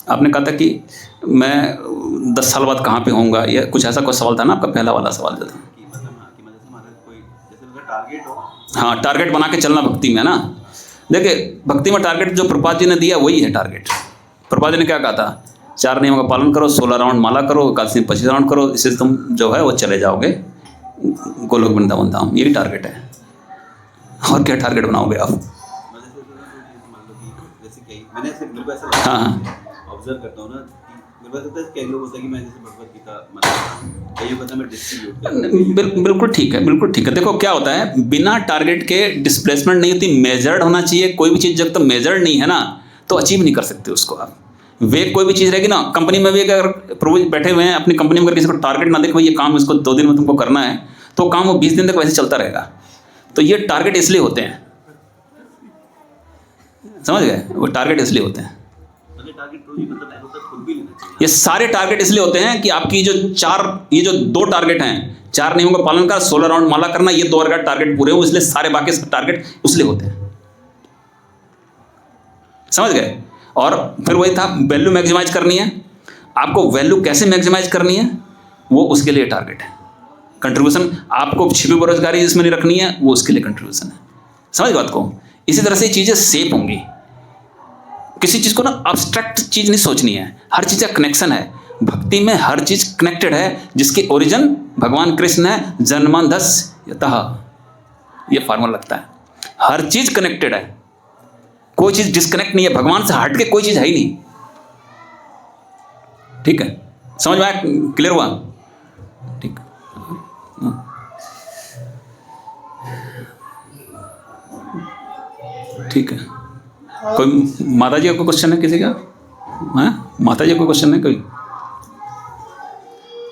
आपने कहा था कि मैं 10 साल बाद कहाँ पे होऊंगा, या कुछ ऐसा कोई सवाल था ना आपका, पहला वाला सवाल जो था। हाँ, टारगेट बना के चलना भक्ति में ना। देखिए भक्ति में टारगेट जो प्रभुपाद जी ने दिया वही है टारगेट। प्रभुपाद जी ने क्या कहा था, 4 नियमों का पालन करो, 16 राउंड माला करो, 25 राउंड करो, इससे तुम जो है वो चले जाओगे गोलोक वृंदावन धाम। यही टारगेट है, और क्या टारगेट बनाओगे आप? हाँ हाँ, ऑब्जर्व करता हूँ ना, मेरे पास होता है कई लोग होता है कि मैं जैसे भगवत गीता मतलब कई पता मैं डिस्ट्रीब्यूट बिल्कुल ठीक है, बिल्कुल ठीक है। देखो क्या होता है, बिना टारगेट के डिस्प्लेसमेंट नहीं होती, मेजर्ड होना चाहिए। कोई भी चीज़ जब तक मेजर्ड नहीं है ना तो अचीव नहीं कर सकते उसको आप। वे कोई भी चीज़ रहेगी ना, कंपनी में भी अगर प्रभु बैठे हुए हैं अपनी कंपनी में, अगर किसी को टारगेट ना देखो ये काम इसको 2 दिन में तुमको करना है, तो काम वो 20 दिन तक वैसे चलता रहेगा। तो ये टारगेट इसलिए होते हैं, समझ गए? वो टारगेट इसलिए होते हैं, ये सारे टारगेट इसलिए होते हैं कि आपकी जो 2 टारगेट हैं, 4 नियमों का पालन कर, 16 राउंड माला करना, ये 2 टारगेट पूरे हो, इसलिए सारे बाकी टारगेट इसलिए होते हैं। समझ गए? और फिर वही था, वैल्यू मैक्सिमाइज करनी है आपको। वैल्यू कैसे मैक्सिमाइज करनी है वो उसके लिए टारगेट है। कंट्रीब्यूशन आपको छिपी बेरोजगारी जिसमें नहीं रखनी है, वो उसके लिए कंट्रीब्यूशन है। समझ बात को? इसी तरह से चीज़ें सेप होंगी। किसी चीज़ को ना अब्स्ट्रैक्ट चीज़ नहीं सोचनी है, हर चीज़ का कनेक्शन है। भक्ति में हर चीज़ कनेक्टेड है, जिसके ओरिजिन भगवान कृष्ण है, जन्मांधस्य यतः, ये फार्मूला लगता है। हर चीज़ कनेक्टेड है, कोई चीज़ डिस्कनेक्ट नहीं है, भगवान से हट के कोई चीज़ है ही नहीं। ठीक है, समझ में आया, क्लियर हुआ? ठीक, ठीक है। कोई माता जी का कोई क्वेश्चन है किसी का? हाँ, माता जी का कोई क्वेश्चन है कोई?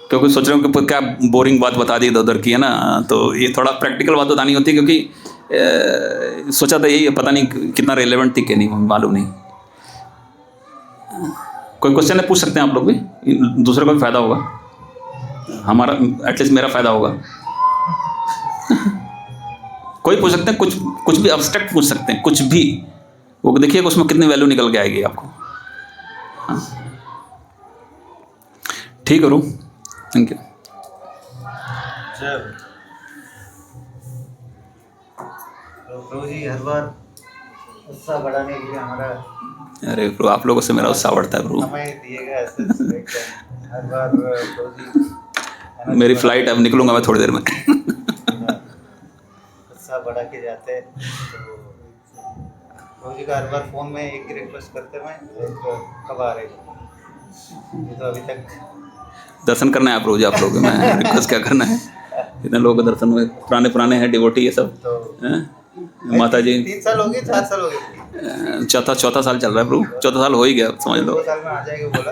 क्योंकि सोच रहे हो कि क्या बोरिंग बात बता दी इधर उधर की है ना, तो ये थोड़ा प्रैक्टिकल बात बतानी होती है, क्योंकि सोचा था यही, पता नहीं कितना रेलेवेंट थी कि नहीं, मालूम नहीं। कोई क्वेश्चन है, पूछ सकते हैं आप लोग भी, दूसरे को भी फायदा होगा, हमारा एटलीस्ट मेरा फायदा होगा। कोई पूछ सकते हैं, कुछ भी अब्स्ट्रैक्ट पूछ सकते हैं, कुछ भी, वो देखिएगा उसमें कितनी वैल्यू निकल के आएगी आपको। हाँ, ठीक है रू, थैंक यू। प्रभु जी हर बार उत्साह बढ़ाने के लिए हमारा, अरे प्रभु, आप लोगों से मेरा उत्साह बढ़ता है प्रभु। समय दिएगा ऐसे हर बार प्रभु जी। मेरी फ्लाइट, अब निकलूंगा मैं थोड़ी देर में। उत्साह बढ़ा के जाते हैं, तो प्रभु जी का हर बार फ़ोन में एक ही रिक्वेस्ट करते हैं, कब आ रहे हो? ये तो अभी तक दर्शन करना है प्रभु जी आप लोगों को, मैं रिक्वेस्ट क्या करना है, इतने लोगों के दर्शन में, पुराने हैं डिवोटी ये सब। तो माता जी 3 साल हो गए, 4 साल हो गए, चौथा साल चल रहा है प्रभु, चौथा साल हो ही गया, समझ लो। 2 साल में आ जाएगा बोला।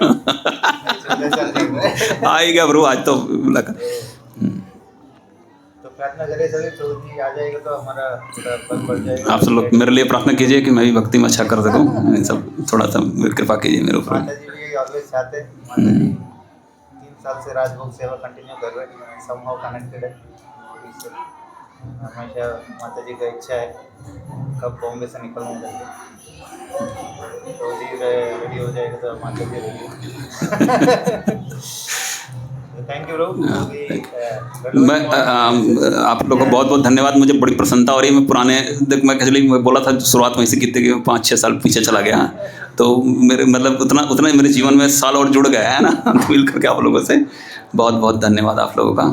14 साल देख रहे हैं। आ ही गया प्रभु, आज तो मुलाकात। तो प्रार्थना करें सभी, प्रभु जी आ जाएगा तो हमारा थोड़ा पद बढ़ जाएगा। आप सब लोग मेरे लिए प्रार्थना कीजिए कि मैं भी भक्ति में अच्छा कर सकूँ, ये सब थोड़ा सा कृपा कीजिए मेरे ऊपर। माता जी भी ऑलवेज चाहते हैं, माता जी 3 साल से राजभोग सेवा कंटिन्यू कर रहे हैं, समहाउ कनेक्टेड है। इससे हमेशा माता जी का इच्छा है कब बॉम्बे से निकलूँ करके, तो जी रेडी हो जाएगा तो माता जी रेडी। थैंक यू प्रभु। मैं आप लोगों को बहुत बहुत धन्यवाद, मुझे बड़ी प्रसन्नता हो रही है। मैं पुराने देख, मैं एक्चुअली मैं बोला था शुरुआत वहीं से की थी कि 5-6 साल पीछे चला गया, तो मेरे मतलब उतना मेरे जीवन में साल और जुड़ गया है ना, मिल करके आप लोगों से बहुत बहुत धन्यवाद आप लोगों का।